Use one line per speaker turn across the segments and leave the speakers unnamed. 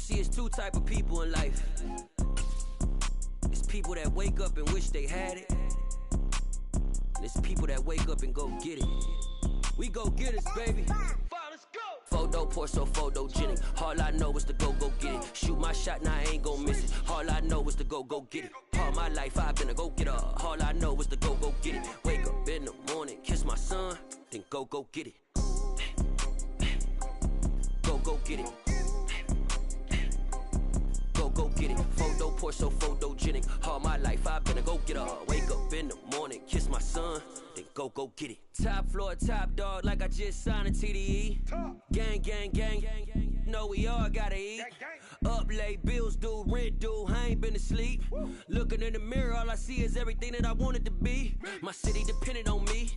see, it's two type of people in life. It's people that wake up and wish they had it, and it's people that wake up and go get it. We go get it, baby. Let's go. Photo pour so photogenic. All I know is to go get it. Shoot my shot, now I ain't gon' miss it. All I know is to go get it. All my life I've been a go-getter. All I know is to go get it. Wake up in the morning, kiss my son, then go get it. Go get it. Go get it. Photo pour so photogenic. All my life I've been a go-getter. Wake up in the morning, kiss my son, then go get it. Top floor, top dog, like I just signed a TDE. Gang. Know we all gotta eat. Up late, bills due, rent due, I ain't been asleep. Looking in the mirror, all I see is everything that I wanted to be. My city depended on me,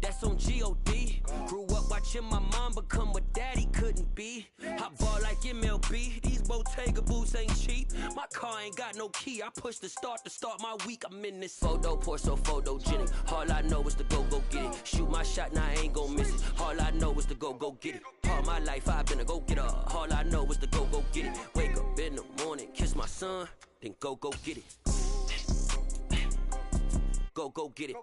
that's on G.O.D. Grew up watching my mom become what daddy couldn't be. I ball like MLB, these Bottega boots ain't cheap. My car ain't got no key, I push the start to start my week. I'm in this photo pour so photogenic. All I know is to go get it. Shoot my shot, now I ain't gon' miss it. All I know is to go get it. All my life I've been a go-getter. All I know is to go get it. Wake up in the morning, kiss my son, then go get it. Go get it.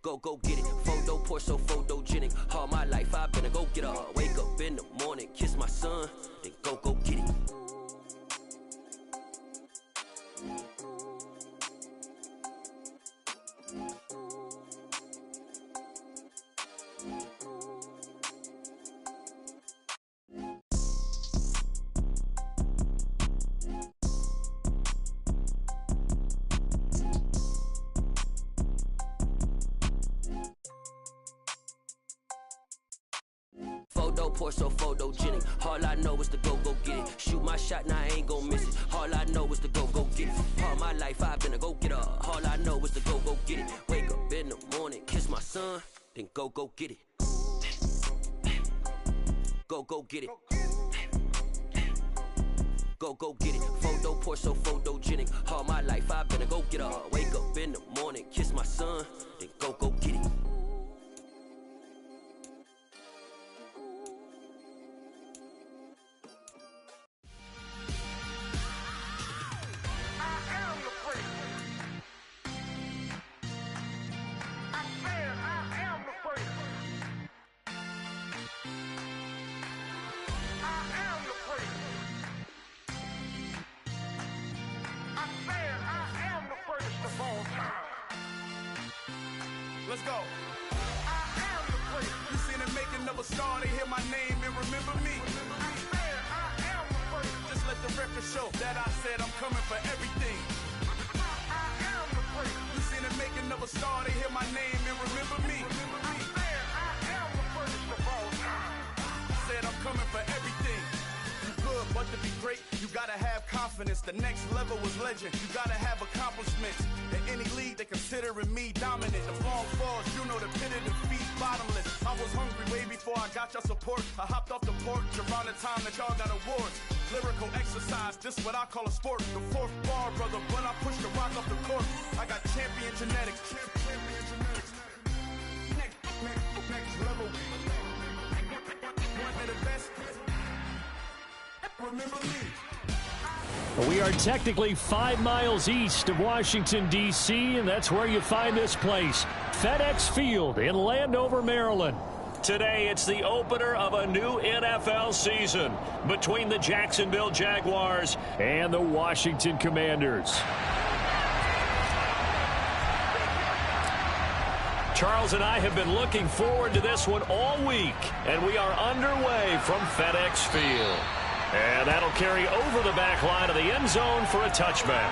Go get it. Photo pour so photogenic. All my life I've been a go-getter. Wake up in the morning, kiss my son, then go get it. Photo pour so photogenic. All I know is to go get it. Shoot my shot, now I ain't gon' miss it. All I know is to go get it. All my life I've been a go-getter. All I know is to go get it. Wake up in the morning, kiss my son, then go get it. Go get it. Go get it. Photo pour so photogenic. All my life I've been a go-getter. Wake up in the morning, kiss my son, then go get it.
Let's go. I am the prince. You seen the making of a star, they hear my name and remember me. I am the prince. Just let the record show that I said I'm coming for everything. I am the prince. You seen the making of a star, they hear my name and remember me. I am the prince of all time. Said I'm coming for everything. Good, but to be great, you gotta have confidence. The next level was legend. You gotta have accomplishments. In any league, they considering me dominant. The long falls, you know the pit of defeat, bottomless. I was hungry way before I got your support. I hopped off the porch around the time that y'all got awards. Lyrical exercise, this what I call a sport. The fourth bar, brother, when I push the rock off the court. I got champion genetics. Champion genetics. Next level. One of the best. Remember me.
We are technically 5 miles east of Washington, D.C., and that's where you find this place, FedEx Field in Landover, Maryland. Today, it's the opener of a new NFL season between the Jacksonville Jaguars and the Washington Commanders. Charles and I have been looking forward to this one all week, and we are underway from FedEx Field. And that'll carry over the back line of the end zone for a touchback.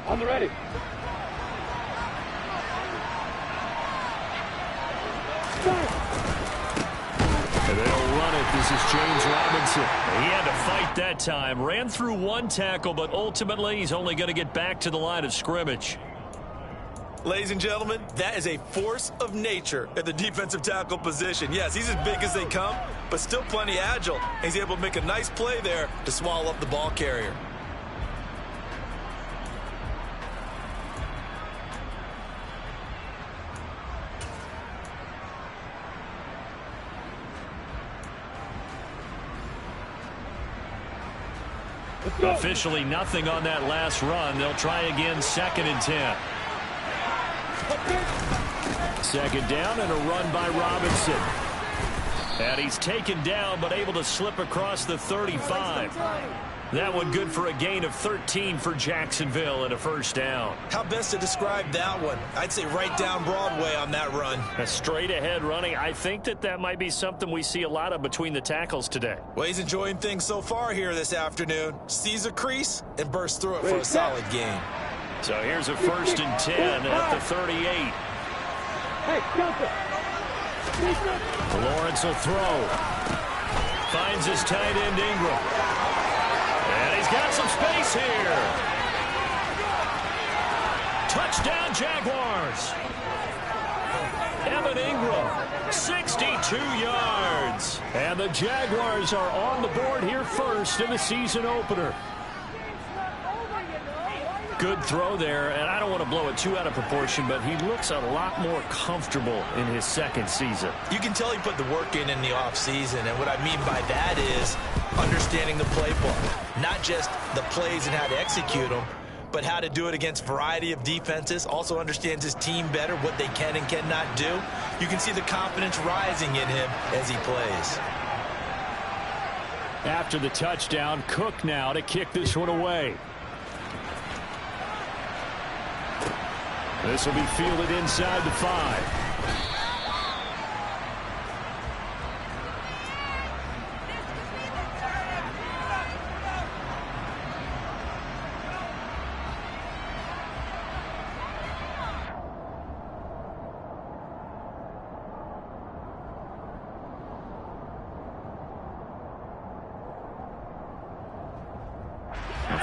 On the ready.
And they'll run it. This is James Robinson. He had to fight that time. Ran through one tackle, but ultimately he's only going to get back to the line of scrimmage.
Ladies and gentlemen, that is a force of nature at the defensive tackle position. Yes, he's as big as they come, but still plenty agile. He's able to make a nice play there to swallow up the ball carrier.
Officially nothing on that last run. They'll try again, 2nd and 10. 2nd down and a run by Robinson. And he's taken down but able to slip across the 35. That one good for a gain of 13 for Jacksonville and a 1st down.
How best to describe that one? I'd say right down Broadway on that run.
A straight ahead running. I think that might be something we see a lot of between the tackles today.
Well, he's enjoying things so far here this afternoon. Sees a crease and bursts through it for a solid gain.
So here's a 1st and 10 at the 38. Lawrence will throw. Finds his tight end Ingram. And he's got some space here. Touchdown Jaguars. Evan Ingram, 62 yards. And the Jaguars are on the board here first in the season opener. Good throw there, and I don't want to blow it too out of proportion, but he looks a lot more comfortable in his 2nd season.
You can tell he put the work in the offseason, and what I mean by that is understanding the playbook. Not just the plays and how to execute them, but how to do it against a variety of defenses. Also understands his team better, what they can and cannot do. You can see the confidence rising in him as he plays.
After the touchdown, Cook now to kick this one away. This will be fielded inside the 5.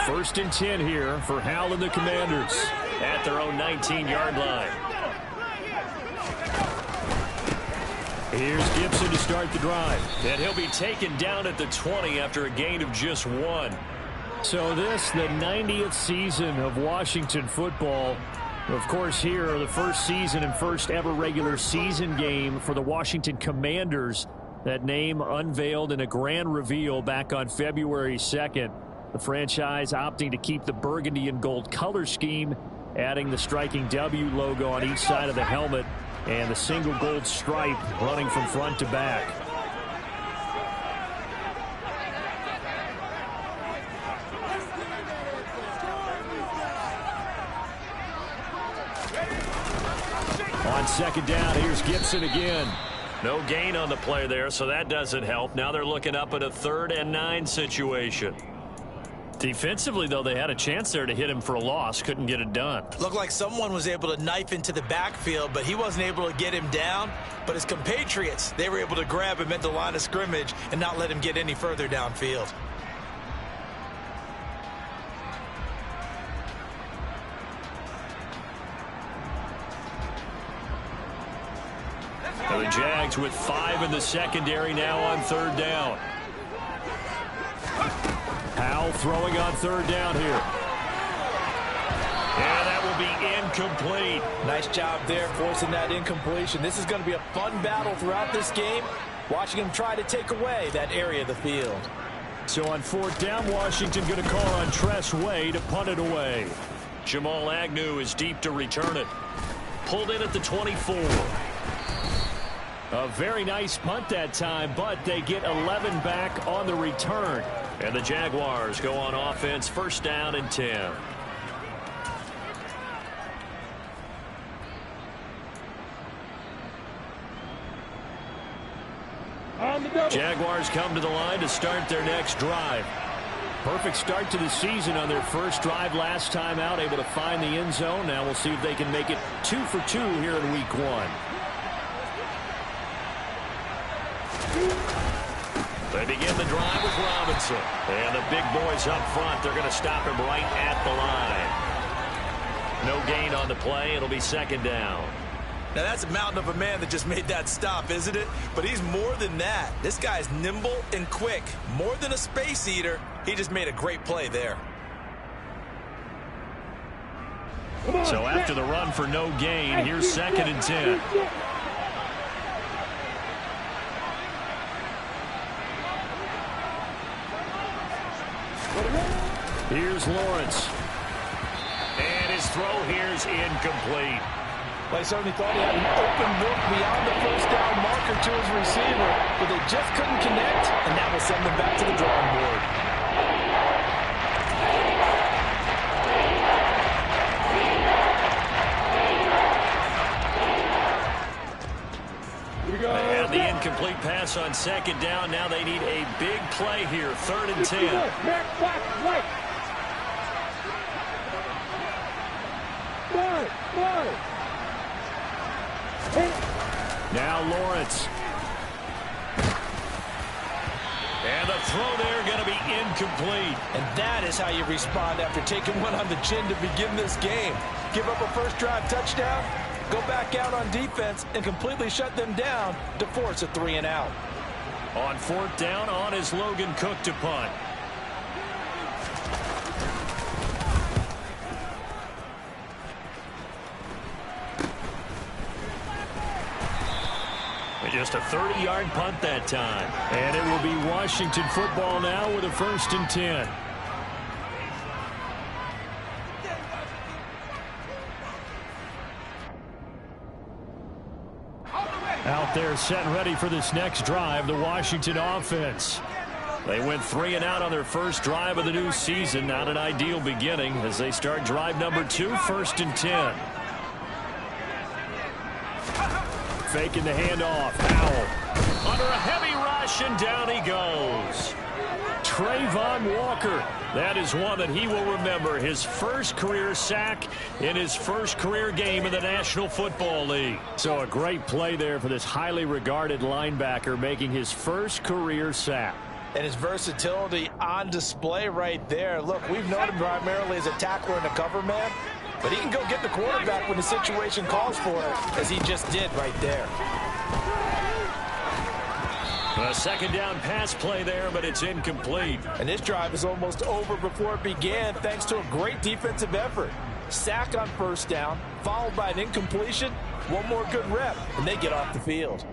First and 10 here for Hal and the Commanders at their own 19-yard line. Here's Gibson to start the drive. And he'll be taken down at the 20 after a gain of just 1. So this, the 90th season of Washington football. Of course, here, the first season and first ever regular season game for the Washington Commanders. That name unveiled in a grand reveal back on February 2nd. The franchise opting to keep the burgundy and gold color scheme, adding the striking W logo on each side of the helmet and the single gold stripe running from front to back. On 2nd down, here's Gibson again. No gain on the play there, so that doesn't help. Now they're looking up at a 3rd and 9 situation. Defensively, though, they had a chance there to hit him for a loss. Couldn't get it done.
Looked like someone was able to knife into the backfield, but he wasn't able to get him down. But his compatriots, they were able to grab him at the line of scrimmage and not let him get any further downfield.
The Jags with 5 in the secondary now on 3rd down. Howell throwing on 3rd down here. And that will be incomplete.
Nice job there forcing that incompletion. This is going to be a fun battle throughout this game. Watching him try to take away that area of the field.
So on 4th down, Washington going to call on Tress Way to punt it away. Jamal Agnew is deep to return it. Pulled in at the 24. A very nice punt that time, but they get 11 back on the return. And the Jaguars go on offense, 1st down and 10. Jaguars come to the line to start their next drive. Perfect start to the season on their first drive last time out, able to find the end zone. Now we'll see if they can make it 2 for 2 here in week 1. They begin the drive with Robinson. And the big boys up front, they're going to stop him right at the line. No gain on the play. It'll be second down.
Now, that's a mountain of a man that just made that stop, isn't it? But he's more than that. This guy's nimble and quick. More than a space eater. He just made a great play there.
So after the run for no gain, here's second and 10. Here's Lawrence. And his throw here's incomplete.
Well, he certainly thought he had an open look beyond the first down marker to his receiver, but they just couldn't connect, and that will send them back to the drawing board.
They had the incomplete pass on second down. Now they need a big play here, third and 10. Now Lawrence. And the throw there going to be incomplete.
And that is how you respond after taking one on the chin to begin this game. Give up a first drive touchdown, go back out on defense, and completely shut them down to force a 3-and-out.
On fourth down, on is Logan Cook to punt. Just a 30-yard punt that time. And it will be Washington football now with a first and 10. Out there set and ready for this next drive, the Washington offense. They went 3 and out on their first drive of the new season. Not an ideal beginning as they start drive number 2, first and 10. Faking the handoff. Howell under a heavy rush, and down he goes. Trayvon Walker. That is one that he will remember. His first career sack in his first career game in the National Football League. So a great play there for this highly regarded linebacker making his first career sack.
And his versatility on display right there. Look, we've known him primarily as a tackler and a cover man, but he can go get the quarterback when the situation calls for it, as he just did right there.
A second down pass play there, but it's incomplete.
And this drive is almost over before it began, thanks to a great defensive effort. Sack on first down, followed by an incompletion. One more good rep, and they get off the field.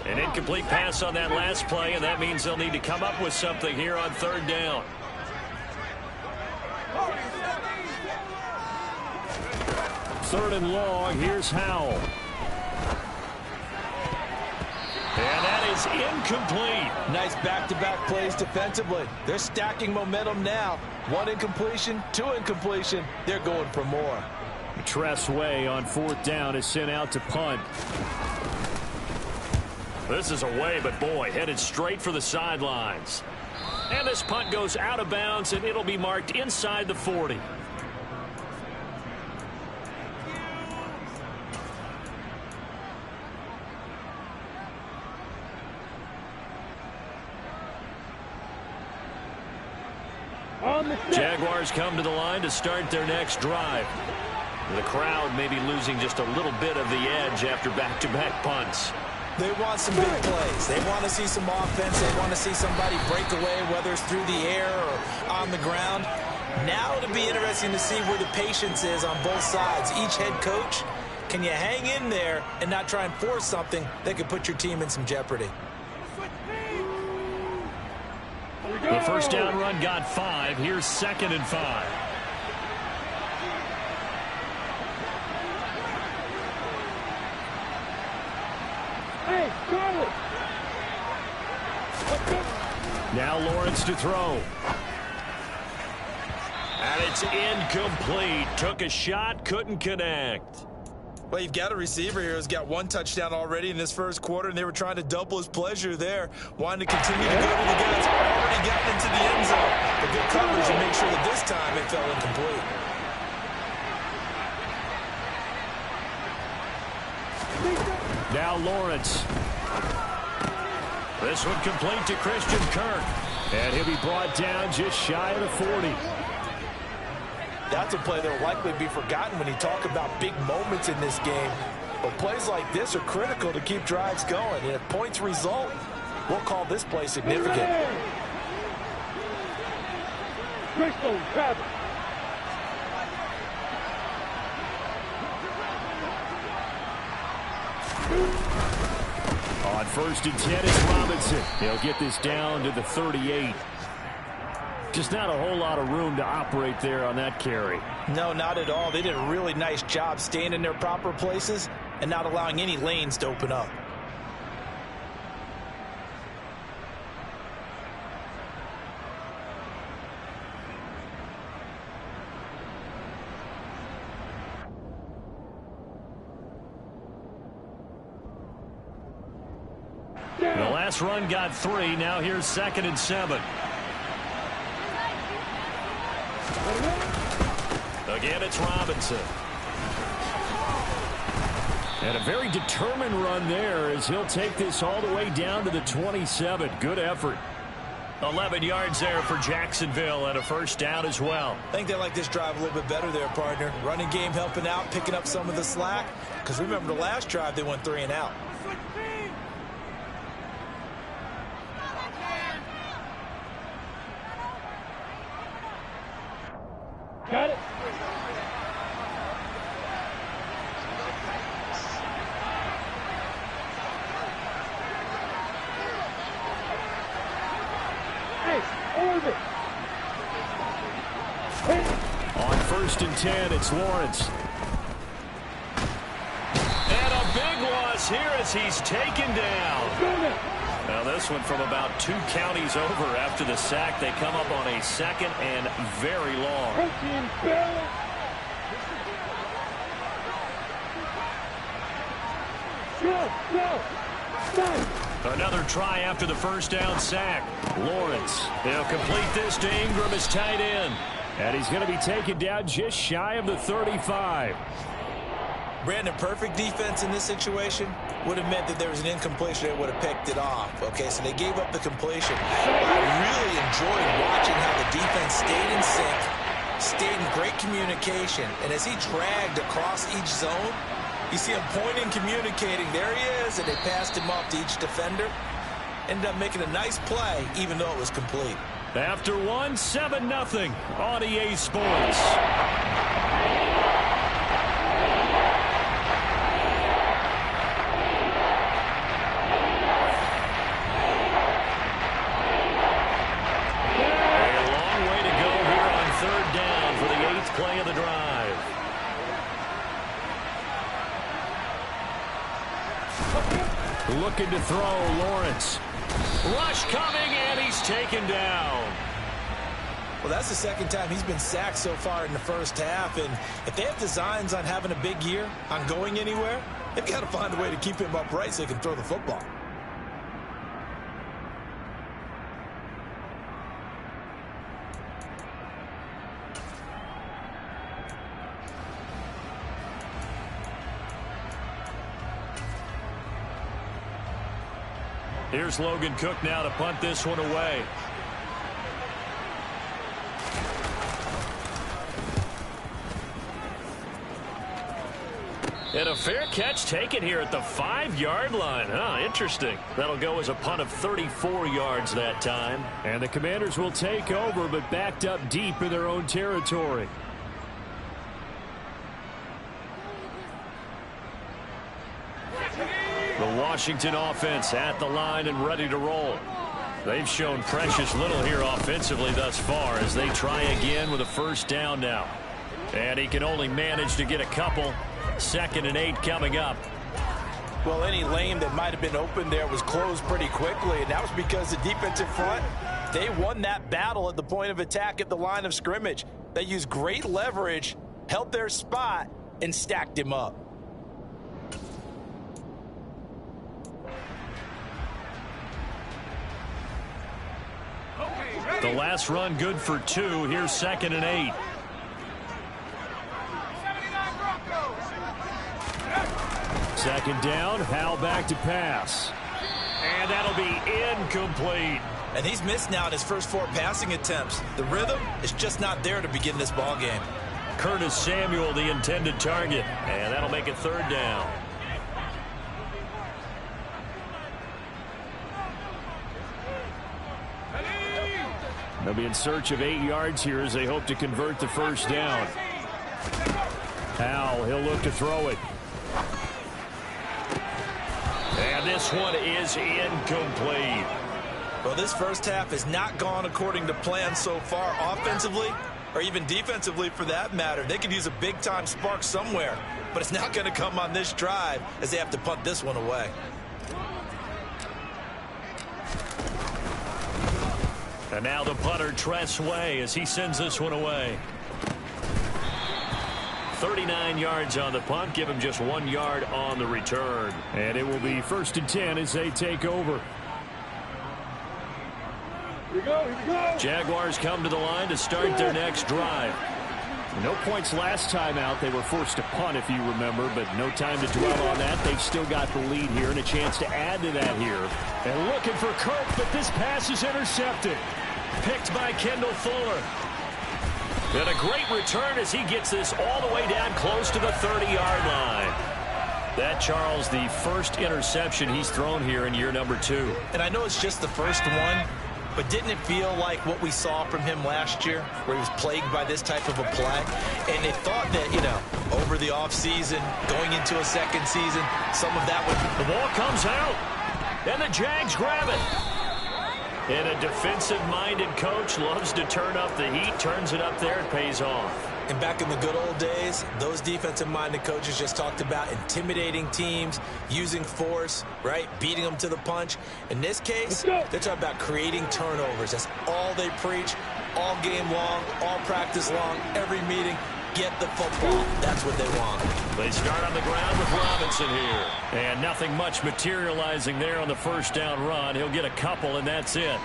An incomplete pass on that last play, and that means they'll need to come up with something here on third down. Third and long, here's Howell. And that is incomplete.
Nice back-to-back plays defensively. They're stacking momentum now. One incompletion, two incompletion. They're going for more.
Tress Way on fourth down is sent out to punt. This is away, but boy, headed straight for the sidelines. And this punt goes out of bounds, and it'll be marked inside the 40. Jaguars come to the line to start their next drive. The crowd may be losing just a little bit of the edge after back-to-back punts.
They want some big plays. They want to see some offense. They want to see somebody break away, whether it's through the air or on the ground. Now it'll be interesting to see where the patience is on both sides. Each head coach, can you hang in there and not try and force something that could put your team in some jeopardy?
The first down run got 5. Here's second and 5.
Hey, Charlie.
Now Lawrence to throw. And it's incomplete. Took a shot, couldn't connect.
Well, you've got a receiver here who's got one touchdown already in this first quarter, and they were trying to double his pleasure there. Wanting to continue to go to the guys. Already gotten into the end zone. But good coverage to make sure that this time it fell incomplete.
Now Lawrence. This one complete to Christian Kirk. And he'll be brought down just shy of the 40.
That's a play that will likely be forgotten when you talk about big moments in this game. But plays like this are critical to keep drives going. And if points result, we'll call this play significant.
Crystal, Travis.
On 1st and 10, it's Robinson. He'll get this down to the 38. Just not a whole lot of room to operate there on that carry.
No, not at all. They did a really nice job staying in their proper places and not allowing any lanes to open up.
The last run got 3. Now here's 2nd and 7. Again, it's Robinson. And a very determined run there as he'll take this all the way down to the 27. Good effort. 11 yards there for Jacksonville and a first down as well.
I think they like this drive a little bit better there, partner. Running game helping out, picking up some of the slack. Because remember the last drive, they went 3 and out.
Got it. Hey, Orbit. Hey.
On 1st and 10, it's Lawrence. And a big loss here as he's taken down. Now this one from about 2 counties over after the sack. They come up on a 2nd and very long. Another try after the first down sack. Lawrence, they'll complete this to Ingram as tight end. And he's going to be taken down just shy of the 35.
Brandon, perfect defense in this situation would have meant that there was an incompletion that would have picked it off. Okay, so they gave up the completion. I really enjoyed watching how the defense stayed in sync, stayed in great communication, and as he dragged across each zone, you see him pointing, communicating. There he is, and they passed him off to each defender. Ended up making a nice play, even though it was complete.
After 1, 7-0 on EA Sports. Play of the drive. Looking to throw, Lawrence. Rush coming, and he's taken down.
Well, that's the second time he's been sacked so far in the first half, and if they have designs on having a big year, on going anywhere, they've got to find a way to keep him upright so they can throw the football.
Here's Logan Cook now to punt this one away. And a fair catch taken here at the 5-yard line. Huh, interesting. That'll go as a punt of 34 yards that time. And the Commanders will take over, but backed up deep in their own territory. The Washington offense at the line and ready to roll. They've shown precious little here offensively thus far as they try again with a first down now. And he can only manage to get a couple. 2nd and 8 coming up.
Well, any lane that might have been open there was closed pretty quickly, and that was because the defensive front, they won that battle at the point of attack at the line of scrimmage. They used great leverage, held their spot, and stacked him up.
The last run good for 2. Here's 2nd and 8. Second down, Howell back to pass. And that'll be incomplete.
And he's missed now in his first 4 passing attempts. The rhythm is just not there to begin this ball game.
Curtis Samuel, the intended target. And that'll make it third down. They'll be in search of 8 yards here as they hope to convert the first down. Howell, he'll look to throw it. And this one is incomplete.
Well, this first half has not gone according to plan so far offensively, or even defensively for that matter. They could use a big-time spark somewhere, but it's not going to come on this drive as they have to punt this one away.
And now the punter, Tress Way, as he sends this one away. 39 yards on the punt, give him just 1 yard on the return. And it will be 1st and 10 as they take over.
Here we go.
Jaguars come to the line to start their next drive. No points last time out. They were forced to punt, if you remember, but no time to dwell on that. They've still got the lead here and a chance to add to that here. And looking for Kirk, but this pass is intercepted. Picked by Kendall Fuller. And a great return as he gets this all the way down close to the 30-yard line. That, Charles, the first interception he's thrown here in year number 2.
And I know it's just the first one, but didn't it feel like what we saw from him last year, where he was plagued by this type of a play? And they thought that, you know, over the offseason, going into a second season, some of that would...
The ball comes out, and the Jags grab it. And a defensive-minded coach loves to turn up the heat, turns it up there, it pays off.
And back in the good old days, those defensive-minded coaches just talked about intimidating teams, using force, right, beating them to the punch. In this case, they're talking about creating turnovers. That's all they preach, all game long, all practice long, every meeting. Get the football. That's what they want.
They start on the ground with Robinson here. And nothing much materializing there on the first down run. He'll get a couple, and that's it.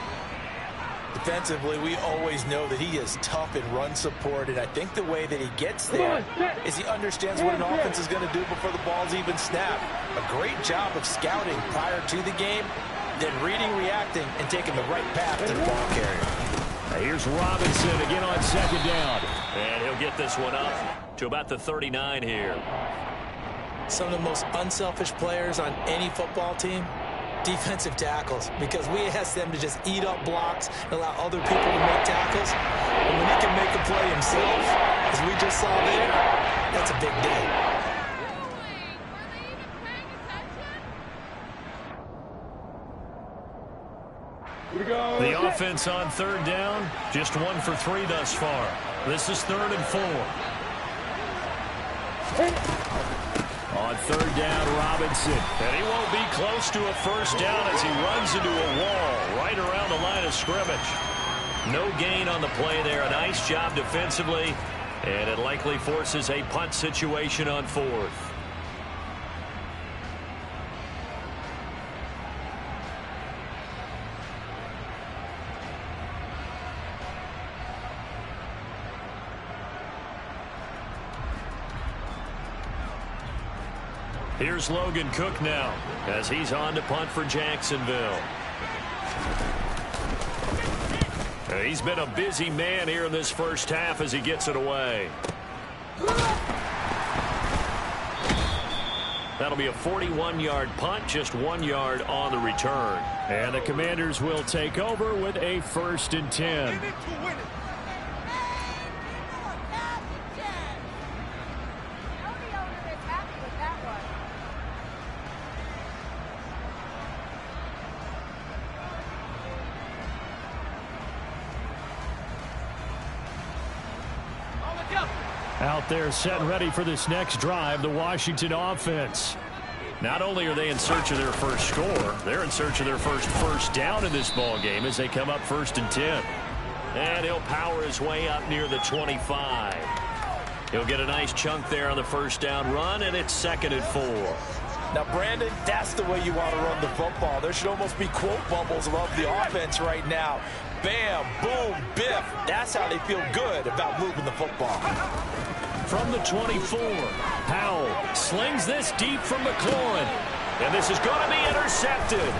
Defensively, we always know that he is tough in run support, and I think the way that he gets there is he understands what an offense is going to do before the ball's even snapped. A great job of scouting prior to the game, then reading, reacting, and taking the right path to the ball carrier.
Here's Robinson again on second down. And he'll get this one up to about the 39 here.
Some of the most unselfish players on any football team, defensive tackles, because we ask them to just eat up blocks and allow other people to make tackles. And when he can make a play himself, as we just saw there, that's a big day.
The offense on third down, just 1 for 3 thus far. This is 3rd and 4. On third down, Robinson. And he won't be close to a first down as he runs into a wall right around the line of scrimmage. No gain on the play there. A nice job defensively. And it likely forces a punt situation on 4th. Here's Logan Cook now as he's on to punt for Jacksonville. He's been a busy man here in this first half as he gets it away. That'll be a 41-yard punt, just 1 yard on the return. And the Commanders will take over with a 1st and 10. Out there set and ready for this next drive, the Washington offense. Not only are they in search of their first score, they're in search of their first down in this ball game as they come up 1st and 10. And he'll power his way up near the 25. He'll get a nice chunk there on the first down run, and it's 2nd and 4.
Now, Brandon, that's the way you want to run the football. There should almost be quote bubbles above the offense right now. Bam, boom, biff. That's how they feel good about moving the football.
from the 24. Powell slings this deep from McLaurin. And this is going to be intercepted.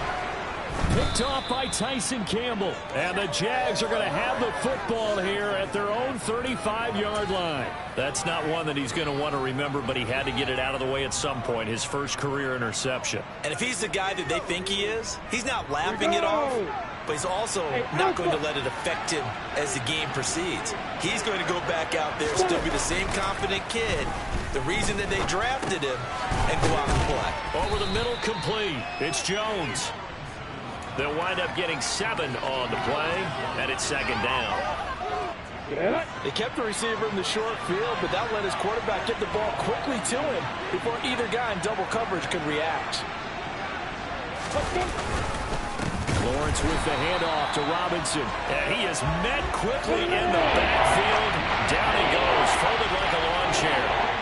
Picked off by Tyson Campbell. And the Jags are going to have the football here at their own 35-yard line. That's not one that he's going to want to remember, but he had to get it out of the way at some point, his first career interception.
And if he's the guy that they think he is, he's not laughing it off, but he's also not going to let it affect him as the game proceeds. He's going to go back out there, still be the same confident kid, the reason that they drafted him, and go out and play.
Over the middle, complete. It's Jones. They'll wind up getting 7 on the play, and it's second down.
They kept the receiver in the short field, but that let his quarterback get the ball quickly to him before either guy in double coverage could react.
Lawrence with the handoff to Robinson. And he is met quickly in the backfield. Down he goes, folded like a lawn chair.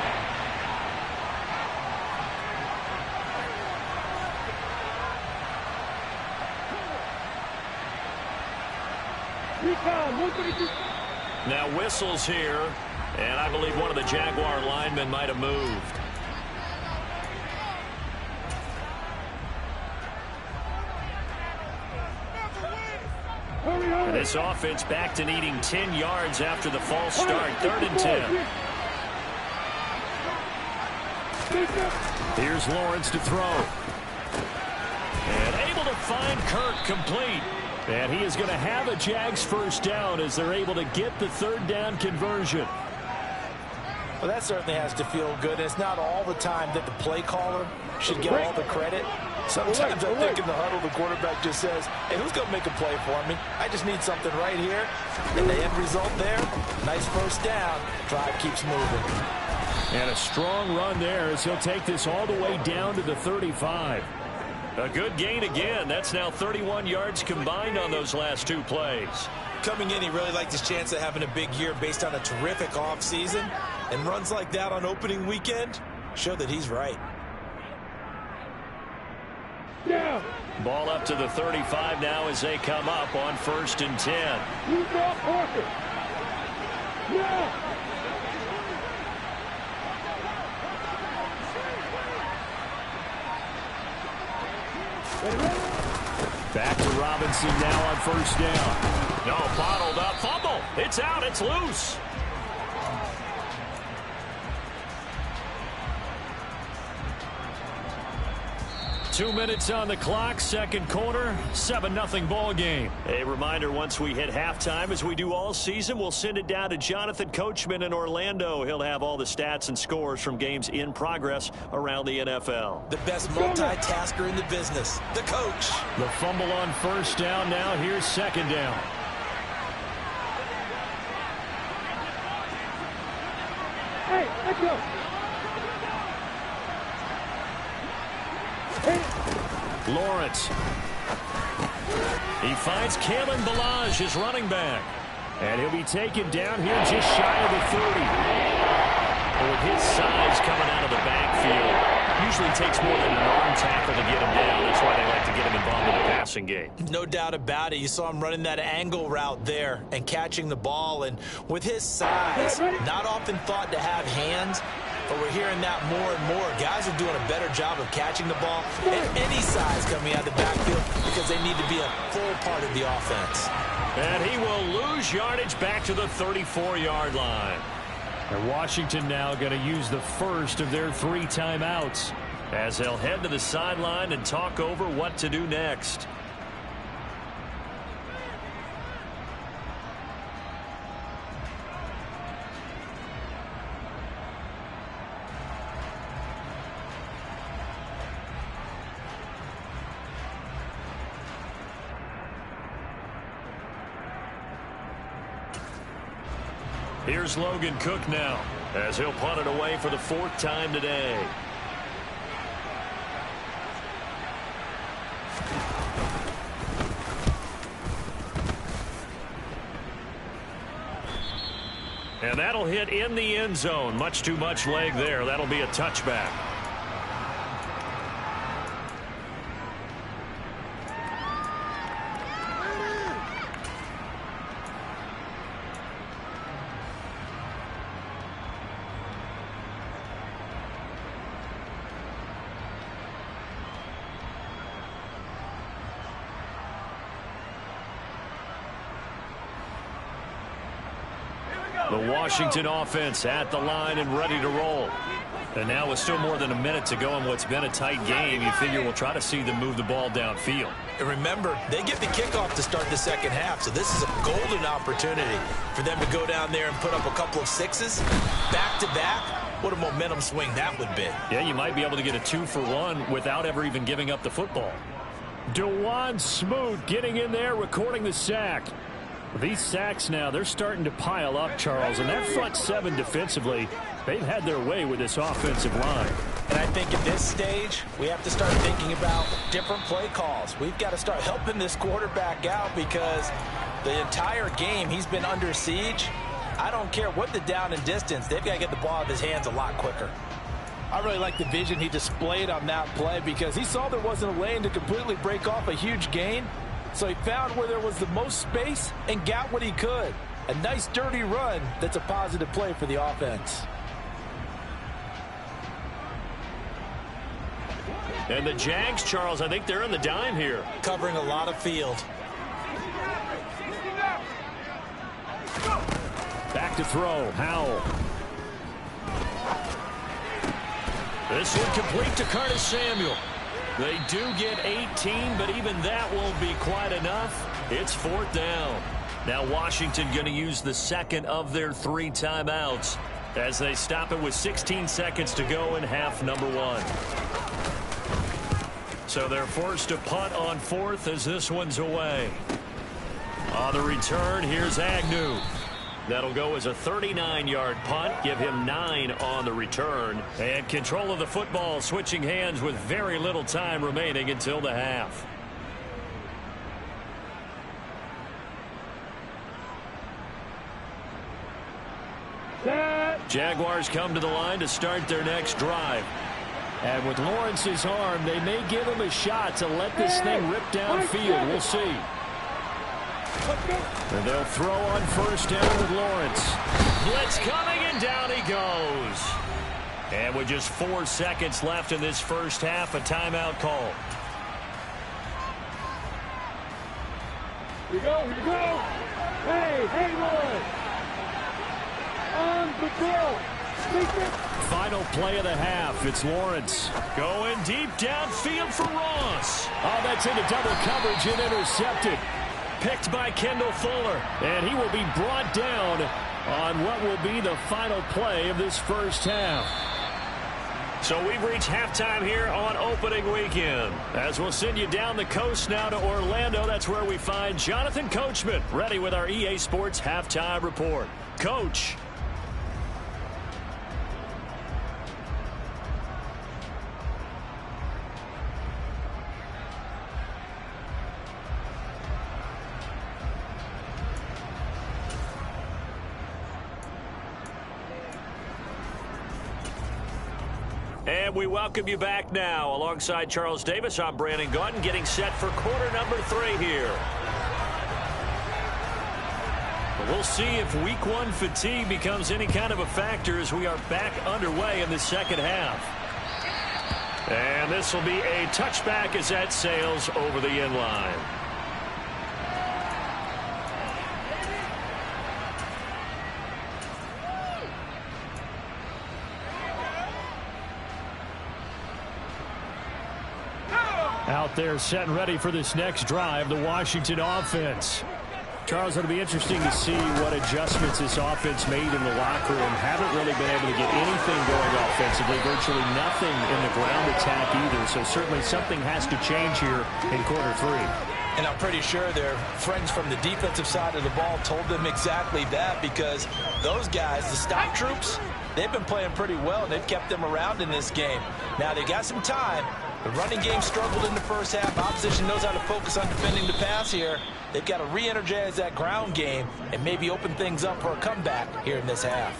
Now whistles here, and I believe one of the Jaguar linemen might have moved. And this offense back to needing 10 yards after the false start. 3rd and 10. Here's Lawrence to throw. And able to find Kirk complete. And he is going to have a Jags first down as they're able to get the 3rd down conversion.
Well, that certainly has to feel good. And it's not all the time that the play caller should get all the credit. Sometimes I think in the huddle, the quarterback just says, hey, who's going to make a play for me? I just need something right here. And the end result there, nice first down. Drive keeps moving.
And a strong run there as he'll take this all the way down to the 35. A good gain again. That's now 31 yards combined on those last 2 plays.
Coming in, he really liked his chance of having a big year based on a terrific offseason. And runs like that on opening weekend show that he's right.
Yeah. Ball up to the 35 now as they come up on 1st and 10.
Yeah.
Back to Robinson now on 1st down. No, bottled up. Fumble. It's out. It's loose. Two minutes on the clock, 2nd quarter, 7-0 ball game. A reminder, once we hit halftime, as we do all season, we'll send it down to Jonathan Coachman in Orlando. He'll have all the stats and scores from games in progress around the NFL.
The best multitasker in the business, the coach.
The fumble on 1st down now. Here's 2nd down.
Hey, let's go.
Lawrence. He finds Kalen Ballage, his running back. And he'll be taken down here just shy of the 30. With his size coming out of the backfield, usually takes more than an arm tackle to get him down. That's why they like to get him involved in the passing game.
No doubt about it. You saw him running that angle route there and catching the ball. And with his size, not often thought to have hands, but we're hearing that more and more. Guys are doing a better job of catching the ball at any size coming out of the backfield because they need to be a full part of the offense.
And he will lose yardage back to the 34-yard line. And Washington now going to use the first of their 3 timeouts as they'll head to the sideline and talk over what to do next. Here's Logan Cook now as he'll punt it away for the 4th time today. And that'll hit in the end zone. Much too much leg there. That'll be a touchback. The Washington offense at the line and ready to roll. And now with still more than a minute to go in what's been a tight game, you figure we'll try to see them move the ball downfield.
And remember, they get the kickoff to start the second half, so this is a golden opportunity for them to go down there and put up a couple of sixes back-to-back. What a momentum swing that would be.
Yeah, you might be able to get a 2-for-1 without ever even giving up the football. DeJuan Smoot getting in there, recording the sack. These sacks now, they're starting to pile up, Charles, and that front seven defensively, they've had their way with this offensive line.
And I think at this stage, we have to start thinking about different play calls. We've got to start helping this quarterback out because the entire game he's been under siege. I don't care what the down and distance, they've got to get the ball out of his hands a lot quicker.
I really like the vision he displayed on that play because he saw there wasn't a lane to completely break off a huge gain. So he found where there was the most space and got what he could. A nice dirty run that's a positive play for the offense.
And the Jags, Charles, I think they're in the dime here.
Covering a lot of field.
Back to throw, Howell. This one complete to Curtis Samuel. They do get 18, but even that won't be quite enough. It's fourth down. Now Washington going to use the second of their 3 timeouts as they stop it with 16 seconds to go in half number 1. So they're forced to punt on fourth as this one's away. On the return, here's Agnew. That'll go as a 39-yard punt, give him 9 on the return. And control of the football switching hands with very little time remaining until the half. Jaguars come to the line to start their next drive. And with Lawrence's arm, they may give him a shot to let this thing rip downfield. We'll see. And they'll throw on first down with Lawrence. Blitz coming, and down he goes. And with just 4 seconds left in this first half, a timeout call.
Here we go, here we go. Hey, Haywood. On the bill.
Final play of the half. It's Lawrence going deep downfield for Ross. Oh, that's into double coverage and intercepted. Picked by Kendall Fuller, and he will be brought down on what will be the final play of this first half. So we've reached halftime here on opening weekend. As we'll send you down the coast now to Orlando, that's where we find Jonathan Coachman, ready with our EA Sports halftime report. Coach. And we welcome you back now. Alongside Charles Davis, I'm Brandon Gaudin, getting set for quarter number 3 here. We'll see if week 1 fatigue becomes any kind of a factor as we are back underway in the second half. And this will be a touchback as that sails over the end line. Out there set and ready for this next drive, the Washington offense. Charles, it'll be interesting to see what adjustments this offense made in the locker room. Haven't really been able to get anything going offensively, virtually nothing in the ground attack either. So certainly something has to change here in quarter 3.
And I'm pretty sure their friends from the defensive side of the ball told them exactly that, because those guys, the stop troops, they've been playing pretty well, and they've kept them around in this game. Now, they got some time. The running game struggled in the first half. Opposition knows how to focus on defending the pass here. They've got to re-energize that ground game and maybe open things up for a comeback here in this half.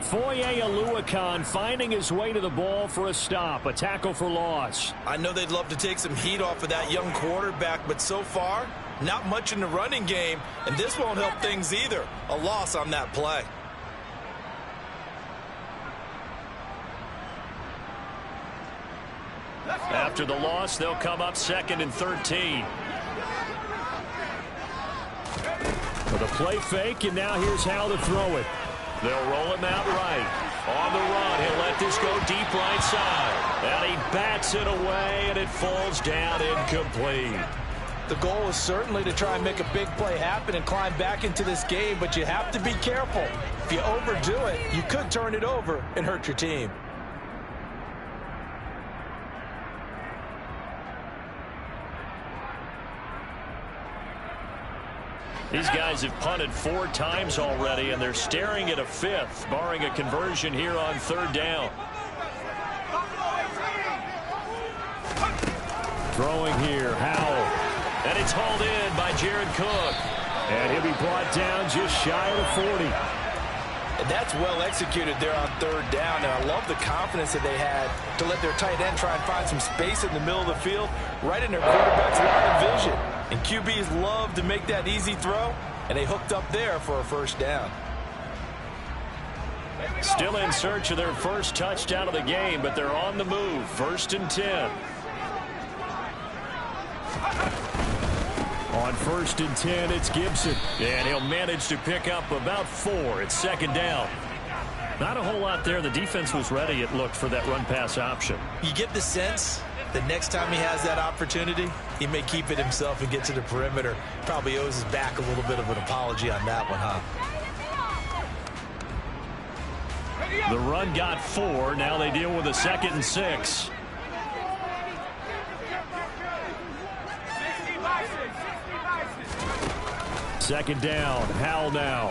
Foye Oluokun finding his way to the ball for a stop, a tackle for loss.
I know they'd love to take some heat off of that young quarterback, but so far, not much in the running game, and this won't help things either. A loss on that play.
After the loss, they'll come up 2nd and 13. With a play fake, and now here's how to throw it. They'll roll him out right. On the run, he'll let this go deep right side. And he bats it away, and it falls down incomplete.
The goal is certainly to try and make a big play happen and climb back into this game, but you have to be careful. If you overdo it, you could turn it over and hurt your team.
These guys have punted 4 times already, and they're staring at a 5th, barring a conversion here on 3rd down. Throwing here, Howell. And it's hauled in by Jared Cook. And he'll be brought down just shy of the 40.
And that's well executed there on 3rd down. And I love the confidence that they had to let their tight end try and find some space in the middle of the field, right in their quarterback's line of vision. And QBs love to make that easy throw, and they hooked up there for a 1st down.
Still in search of their first touchdown of the game, but they're on the move. 1st and 10. On 1st and 10, it's Gibson. And he'll manage to pick up about 4. It's 2nd down. Not a whole lot there. The defense was ready, it looked, for that run-pass option.
You get the sense that next time he has that opportunity, he may keep it himself and get to the perimeter. Probably owes his back a little bit of an apology on that one, huh?
The run got 4. Now they deal with a 2nd and 6. Second down. Howell now.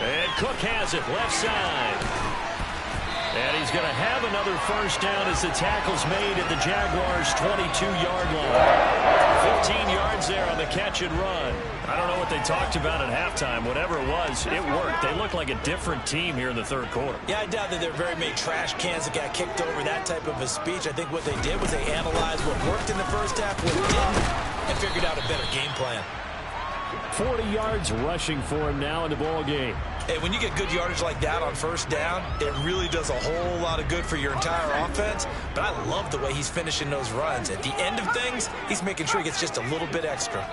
And Cook has it. Left side. And he's going to have another 1st down as the tackle's made at the Jaguars' 22-yard line. 15 yards there on the catch and run. I don't know what they talked about at halftime. Whatever it was, it worked. They look like a different team here in the 3rd quarter.
Yeah, I doubt that there are very many trash cans that got kicked over, that type of a speech. I think what they did was they analyzed what worked in the first half, what didn't, and figured out a better game plan.
40 yards rushing for him now in the ball game.
Hey, when you get good yardage like that on 1st down, it really does a whole lot of good for your entire offense. But I love the way he's finishing those runs. At the end of things, he's making sure he gets just a little bit extra.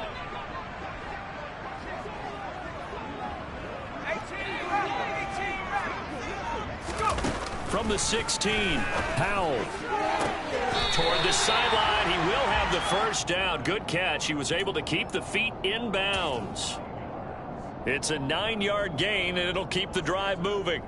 From the 16, Howell. Toward the sideline, he will have the 1st down. Good catch. He was able to keep the feet in bounds. It's a 9-yard gain, and it'll keep the drive moving.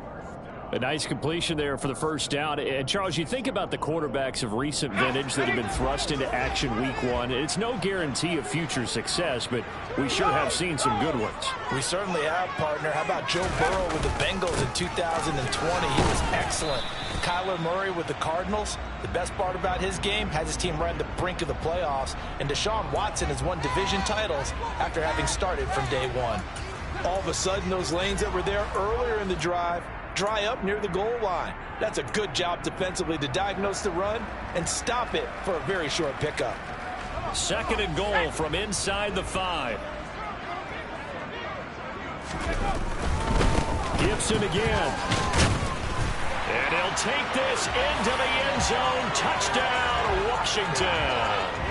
A nice completion there for the 1st down. And, Charles, you think about the quarterbacks of recent vintage that have been thrust into action week 1. It's no guarantee of future success, but we sure have seen some good ones.
We certainly have, partner. How about Joe Burrow with the Bengals in 2020? He was excellent. Kyler Murray with the Cardinals. The best part about his game, has his team right on the brink of the playoffs. And Deshaun Watson has won division titles after having started from day 1. All of a sudden, those lanes that were there earlier in the drive dry up near the goal line. That's a good job defensively to diagnose the run and stop it for a very short pickup.
2nd and goal from inside the 5. Gibson again. And he'll take this into the end zone. Touchdown, Washington.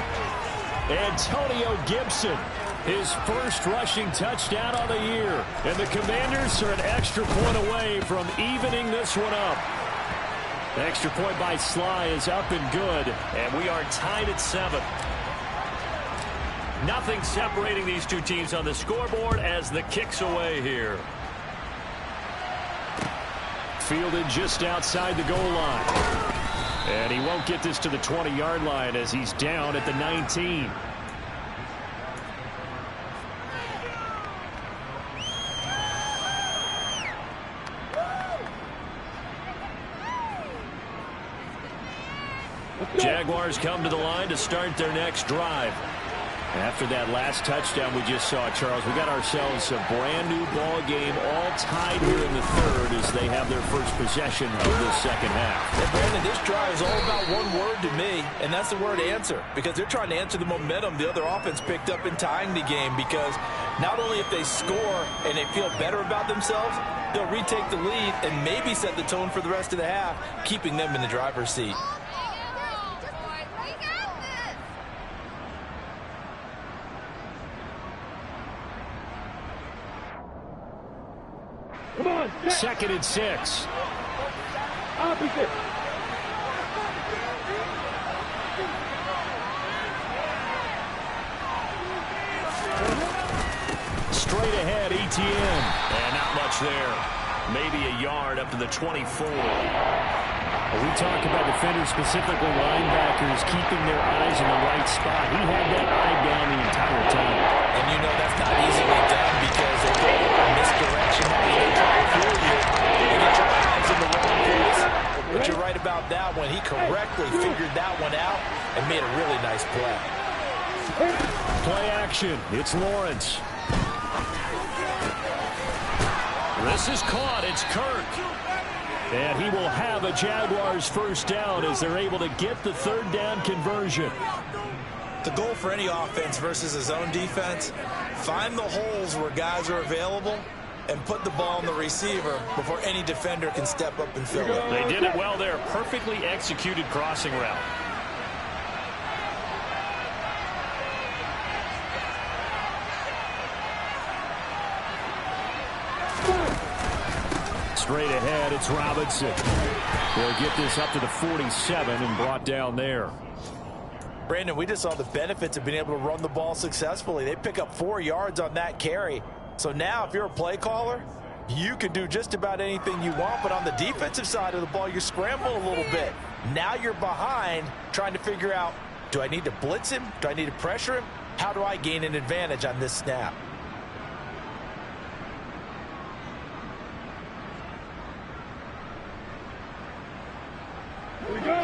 Antonio Gibson, his first rushing touchdown on the year. And the Commanders are an extra point away from evening this one up. The extra point by Sly is up and good, and we are tied at 7. Nothing separating these two teams on the scoreboard as the kick's away here. Fielded just outside the goal line. And he won't get this to the 20-yard line as he's down at the 19. Jaguars come to the line to start their next drive. After that last touchdown we just saw, Charles, we got ourselves a brand new ball game, all tied here in the 3rd as they have their first possession of the 2nd half.
And Brandon, this drive is all about one word to me, and that's the word answer, because they're trying to answer the momentum the other offense picked up in tying the game, because not only if they score and they feel better about themselves, they'll retake the lead and maybe set the tone for the rest of the half, keeping them in the driver's seat.
Come
2nd and 6.
Opposite.
Straight ahead, Etienne. And not much there. Maybe a yard up to the 24. We talk about defenders, specifically linebackers, keeping their eyes in the right spot. He had that eye down the entire time.
And you know that's not easily done because they go in misdirection. They try to fool you. You get your eyes in the wrong place. But you're right about that one. He correctly figured that one out and made a really nice play.
Play action. It's Lawrence. This is caught. It's Kirk. And he will have a Jaguars first down as they're able to get the 3rd down conversion.
The goal for any offense versus a zone defense, find the holes where guys are available and put the ball on the receiver before any defender can step up and fill it.
They did it well there. Perfectly executed crossing route. Straight ahead, it's Robinson. They'll get this up to the 47 and brought down there.
Brandon, we just saw the benefits of being able to run the ball successfully. They pick up 4 yards on that carry. So now if you're a play caller, you can do just about anything you want. But on the defensive side of the ball, you're scrambling a little bit. Now you're behind trying to figure out, do I need to blitz him? Do I need to pressure him? How do I gain an advantage on this snap?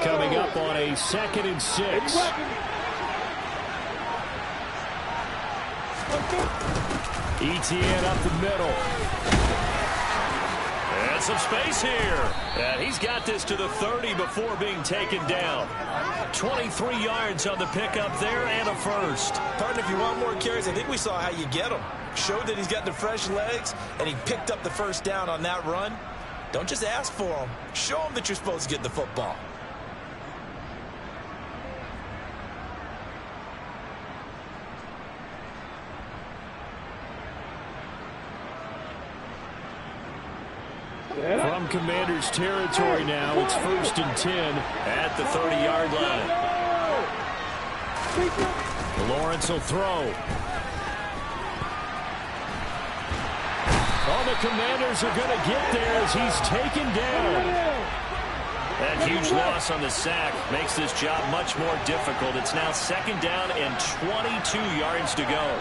Coming up on a 2nd and 6. Etienne up the middle. And some space here. And he's got this to the 30 before being taken down. 23 yards on the pickup there and a first.
Partner, if you want more carries, I think we saw how you get him. Showed that he's got the fresh legs, and he picked up the first down on that run. Don't just ask for him. Show him that you're supposed to get the football.
From Commanders territory now, it's 1st and 10 at the 30-yard line. Lawrence will throw. Oh, the Commanders are going to get there as he's taken down. That huge loss on the sack makes this job much more difficult. It's now 2nd down and 22 yards to go.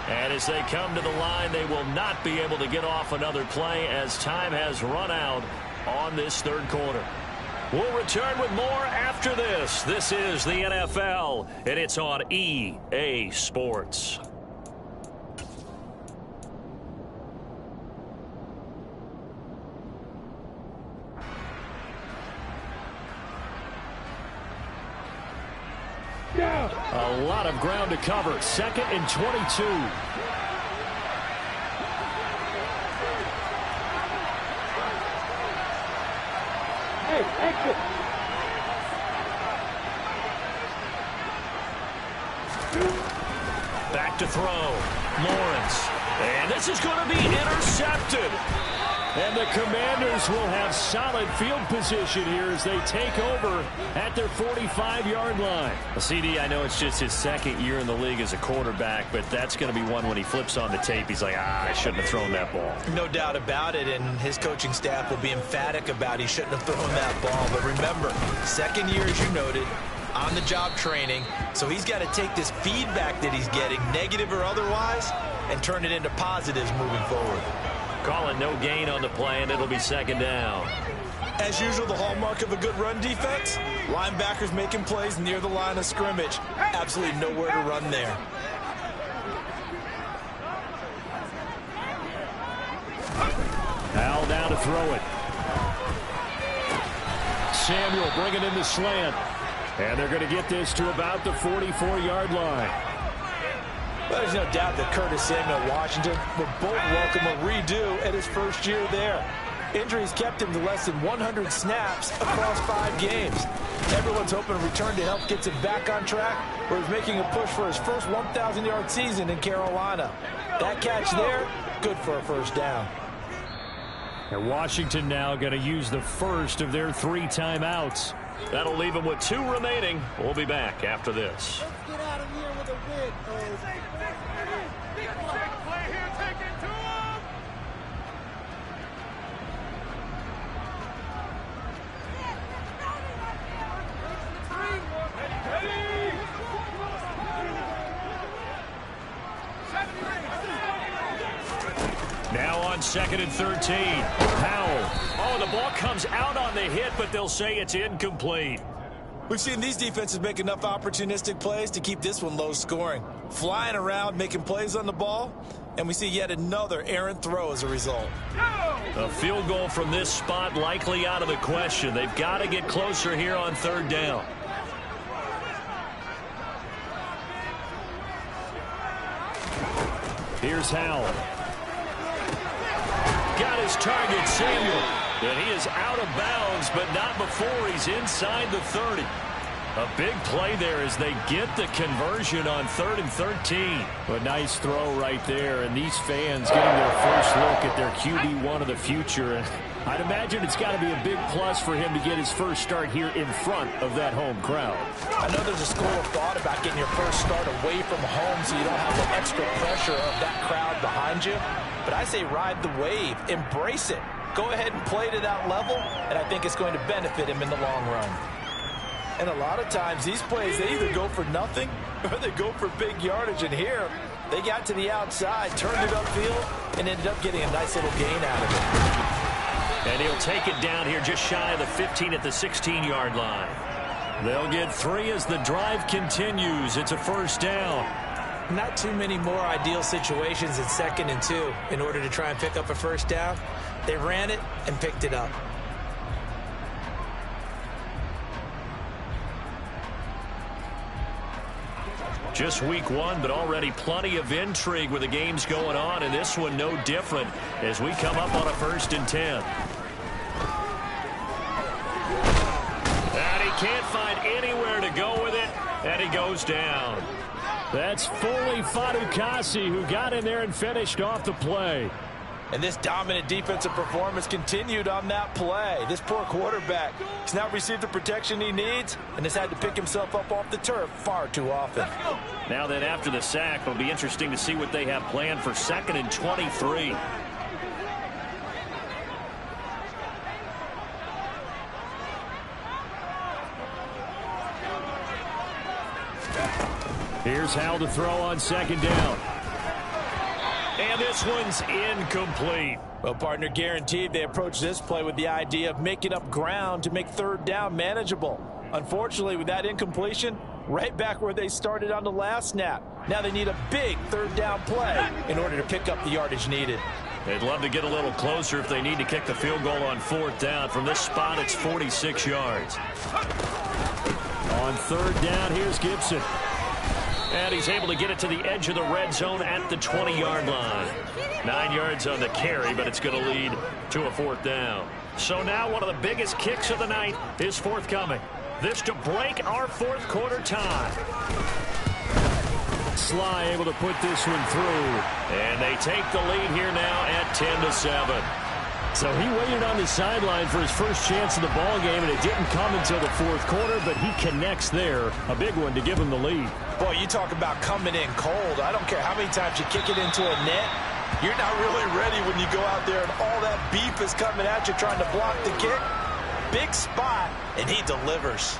And as they come to the line, they will not be able to get off another play as time has run out on this 3rd quarter. We'll return with more after this. This is the NFL, and it's on EA Sports. A lot of ground to cover. 2nd and 22.
Hey, exit.
Back to throw. Lawrence. And this is going to be intercepted. And the Commanders will have solid field position here as they take over at their 45-yard line. Well, CD, I know it's just his 2nd year in the league as a quarterback, but that's going to be one when he flips on the tape. He's like, I shouldn't have thrown that ball.
No doubt about it, and his coaching staff will be emphatic about he shouldn't have thrown that ball. But remember, 2nd year, as you noted, on-the-job training, so he's got to take this feedback that he's getting, negative or otherwise, and turn it into positives moving forward.
Calling no gain on the play, and it'll be 2nd down.
As usual, the hallmark of a good run defense, linebackers making plays near the line of scrimmage. Absolutely nowhere to run there.
Al down to throw it. Samuel bringing in the slant. And they're going to get this to about the 44-yard line.
Well, there's no doubt that Curtis Samuel and Washington will both welcome a redo at his first year there. Injuries kept him to less than 100 snaps across 5 games.
Everyone's hoping a return to health gets him back on track, where he's making a push for his first 1,000-yard season in Carolina. That catch there, good for a first down.
And Washington now going to use the first of their 3 timeouts.
That'll leave them with 2 remaining. We'll be back after this.
Let's get out of here with a win,
Now on 2nd and 13. Howell. Oh, the ball comes out on the hit, but they'll say it's incomplete.
We've seen these defenses make enough opportunistic plays to keep this one low scoring. Flying around, making plays on the ball, and we see yet another errant throw as a result.
A field goal from this spot likely out of the question. They've got to get closer here on 3rd down. Here's Howell. Got his target, Samuel. And he is out of bounds, but not before he's inside the 30. A big play there as they get the conversion on 3rd and 13. A nice throw right there, and these fans getting their first look at their QB1 of the future. And I'd imagine it's got to be a big plus for him to get his first start here in front of that home crowd.
I know there's a school of thought about getting your first start away from home so you don't have the extra pressure of that crowd behind you. But I say ride the wave, embrace it. Go ahead and play to that level, and I think it's going to benefit him in the long run. And a lot of times, these plays, they either go for nothing or they go for big yardage. And here, they got to the outside, turned it upfield, and ended up getting a nice little gain out of it.
And he'll take it down here just shy of the 15 at the 16-yard line. They'll get 3 as the drive continues. It's a first down.
Not too many more ideal situations in 2nd and 2 in order to try and pick up a first down. They ran it and picked it up.
Just week 1, but already plenty of intrigue with the games going on, and this one no different as we come up on a 1st and 10. And he can't find anywhere to go with it, and he goes down. That's Foley Fatukasi who got in there and finished off the play.
And this dominant defensive performance continued on that play. This poor quarterback has now received the protection he needs and has had to pick himself up off the turf far too often.
Now then, after the sack, it'll be interesting to see what they have planned for 2nd and 23. Here's Howell to throw on 2nd down. And this one's incomplete.
Well, partner, guaranteed they approach this play with the idea of making up ground to make 3rd down manageable. Unfortunately, with that incompletion, right back where they started on the last snap. Now they need a big 3rd down play in order to pick up the yardage needed.
They'd love to get a little closer if they need to kick the field goal on 4th down. From this spot, it's 46 yards. On 3rd down, here's Gibson. And he's able to get it to the edge of the red zone at the 20-yard line. 9 yards on the carry, but it's going to lead to a 4th down. So now one of the biggest kicks of the night is forthcoming. This to break our 4th quarter tie. Sly able to put this one through. And they take the lead here now at 10-7. So he waited on the sideline for his first chance of the ball game, and it didn't come until the 4th quarter, but he connects there. A big one to give him the lead.
Boy, you talk about coming in cold. I don't care how many times you kick it into a net. You're not really ready when you go out there and all that beef is coming at you trying to block the kick. Big spot, and he delivers.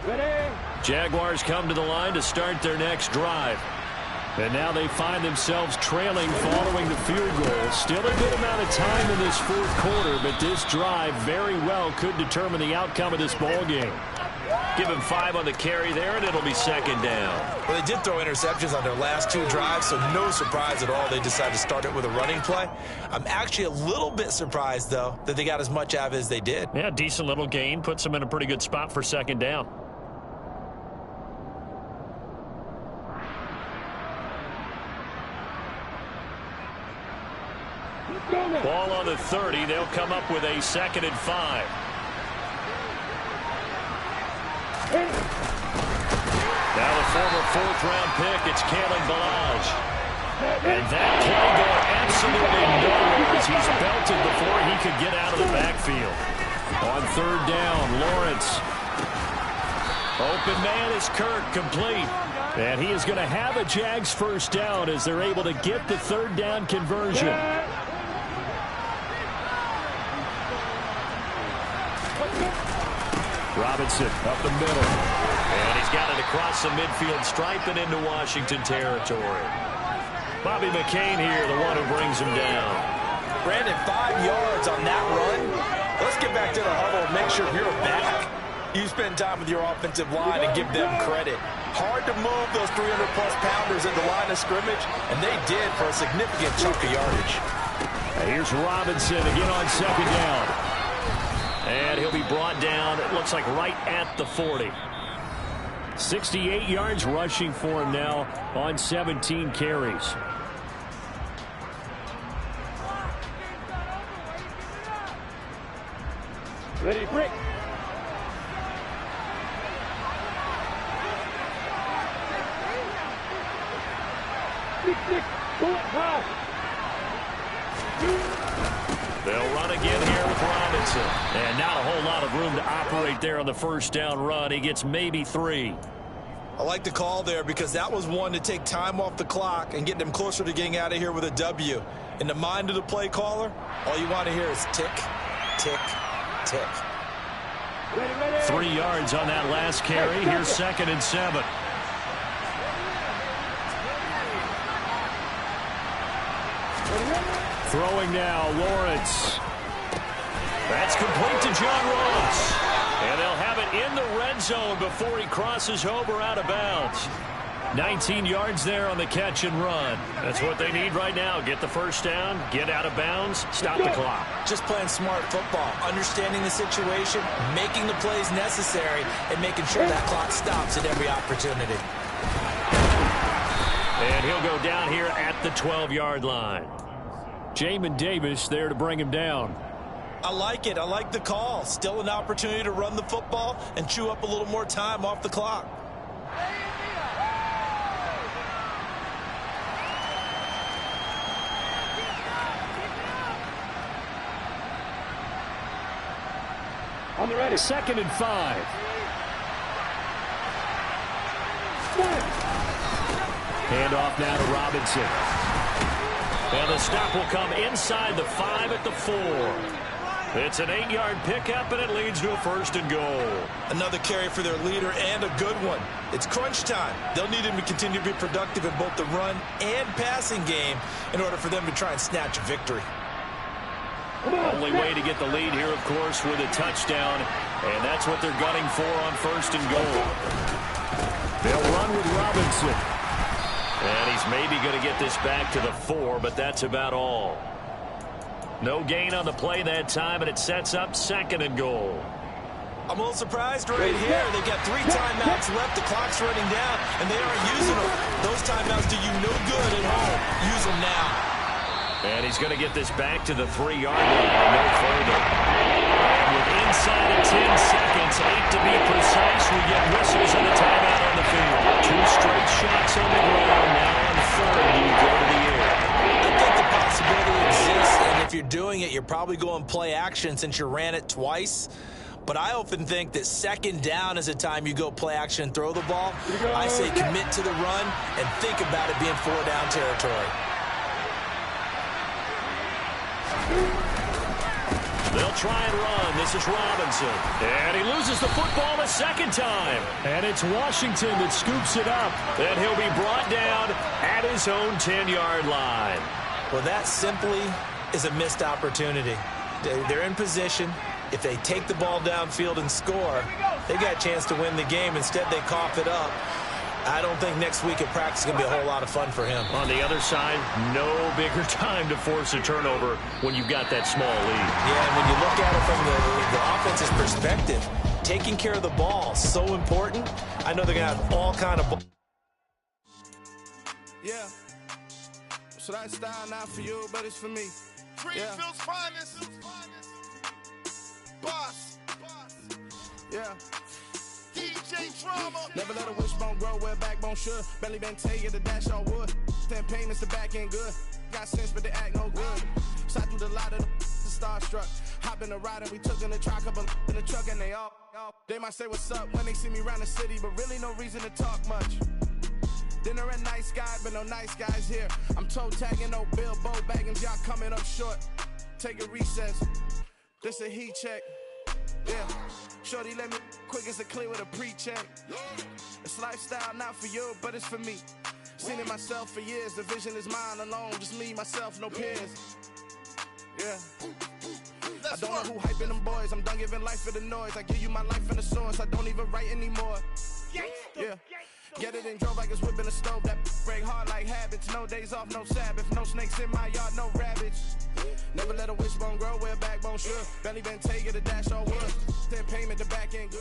Ready?
Jaguars come to the line to start their next drive. And now they find themselves trailing following the field goal. Still a good amount of time in this 4th quarter, but this drive very well could determine the outcome of this ball game. Give him 5 on the carry there, and it'll be 2nd down.
Well, they did throw interceptions on their last 2 drives, so no surprise at all they decided to start it with a running play. I'm actually a little bit surprised, though, that they got as much out of it as they did.
Yeah, decent little gain. Puts them in a pretty good spot for 2nd down. Ball on the 30. They'll come up with a 2nd and 5. Now the former fourth-round pick, it's Kalen Ballage. And that play going absolutely nowhere as he's belted before he could get out of the backfield. On third down, Lawrence. Open man is Kirk, complete. And he is going to have a Jags first down as they're able to get the third down conversion. Robinson up the middle. And he's got it across the midfield stripe and into Washington territory. Bobby McCain here, the one who brings him down.
Brandon, 5 yards on that run. Let's get back to the huddle and make sure you're back. You spend time with your offensive line and give them credit. Hard to move those 300-plus pounders into line of scrimmage, and they did for a significant chunk of yardage.
Here's Robinson again on second down. And he'll be brought down, it looks like right at the 40. 68 yards rushing for him now on 17 carries.
Ready, break.
They'll run again here with Robinson. And not a whole lot of room to operate there on the first down run. He gets maybe 3.
I like the call there because that was one to take time off the clock and get them closer to getting out of here with a W. In the mind of the play caller, all you want to hear is tick, tick, tick.
3 yards on that last carry. Here's 2nd and 7. Throwing now, Lawrence. That's complete to John Ross. And they'll have it in the red zone before he crosses over out of bounds. 19 yards there on the catch and run. That's what they need right now. Get the first down, get out of bounds, stop the clock.
Just playing smart football, understanding the situation, making the plays necessary, and making sure that clock stops at every opportunity.
And he'll go down here at the 12-yard line. Jamin Davis there to bring him down.
I like it. I like the call. Still an opportunity to run the football and chew up a little more time off the clock.
On the ready.
2nd and 5. Handoff now to Robinson. And the stop will come inside the 5 at the 4. It's an 8-yard pickup, and it leads to a 1st and goal.
Another carry for their leader, and a good one. It's crunch time. They'll need him to continue to be productive in both the run and passing game in order for them to try and snatch a victory.
Only way to get the lead here, of course, with a touchdown, and that's what they're gunning for on 1st and goal. They'll run with Robinson. And he's maybe going to get this back to the 4, but that's about all. No gain on the play that time, and it sets up 2nd and goal.
I'm a little surprised right here. They've got 3 timeouts left. The clock's running down, and they aren't using them. Those timeouts do you no good at home. Use them now.
And he's going to get this back to the 3-yard line and no further. And with inside of 10 seconds, 8 to be precise, we get whistles and a timeout on the field. 2 straight shots on the ground. Now on 3rd, you go to the air.
I think the possibility exists, and if you're doing it, you're probably going play action since you ran it twice. But I often think that 2nd down is a time you go play action and throw the ball. I say commit to the run and think about it being 4-down territory.
They'll try and run. This is Robinson. And he loses the football a 2nd time. And it's Washington that scoops it up. And he'll be brought down at his own 10-yard line.
Well, that simply is a missed opportunity. They're in position. If they take the ball downfield and score, they got a chance to win the game. Instead, they cough it up. I don't think next week at practice is going to be a whole lot of fun for him.
On the other side, no bigger time to force a turnover when you've got that small lead.
Yeah, and when you look at it from the offense's perspective, taking care of the ball, so important. I know they're going to have all kind of ball.
Yeah. So that style not for you, but it's for me.
Greenfield's finest. Boss.
Yeah.
DJ. DJ Drama.
Never let a wishbone grow where a backbone should. Belly been taking the dash on wood. 10 payments, the back ain't good. Got sense, but they act no good. Shot through the lot of the starstruck. Hop in the ride and we took in the truck, couple in the truck and they all. They might say what's up when they see me around the city, but really no reason to talk much. Dinner and nice guy, but no nice guys here. I'm toe tagging, no Bilbo Baggins, y'all coming up short. Take a recess. This a heat check. Yeah. Shorty let me quick as a clear with a pre-check. It's lifestyle, not for you, but it's for me. Seen it myself for years. The vision is mine alone. Just me, myself, no peers. Yeah. I don't know who hyping them boys. I'm done giving life for the noise. I give you my life in the source. I don't even write anymore. Yeah. Get it and drove like it's whipping a stove. That break hard like habits. No days off, no Sabbath. No snakes in my yard, no rabbits. Never let a wishbone grow where a backbone should. Belly been taking the dash on wood. 10 payment, the back ain't good.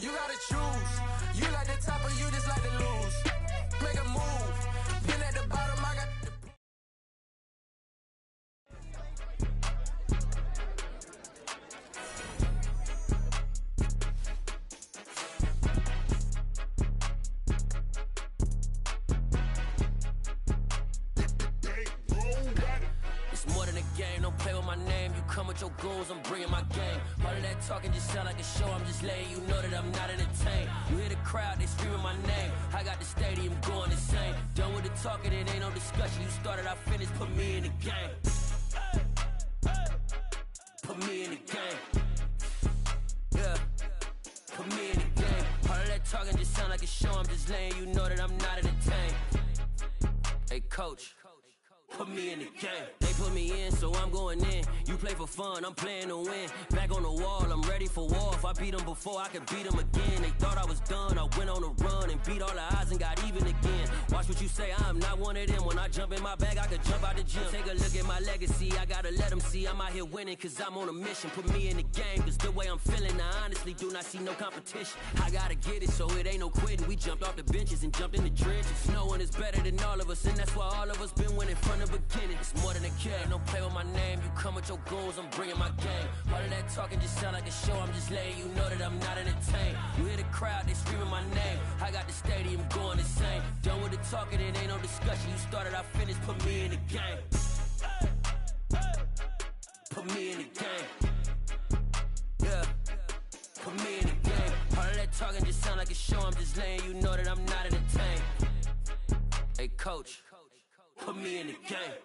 You gotta choose. You like the top or you just like to lose. Make a move. Been at the bottom, I got the...
It's more than a game, don't play with my name. You come with your goons, I'm bringing my game. All of that talking just sound like a show, I'm just letting you know that I'm not entertained. You hear the crowd, they screaming my name. I got the stadium going insane. Done with the talking, it ain't no discussion. You started, I finished, put me in the game. Put me in the game. Yeah. Put me in the game. All of that talking just sound like a show, I'm just letting you know that I'm not entertained. Hey coach, put me in the game. They put me in, so I'm going in. You play for fun, I'm playing to win. Back on the wall, I'm ready for war. If I beat them before, I can beat them again. They thought I was done, I went on a run and beat all the odds and got even again. Watch what you say, I'm not one of them. When I jump in my bag, I could jump out the gym. Take a look at my legacy, I gotta let them see I'm out here winning, cause I'm on a mission. Put me in the game, cause the way I'm feeling, I honestly do not see no competition. I gotta get it, so it ain't no quitting. We jumped off the benches and jumped in the trenches. No one is better than all of us, and that's why all of us been winning from the beginning. It's more than a game, don't play with my name. You come with your goons, I'm bringing my game. All of that talking just sound like a show, I'm just letting you know that I'm not entertained. You hear the crowd, they screaming my name. I got the stadium going insane. Done with the talking, it ain't no discussion. You started, I finished, put me in the game. Put me in the game. Yeah. Put me in the game. All of that talking just sound like a show, I'm just letting you know that I'm not entertained. Hey coach, put me in the game.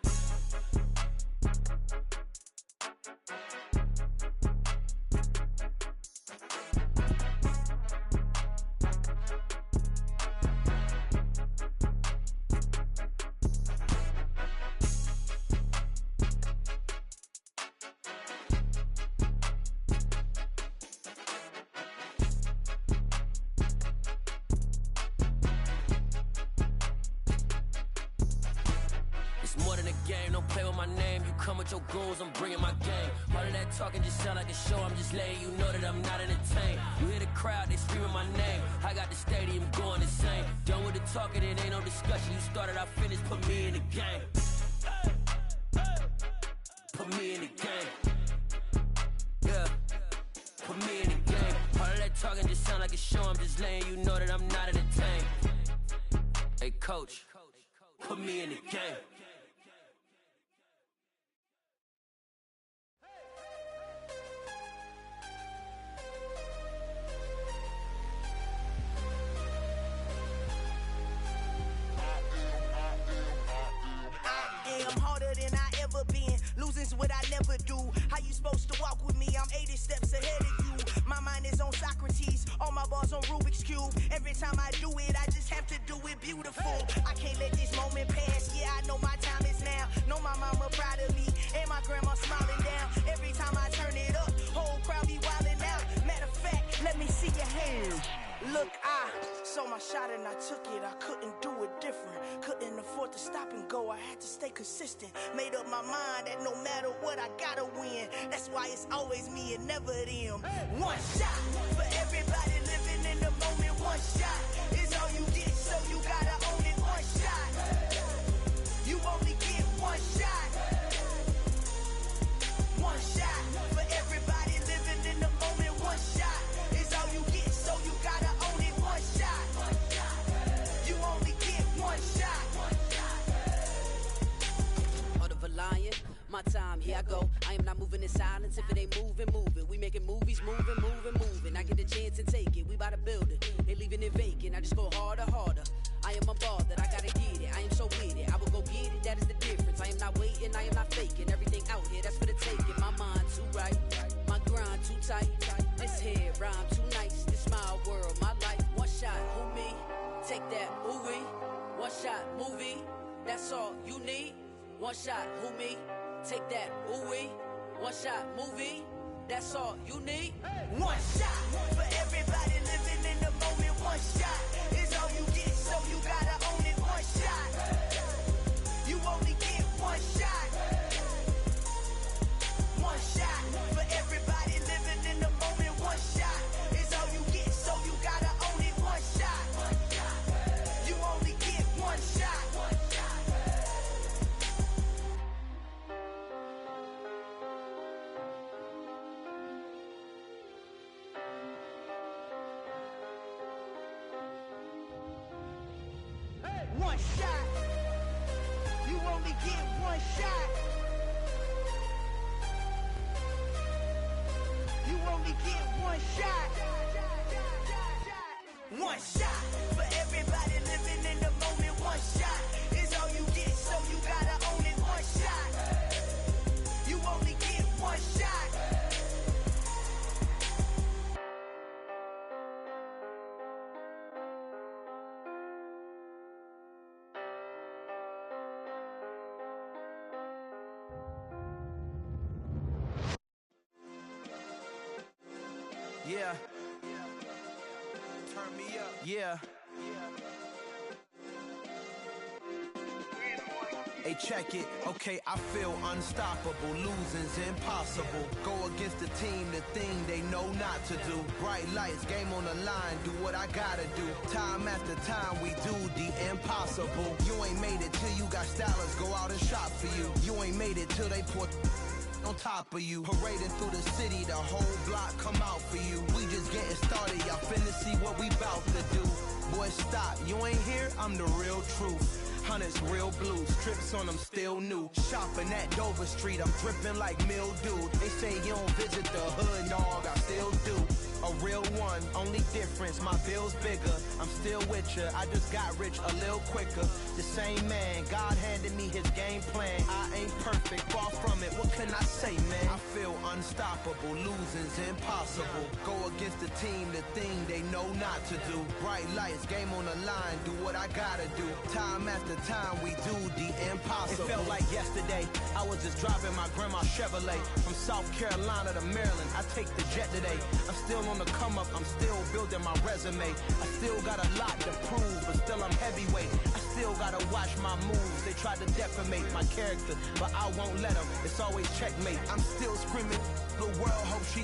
Come with your goons, I'm bringing my game. All of that talking just sound like a show, I'm just letting you know that I'm not entertained. You hear the crowd, they screaming my name. I got the stadium going insane. Done with the talking, it ain't no discussion. You started, I finished, put me in the game. Put me in the game. Yeah. Put me in the game. All of that talking just sound like a show, I'm just letting you know that I'm not entertained. Hey coach, put me in the game.
Losing's what I never do. How you supposed to walk with me? I'm 80 steps ahead of you. My mind is on Socrates, all my balls on Rubik's Cube. Every time I do it, I just have to do it beautiful. I can't let this moment pass. Yeah, I know my time is now. Know my mama proud of me, and my grandma smiling down. Every time I turn it up, whole crowd be wildin' out. Matter of fact, let me see your hands. Look, I saw my shot and I took it. I couldn't do it different. Couldn't afford to stop and go. I had to stay consistent. Made up my mind that no matter what, I gotta win. That's why it's always me and never them. One shot for everybody living in the moment. One shot is all you get, so you gotta own it. One shot. You won't
go. I am not moving in silence. If it ain't moving, moving. We making movies, moving, moving, moving. I get a chance and take it. We bout to build it. They leaving it vacant. I just go harder, harder. I am unbothered. I gotta get it. I am so with it. I will go get it. That is the difference. I am not waiting. I am not faking. Everything out here, that's for the taking. My mind too right. My grind too tight. This head rhyme too nice. This my world, my life. One shot, who me? Take that, who we? One shot, movie. That's all you need. One shot, who me? Take that, ooh wee. One shot, movie. That's all you need.
One shot for everybody living in the moment. One shot is all you get, so you gotta own it. One shot. You only get one shot. One shot for everybody living in the moment. One shot is all you get, so you gotta own it. One shot. You only get one shot. One shot. You only get one shot. You only get one shot. One shot for everybody living in the moment. One shot is all you get, so you gotta own it. One shot. You only get one shot.
Yeah. Turn me up. Yeah. Hey, check it. Okay, I feel unstoppable. Losing's impossible. Go against the team, the thing they know not to do. Bright lights, game on the line. Do what I gotta do. Time after time, we do the impossible. You ain't made it till you got stylists go out and shop for you. You ain't made it till they pour on top of you. Parading through the city, the whole block come out for you. We just getting started, y'all finna see what we bout to do. Boy, stop, you ain't here, I'm the real truth. Hunters, real blue, strips on them still new. Shopping at Dover Street, I'm dripping like mildew. They say you don't visit the hood, dog, I still do. A real one, only difference, my bill's bigger. I'm still with ya, I just got rich a little quicker. The same man, God handed me his game plan. I ain't perfect, far from it, what can I say, man? I feel unstoppable, losing's impossible. Go against the team, the thing they know not to do. Bright lights, game on the line, do what I gotta do. Time after time, we do the impossible. It felt like yesterday, I was just driving my grandma's Chevrolet. From South Carolina to Maryland, I take the jet today. I'm still on the come up, I'm still building my resume. I still got a lot to prove, but still I'm heavyweight. I still gotta watch my moves. They try to defamate my character, but I won't let them. It's always checkmate. I'm still screaming, the world hope she.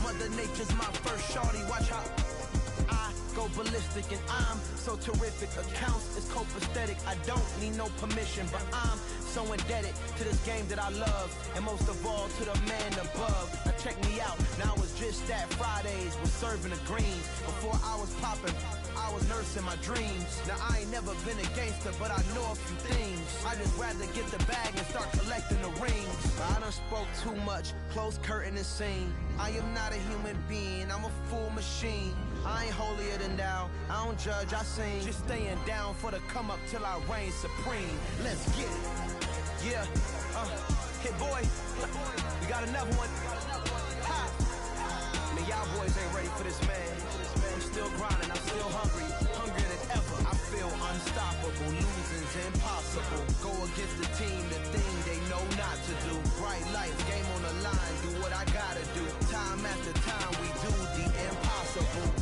Mother Nature's my first shorty, watch how I go ballistic and I'm so terrific. Accounts is copacetic, I don't need no permission, but I'm so indebted to this game that I love, and most of all to the man above. Now check me out, now it's just that Fridays was serving the greens. Before I was popping, I was nursing my dreams. Now I ain't never been a gangster, but I know a few things. I just rather get the bag and start collecting the rings. I done spoke too much, close curtain and scene. I am not a human being, I'm a full machine. I ain't holier than thou, I don't judge, I sing. Just staying down for the come up till I reign supreme. Let's get it. Yeah, hit boy, we got another one. Ha! Man, y'all boys ain't ready for this, man. I'm still grinding, I'm still hungry, hungrier than ever. I feel unstoppable, losing's impossible. Go against the team, the thing they know not to do. Bright lights, game on the line, do what I gotta do. Time after time, we do the impossible.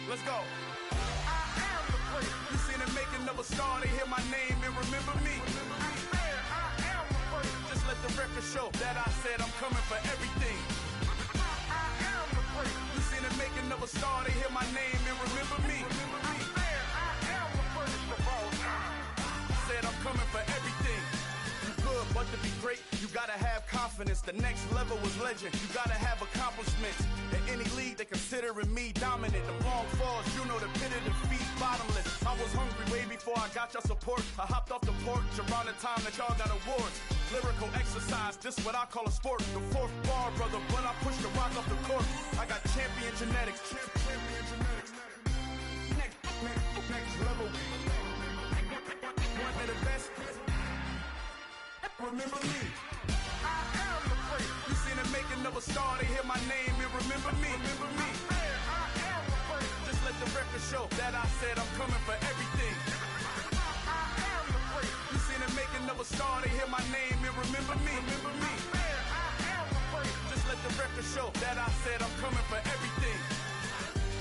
Let's go.
I am
making of a star, they hear my name and remember me. I swear I am the first. Just let the record show that I said I'm coming for everything. I am the first. You seen the making of a star, they hear my name and remember me. I swear I am the first of all time. Said I'm coming for everything. You good, but to be great, you gotta have confidence. The next level was legend. You gotta have accomplishments. In any league, they considering me dominant. The long falls, you know the pit of defeat, bottomless. I was hungry way before I got your support. I hopped off the porch around the time that y'all got awards. Lyrical exercise, this what I call a sport. The fourth bar, brother, when I push the rock off the court. I got champion genetics. Champion genetics. Next level. One of the best. Remember me. I am the first. You seen the making of a star, they hear my name and remember me. Remember me. I am the first. Just let the record show that I said I'm coming for everything. I am the first. You seen the making of a star, they hear my name and remember me. Remember me. I am the first. Just let the record show that I said I'm coming for everything.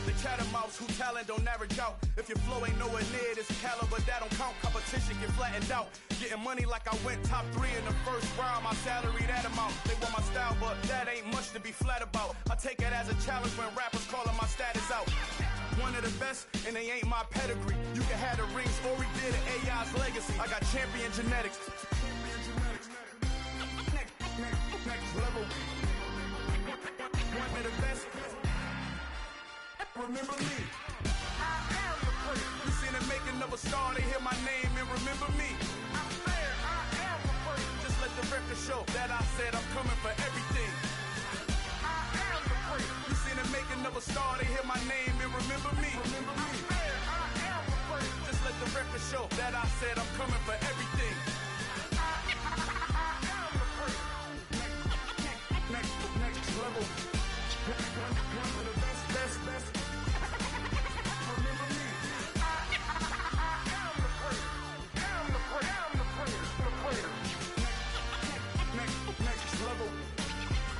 The catamounts who talent don't average out. If your flow ain't nowhere near this caliber, that don't count. Competition get flattened out. Getting money like I went top 3 in the first round. My salary that amount. They want my style, but that ain't much to be flat about. I take it as a challenge when rappers calling my status out. One of the best, and they ain't my pedigree. You can have the rings, or we did an AI's legacy. I got champion genetics. Next level. One of the best. Remember me. I am the first. You seen the making of a star, they hear my name and remember me. I swear I am the first. Just let the record show that I said I'm coming for everything. I am the first. You seen the making of a star, they hear my name and remember me. Remember me. I swear I am the first. Just let the record show that I said I'm coming for everything. I am the first. Next level. One of the best. Remember me. I am the first. Next level.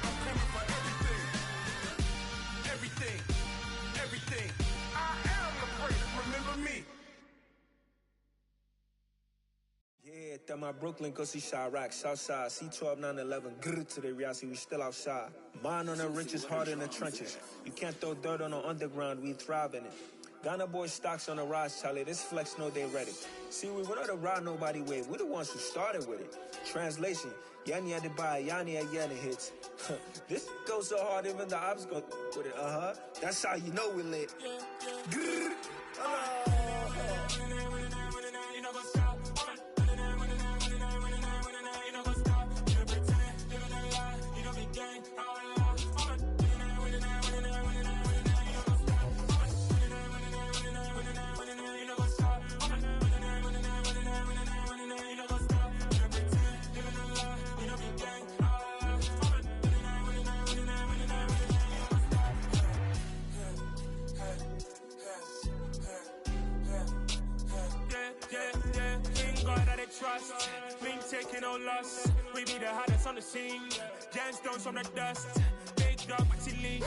I'm coming for everything. Everything. I am the first. Remember me.
Yeah, that my Brooklyn, go see Chirac, Southside, C12, 911, grrr to the Riasi, we still outside. Mine on the riches, hard in the trenches. You can't throw dirt on the underground, we thrive in it. Ghana boys stocks on the rise, Charlie, this flex know they ready. See, we were not to ride nobody way, we the ones who started with it. Translation, Yanni had to buy, Yanni had Yanni hits. This goes so hard, even the ops go with it, That's how you know we lit. Grrr,
trust, we ain't taking no loss. We be the hottest on the scene. Gemstones from the dust. Big dog, Maxi leash.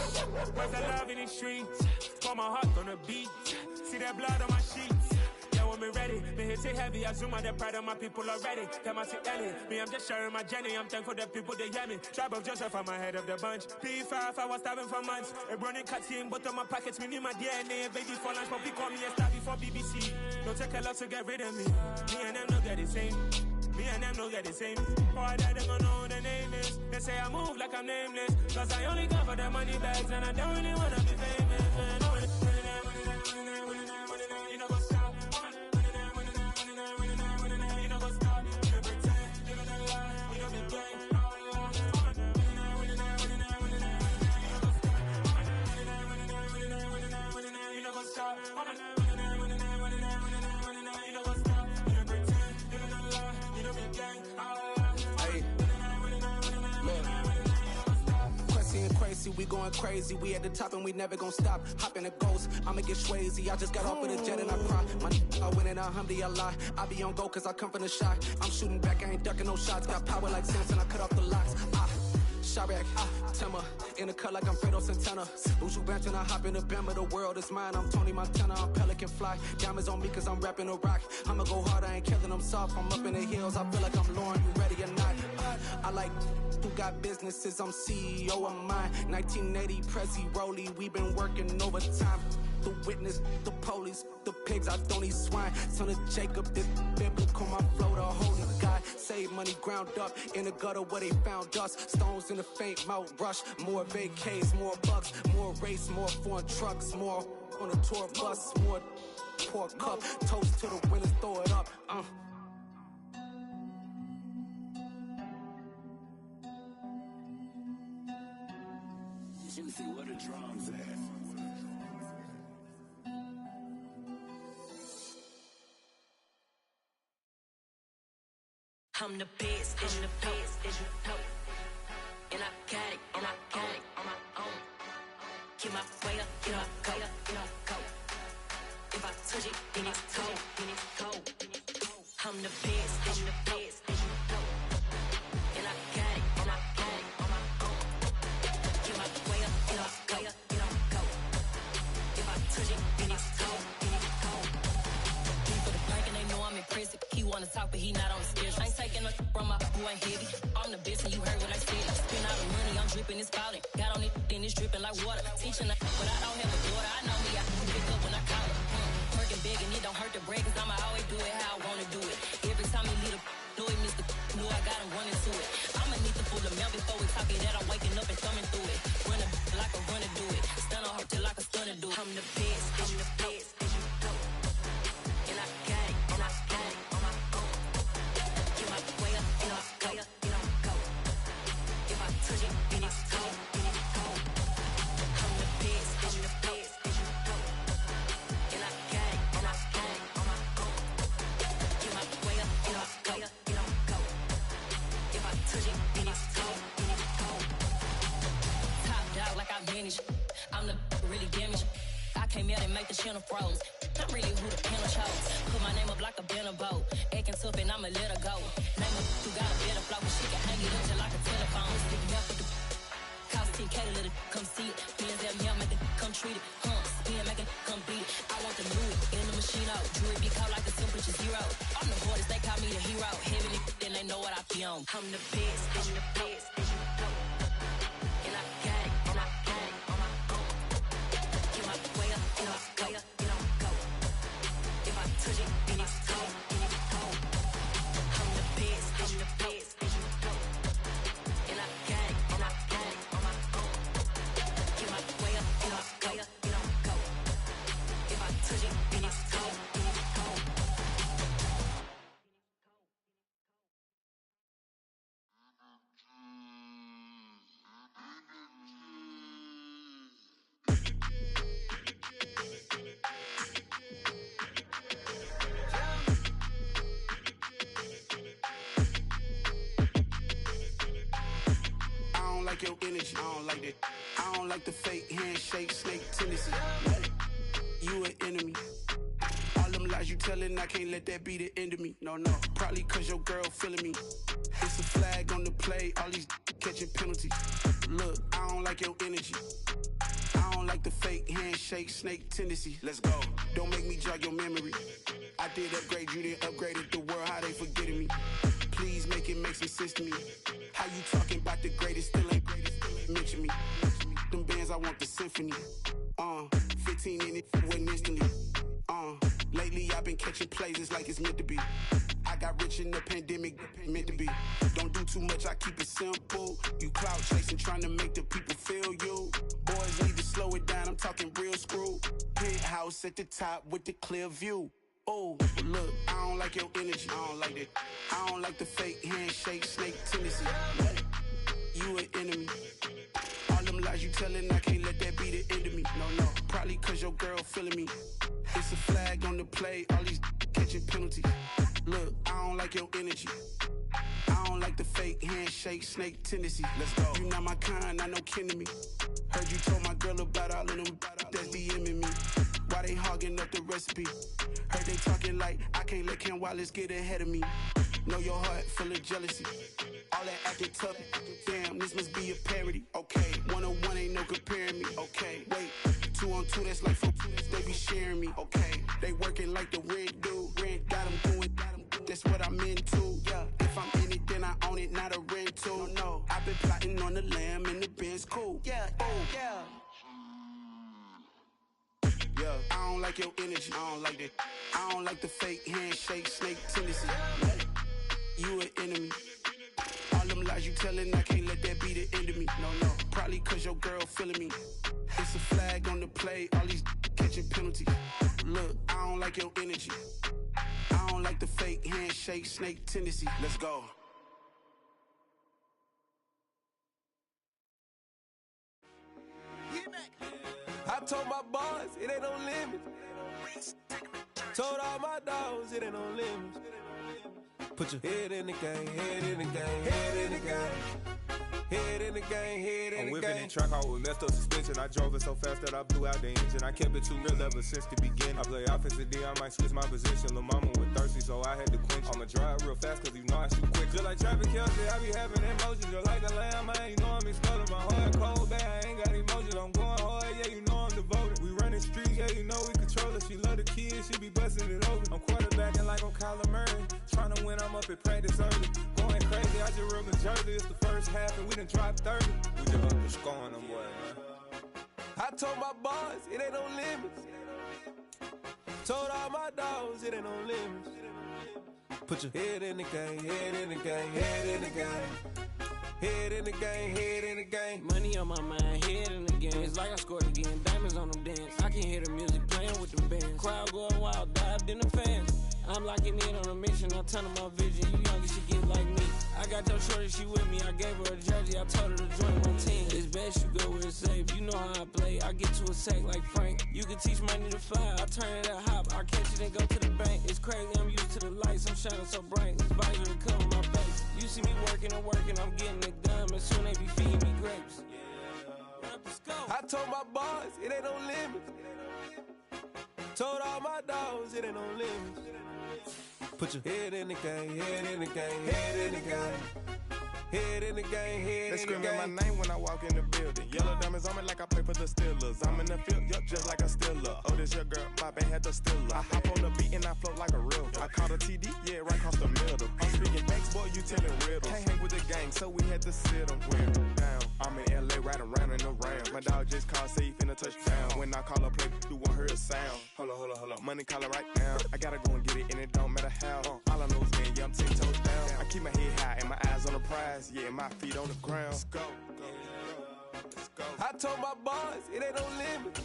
Where's the love in the streets? Pour my heart on the beat. See that blood on my sheets. Yeah, when me ready, me hit it heavy. I zoom out the pride of my people already. Tell my sit Ellie, me I'm just sharing my journey. I'm thankful that people they hear me. Tribe of Joseph, I'm ahead of the bunch. P5, I was starving for months. A running cutscene, but on my pockets, me need my DNA. Baby for lunch, but we call me a star before BBC. Don't take a lot to get rid of me. Me and them no get the same. Me and them no get the same. Boy, that they gon' know who the name is. They say I move like I'm nameless. Cause I only come for the money bags and I don't really wanna be famous. You know go stop. You know go stop. You pretend, living a lie. You know be gang. You know go stop.
We going crazy, we at the top and we never gon' stop. Hop in a ghost, I'ma get swayzy. I just got off with a jet and I cry. My I win it, alhamdulillah. I be on go cause I come from the shot. I'm shooting back, I ain't ducking no shots. Got power like Samson, I cut off the locks. Chirac, Timber, in the cut like I'm Fredo Santana. Buju Banton, I hop in the Bama, the world is mine. I'm Tony Montana, I'm Pelican Fly. Diamonds on me cause I'm rapping a rock. I'ma go hard, I ain't killing them soft. I'm up in the hills, I feel like I'm Lauren, you ready or not? I like who got businesses, I'm CEO of mine. 1980 Prezi Rolly, we been working overtime. The witness, the police, the pigs, I don't eat swine. Son of Jacob, this biblical, my flow, the holy God. Save money ground up in the gutter where they found us. Stones in the faint mouth rush. More vacays, more bucks, more race, more foreign trucks, more on a tour bus, more pour cup. Toast to the winners, throw it up.
Juicy, where the drums at?
I'm the best, and the best, as you know. And I got it, on my own. Get my way up, get up, go. If I touch it, then it's cold. I'm the best, and the best, as you know. And I got it, on my own. Get my way up, get up, go. If I touch it, then it's cold. He for the bank and they know I'm impressive. He wanna talk, but he not on the schedule. I ain't taking no from my boy ain't heavy. I'm the best and you heard what I said. Spend all the money, I'm dripping, it's falling. Got on it, then it's dripping like water. Teaching her, but I don't have a daughter. I know me, I can pick up when I call her. Working big and it don't hurt to break, cause I'ma always do it how I wanna do it. Every time he lead a know he missed the know I got him running to it. I'ma need to pull the mail before we talk it that I'm waking up and thumbing through it. Run a like a runner do it. Stun on her till like a stunner do it. I'm the best, as you know. And I got it, on my own. Get my way up, get up, go. If I touch it, then it's cold. I'm the best, as you know. And I got it, on my own. Get my way up, get up, go. If I touch it, then it's cold. Top dog like I manage. I'm the really damaged. I came out and make the channel froze. I'm really who the panel chose. Put my name up like a banner boat. Acting tough and I'ma let her go. Name her who got a better flow. She can hang it up just like a telephone. Stick me up with the cost 10K to let it come see it. Hands at me, I'll make it come treat it. Spin, make it come beat it. I want the Louis in the machine out. Jewelry be cold like the temperature zero. I'm the hardest, they call me the hero. Heavy then they know what I be on. I'm the best, as you know. And I got it, on my own. Get my way up, get up, go. If I touch it, then it's cold. I'm the best, as you know. And I got it, on my own. Get my way up, get up, go. If I touch it, then it's cold.
Your energy, I don't like that. I don't like the fake handshake, snake tendency. You an enemy. All them lies you telling, I can't let that be the end of me. No, probably cause your girl feeling me. It's a flag on the play, all these catching penalties. Look, I don't like your energy. I don't like the fake handshake, snake tendency. Let's go. Don't make me jog your memory. I did upgrade you, then upgraded the world, how they forgetting me. Please make it make some sense to me. How you talking about the greatest, still ain't mention me. Them bands, I want the symphony. 15 in it, wasn't instantly. Lately I've been catching plays, it's like it's meant to be. I got rich in the pandemic, meant to be. Don't do too much, I keep it simple. You clout chasing, trying to make the people feel you. Boys need to slow it down, I'm talking real screw. Penthouse at the top with the clear view. Oh, look, I don't like your energy, I don't like that. I don't like the fake handshake, snake tendency. You an enemy. All them lies you telling, I can't let that be the end of me. No, probably cause your girl feeling me. It's a flag on the play, all these catching penalties. Look, I don't like your energy. I don't like the fake handshake, snake tendency. Let's go. You not my kind, I know kin to me. Heard you told my girl about all of them that's DMing me. Why they hogging up the recipe? Heard they talking like I can't let Ken Wallace get ahead of me. Know your heart full of jealousy. All that acting tough. Damn, this must be a parody. Okay, 101 ain't no comparing me. Okay, wait, 2 on 2, that's like 4. They be sharing me. Okay, they working like the red dude. Red got them doing. That's what I'm into. Yeah, if I'm in it, then I own it, not a rental. No, I've been plotting on the lamb and the Benz cool. Yeah, yeah. Yeah, I don't like your energy. I don't like that. I don't like the fake handshake, snake tendency. You an enemy. All them lies you telling, I can't let that be the end of me. No, probably cause your girl feeling me. It's a flag on the play, all these catching penalties. Look, I don't like your energy. I don't like the fake handshake, snake tendency. Let's go.
I told my boys, it ain't no limits. Told all my dogs, it ain't no limits. Put your head in the game, head in the game, head in the game. Head in the game, head in the game. I'm whipping in track out with messed up suspension. I drove it so fast that I blew out the engine. I kept it too real ever since the beginning. I play offensive D, I might switch my position. Lil' mama was thirsty, so I had to quench. I'ma drive real fast, cause you know I shoot quick. Just like traffic Kelsey, I be having emotions. Just like a lamb, man, you know I'm exploding. My heart cold, bad, I ain't got emotions. I'm going hard, yeah, you know I'm devoted. We running streets, yeah, you know we control it. She love the kids, she be busting it over. I'm quarterbacking like I'm Kyler Murray. Trying to win, I'm up at practice early. Going crazy, I just real Jersey. It's the first half and we done dropped 30. We just up to scoring them, boy, man. I told my boys, it ain't no limits. Told all my dogs, it ain't no limits. Put your head in the game, head in the game, head in the game. Head in the game, head in the game.
Money on my mind, head in the game. It's like I scored again, diamonds on them dance. I can hear the music playing with the bands. Crowd going wild, dived in the fans. I'm locking in on a mission, I'm telling my vision. You young, she get like me. I got your shorty, she with me. I gave her a jersey, I told her to join my team. It's best you go where it's safe. You know how I play. I get to a sack like Frank. You can teach money to fly. I turn it up hop. I catch it and go to the bank. It's crazy, I'm used to the lights. I'm shining so bright. This visor to cover my face. You see me working and working, I'm getting it done. But soon they be feeding me grapes.
I told my boys, it ain't no limits. Told all my dogs, it ain't no limits. Put your head in the game, head in the game, head in the game. Head in the game, head
They
in the game.
screaming my name when I walk in the building. Yellow diamonds on me like I play for the Steelers. I'm in the field, yup, just like a Steeler. Oh, this your girl, my band had the Steeler. I hop on the beat and I float like a real. I caught a TD, yeah, right across the middle. I'm speaking banks, boy, you telling riddles. Can't hang with the gang, so we had to sit them down. I'm in LA, riding around and around. My dog just called, say he finna touchdown. When I call a play, you won't hear a sound. Hold up. Money caller right now. I gotta go and get it, and it don't matter how. All I know is, man, yeah, I'm 10 toes down. I keep my head high and my eyes on the prize. Yeah, my feet on the ground. Let's go.
I told my boys, it ain't no limits.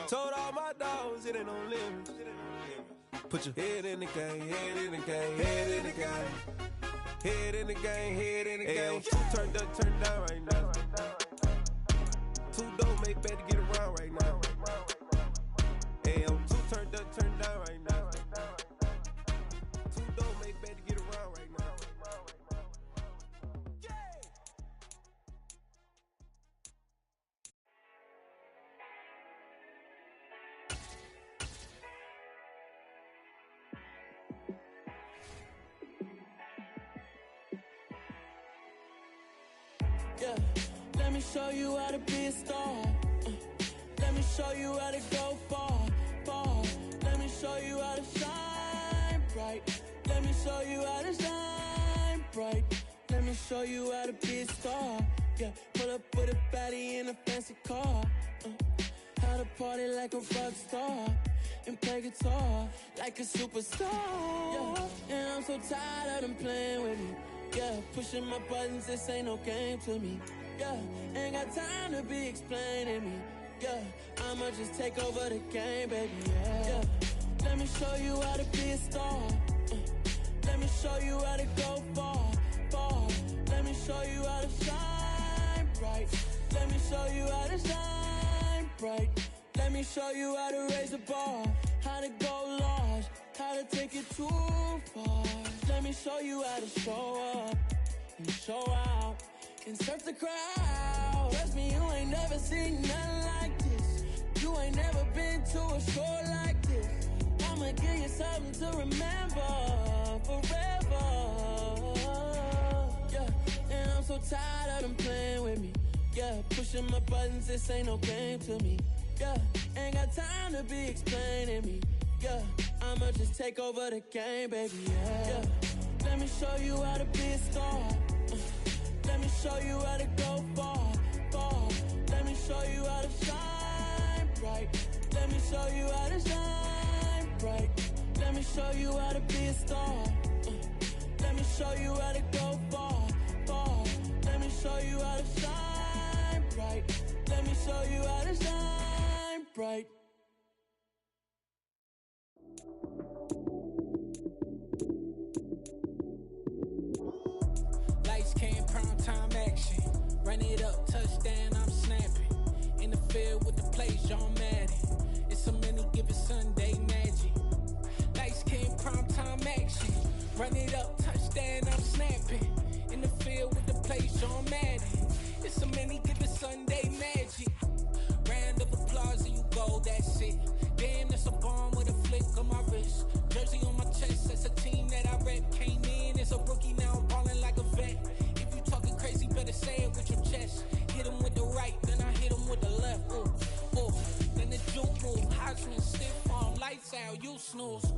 Told all my dogs, it ain't no limits. Put your head in the game, head in the game, head in the game. Head in the game, head in the game. Two turned up, turned down right now. Two dope make better get around right now. Two turned up, turned down right now. Two dope make better get around right now.
Yeah, let me show you how to be a star. Let me show you how to go far, far. Let me show you how to shine bright. Let me show you how to shine bright. Let me show you how to be a star. Yeah, pull up with a baddie in a fancy car. How to party like a rock star and play guitar like a superstar. Yeah, and I'm so tired of them playing with me. Yeah, pushing my buttons, this ain't no game to me. Yeah, ain't got time to be explaining me. Yeah, I'ma just take over the game, baby. Yeah, let me show you how to be a star. Let me show you how to go far, far. Let me show you how to shine bright. Let me show you how to shine bright. Let me show you how to raise a bar, how to go large, how to take it too far. Let me show you how to show up and show out and surf the crowd. Trust me, you ain't never seen nothing like this. You ain't never been to a show like this. I'ma give you something to remember forever. tired of them playing with me. Yeah, pushing my buttons, this ain't no game to me. Yeah, ain't got time to be explaining me. Yeah, I'ma just take over the game, baby. Yeah. Let me show you how to be a star. Let me show you how to go far, far. Let me show you how to shine bright. Let me show you how to shine bright. Let me show you how to be a star. Let me show you how to go far, far. Let me show you how to shine bright. Let me show you how to shine bright.
Lights came, prime time action. Run it up, touchdown, I'm snapping. In the field with the plays, John Madden. It's a many given Sunday magic. Lights came, prime time action. Run it up, touchdown, I'm snapping. In the field with the plays, John Madden. It's a many given Sunday magic. Round of applause and you go, that's it. Damn, that's a bomb with a flick on my wrist. Jersey on my chest, that's a team that I rep. Came in as a rookie, now I'm ballin' like a vet. If you talking crazy, better say it with your chest. Hit him with the right, then I hit him with the left. Ooh, ooh. Then the jump move, Heisman, stiff arm, lights out, you snooze.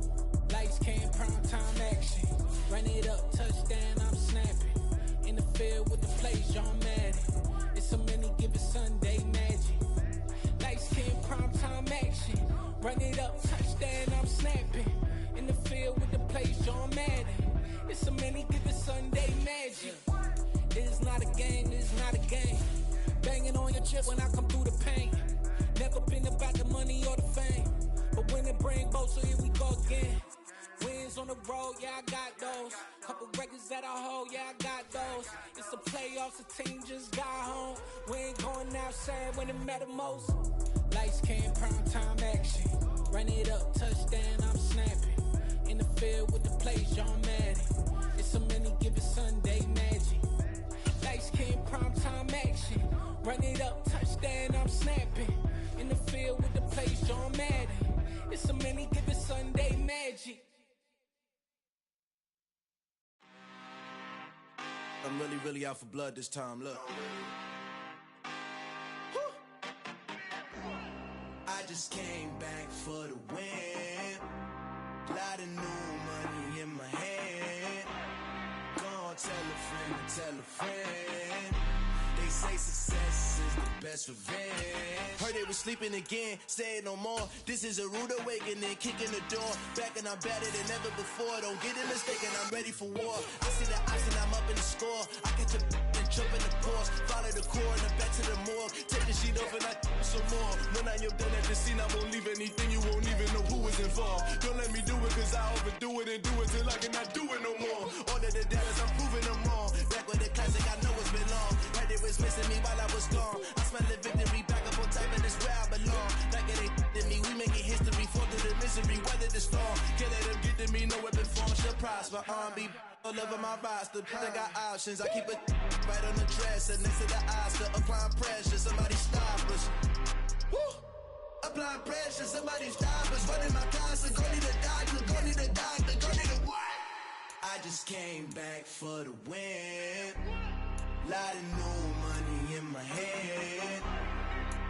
Lights came, prime time action. Run it up, touchdown, I'm snapping. In the field with the plays, John Madden. It's a many given Sunday magic. Lights came, prime time action. Run it up, touchdown, I'm snapping. In the field with the plays, John Madden. It's a many given Sunday magic. It is not a game, it is not a game. Banging on your chip when I come through the paint. Never been about the money or the fame. But when it bring both, so here we go again. Wins on the road, yeah, I got those. Couple records that I hold, yeah, I got those. It's the playoffs, the team just got home. We ain't going outside when it matter most. Lights came, prime time action. Run it up, touchdown, I'm snapping. In the field with the plays, John Madden. It's a many given Sunday magic. Lights came, prime time action. Run it up, touchdown, I'm snapping. In the field with the plays, John Madden. It's a many given Sunday magic.
I'm really out for blood this time, look. I just came back for the win. Lot of new money in my hand. Gonna tell a friend to tell a friend. They say success is the best revenge. Heard they was sleeping again, say it no more. This is a rude awakening, kicking the door. Back and I'm better than ever before. Don't get it mistaken, I'm ready for war. I see the option, I'm up in the score. I get to and jump in the course. Follow the core and then back to the morgue. Take the sheet off and I some more. When I am done at the scene, I won't leave anything. You won't even know who was involved. Don't let me do it cause I overdo it and do it till I cannot do it no more. All of the damage, I'm proving them wrong. Back with the classic, I know it's been long. Heard it was missing me while I was gone. I smell the victory back up on top and it's where I belong. Like it ain't to me, we making history. Fall through the misery, weather the storm. Can't let them get to me, no weapon form shall prosper. R&B all over my roster. I got options, I keep it right on the dresser. Next to the Oscar, applying pressure. Somebody stop us. Woo! Applying pressure, somebody stop us. Running my closet, go need a doctor, go need a doctor, go need a what? I just came back for the win. Lot of new money in my head.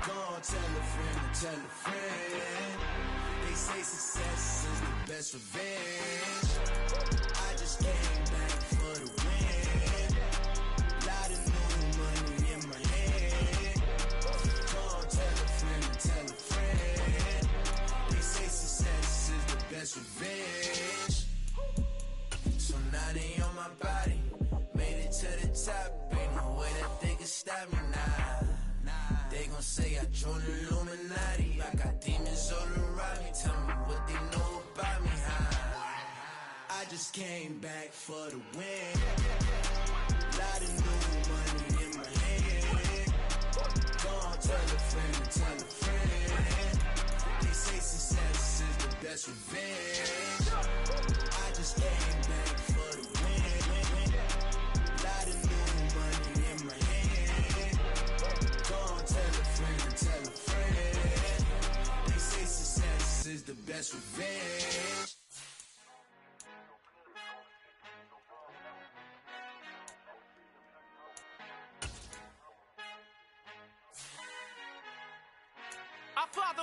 Gonna tell a friend to tell a friend. They say success is the best revenge. I just came back for the win. Lot of new money in my head. Gonna tell a friend to tell a friend. They say success is the best revenge. So now they on my body. Made it to the top. Ain't no way that they can stop me now. They gon' say I joined the Illuminati. I got demons all around me. Tell me what they know about me, huh? I just came back for the win. Lot of new money in my head. Gonna tell a friend to tell a friend. They say success is the best revenge. I just came back for the win. Lot of new money in my head. Gonna tell a friend to tell a friend. They say success is the best revenge.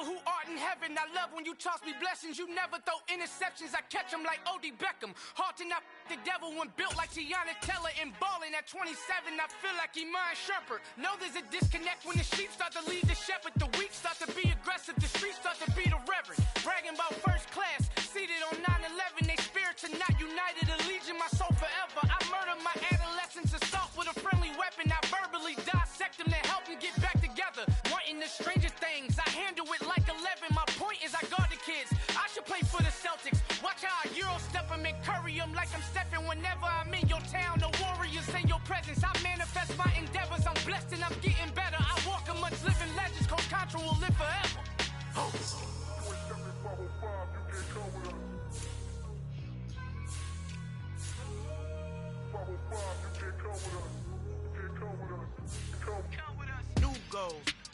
who art in heaven. I love when you toss me blessings. You never throw interceptions. I catch them like O.D. Beckham. Hard to not the devil when built like Tiana Teller and balling at 27. I feel like Iman Shumpert. Know there's a disconnect when the sheep start to lead the shepherd. The weak start to be aggressive. The streets start to be the reverend. Bragging about first class. Seated on 9/11. They spirits are not united. Allegiant my soul forever. I murdered my adolescence. Assault with a friendly weapon. I verbally dissect them to help them get back together. Wanting the stranger things. I handle it like 11. My point is I guard the kids. I should play for the Celtics. Watch how I Euro step them and curry them like I'm stepping whenever I'm in your town. The Warriors in your presence. I manifest my endeavors. I'm blessed and I'm getting better. I walk amongst living legends. Coach Contra will live forever.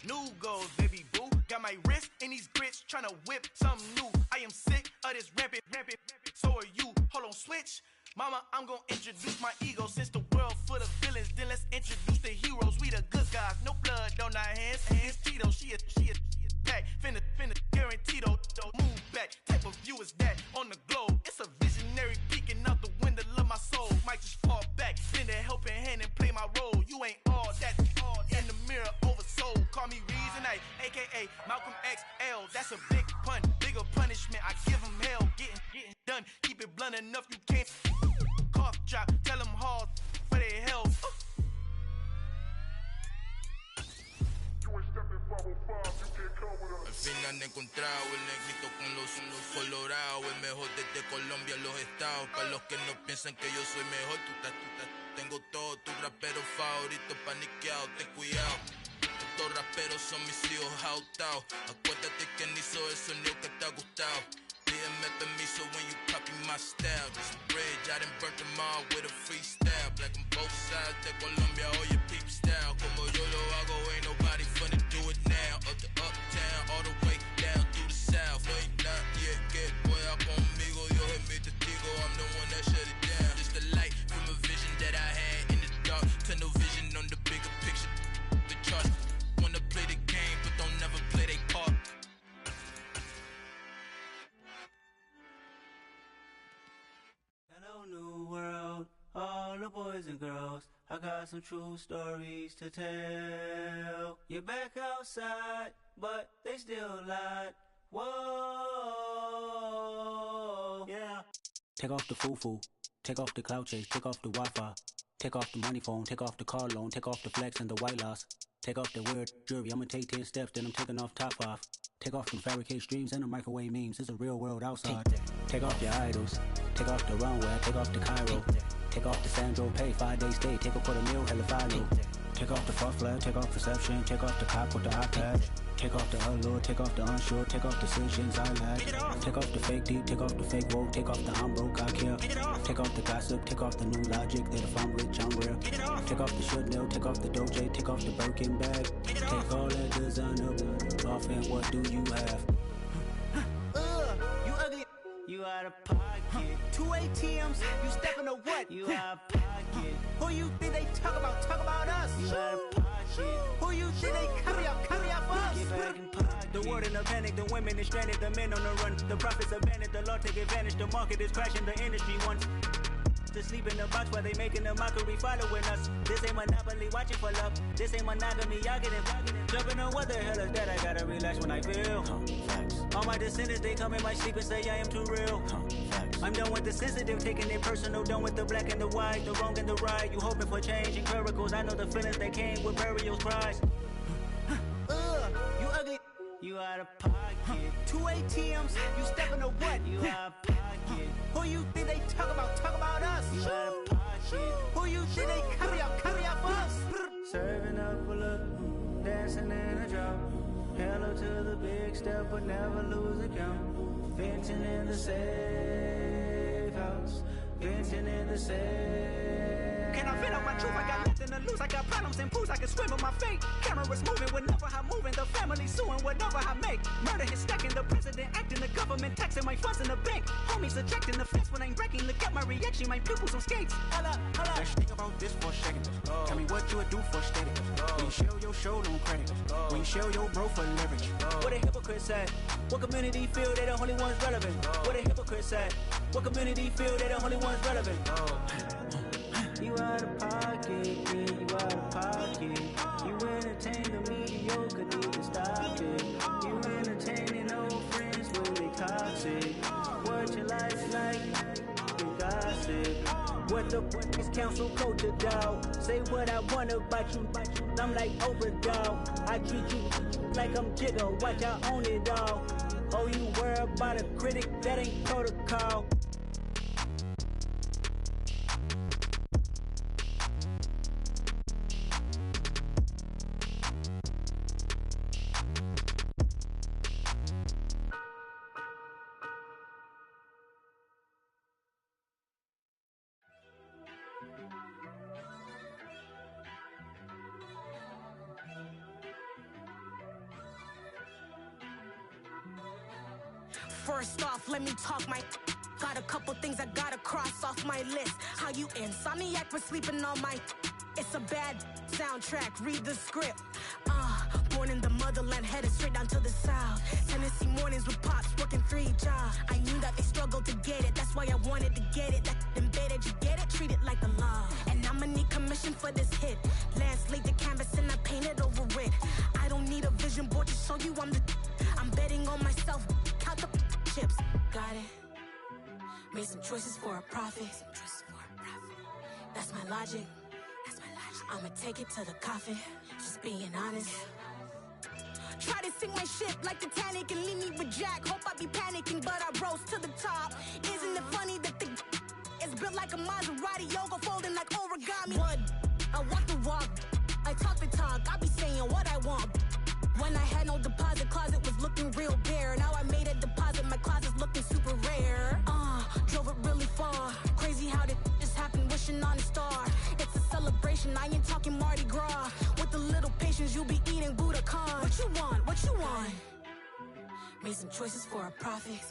New goals, baby boo. Got my wrist in these grits, tryna whip something new. I am sick of this rampant. So are you. Hold on, switch. Mama, I'm gonna introduce my ego. Since the world full of villains, then let's introduce the heroes. We the good guys, no blood on our hands. Hands Tito, she a pack. Finna, guaranteed, don't move back. Type of view is that on the globe? It's a visionary peeking out the window of my soul. Might just fall back, lend a helping hand and play my role. You ain't all that. In the mirror, oversold. Call me Reason A, aka Malcolm XL. That's a big pun, bigger punishment. I give him hell, getting done. Keep it blunt enough, you can't cough drop. Tell them hard for their hell.
Al fin han encontrado el negrito con los colorados, el mejor desde Colombia a los estados. Para los que no piensan que yo soy mejor, tengo todos tus raperos favoritos paniqueados, ten cuidado. Estos raperos son mis hijos adoptados. Acuérdate quién hizo el sonido que te ha gustado. Pídeme permiso when you copy my style. This bridge, I done burnt them all with a freestyle. Black on both sides de Colombia, oye peep style. Como yo lo hago, ain't nobody finna do it now. Up the uptown, all the way down through the south. No ain't not yet, que pueda conmigo. Dios es mi testigo, I'm the one that shut it down. Just a light from a vision that I had in the dark. Tunnel vision on the bigger picture. The charts wanna play the game, but don't never play their part.
Hello, new world, all the boys and girls. I got some true stories to tell. You're back outside, but they still lied. Whoa, yeah. Take off the foo-foo, take off the cloud chase, take off the Wi-Fi, take off the money phone, take off the car loan, take off the flex and the white loss. Take off the weird jewelry, I'ma take 10 steps, then I'm taking off top 5. Take off the fabricated streams and the microwave memes, it's a real world outside. Take off your idols, take off the runway, take off the Cairo. Take off the Sandro Pay, 5-day stay, take a $250,000, hella follow. Take off the far flag, take off perception, take off the cop with the iPad. Take off the allure, take off the unsure, take off decisions I lack. Take off the fake deep, take off the fake woke, take off the I'm broke, I care. Take off the gossip, take off the new logic that if I'm rich, I'm real. Take off the Chanel, take off the Doja, take off the Birkin bag. Take all that designer off and what do you have? You ugly. You out of pocket. 2 ATMs, you stepping to what? You out of pocket. Who you think they talk about? Talk about us. You out of pocket. Who you think they carry out for us? Get back in pocket. The world in a panic, the women is stranded, the men on the run. The profits abandoned, the law take advantage. The market is crashing, the industry wants to sleep in the box while they making a mockery following us. This ain't Monopoly, watching for love. This ain't monogamy, y'all get it. Jumping on what the hell is that? I gotta relax when I feel. All my descendants, they come in my sleep and say I am too real. I'm done with the sensitive, taking it personal. Done with the black and the white, the wrong and the right. You hoping for change and miracles. I know the feelings that came with burial cries. You ugly. You out of pocket. 2 ATMs, you stepping to what? You out of pocket. Who you think they talk about? Talk about us. You out of pocket. Who you think they carry out for us? Serving up a look, dancing in a drop. Hello to the big step, but never lose a count. Venting in the safe house. Venting in the safe. Can I vent out my truth? I got nothing to lose. I got problems and pools, I can swim with my fate. Cameras moving whenever I'm moving. The family suing whatever I make. Murder is stacking, the president acting, the government taxing my funds in the bank. Homies ejecting the fence when I'm wrecking. Look at my reaction, my pupils on skates. Hold up.
Let's think about this for a second. Tell me what you would do for steady. When you show your show, don't crack. When you show your bro for leverage.
What a hypocrite said. What community feel they the only ones relevant? What a hypocrite said. What community feel they the only ones relevant? You out of pocket, yeah, you out of pocket. You entertain the mediocre, need to stop it. You entertaining old friends, but they toxic. What your life like? You gossip. What the fuck is council culture, dog? Say what I want about you. I'm like overdog. I treat you like I'm Jigga. Watch I own it, dog. Oh, you worry about a critic? That ain't protocol.
First off, let me talk my... Got a couple things I gotta cross off my list. How you insomniac for sleeping on my... It's a bad soundtrack, read the script. Born in the motherland, headed straight down to the south. Tennessee mornings with pops, working 3 jobs. I knew that they struggled to get it, that's why I wanted to get it. That embedded, you get it, treat it like a law. And I'ma need commission for this hit. Lance laid the canvas and I painted over it. I don't need a vision board to show you I'm the... I'm betting on myself, count the chips. Got it. Made some choices for a profit. That's my logic. I'ma take it to the coffin. Just being honest. Try to sink my ship like Titanic and leave me with Jack. Hope I be panicking, but I rose to the top. Isn't it funny that the is built like a Maserati, yoga folding like origami? What? I walk the walk. I talk the talk. I be saying what I want. When I had no deposit, closet was looking real bare. Now I made a deposit, my closet's looking super rare. Drove it really far. Crazy how did this happen, wishing on a star. It's a celebration, I ain't talking Mardi Gras. With a little patience, you'll be eating Budokan. What you want? What you want? Made some choices for a profit.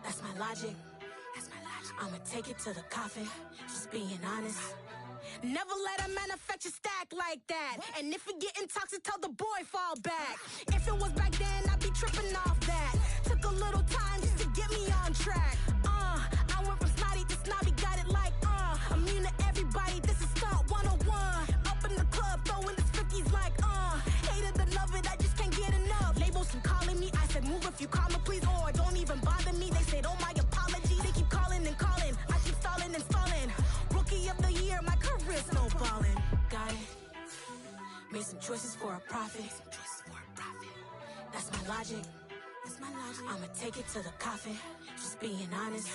That's my logic. I'ma take it to the coffin. Just being honest. Never let a manufacture stack like that. And if it getting toxic, tell the boy fall back. If it was back then, I'd be tripping off that. Took a little time just to get me on track. I went from snotty to snobby, got it like, immune to everybody, this is stunt 101. Up in the club, throwing the 50s like, hate it and love it, I just can't get enough. Labels from calling me, I said move if you call me please, or don't even bother me. They said, oh my apology, they keep calling and calling. I keep stalling and stalling. Rookie of the year, my career snowballing. Got it. Made some choices for a profit. That's my logic. I'ma take it to the coffin. Just being honest.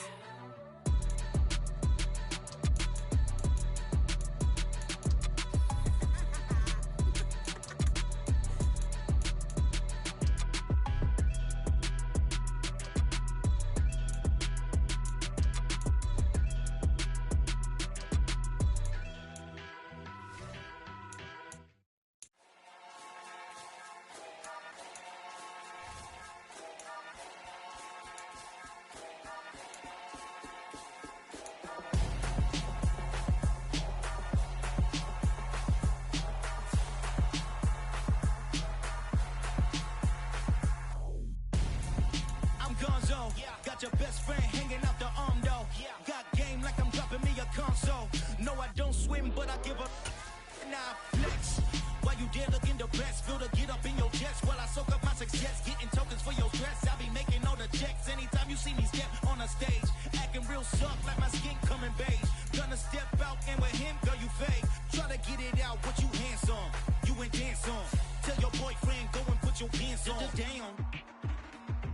Got your best friend hanging out the arm though. Got game like I'm dropping me a console. No, I don't swim, but I give a now flex. Why you dare look in the best? Feel to get up in your chest while I soak up my success. Getting tokens for your dress. I be making all the checks anytime you see me step on a stage. Acting real soft like my skin coming beige. Gonna step out and with him, girl, you fake. Try to get it out, what you handsome. You ain't dance on. Tell your boyfriend, go and put your pants on. Damn,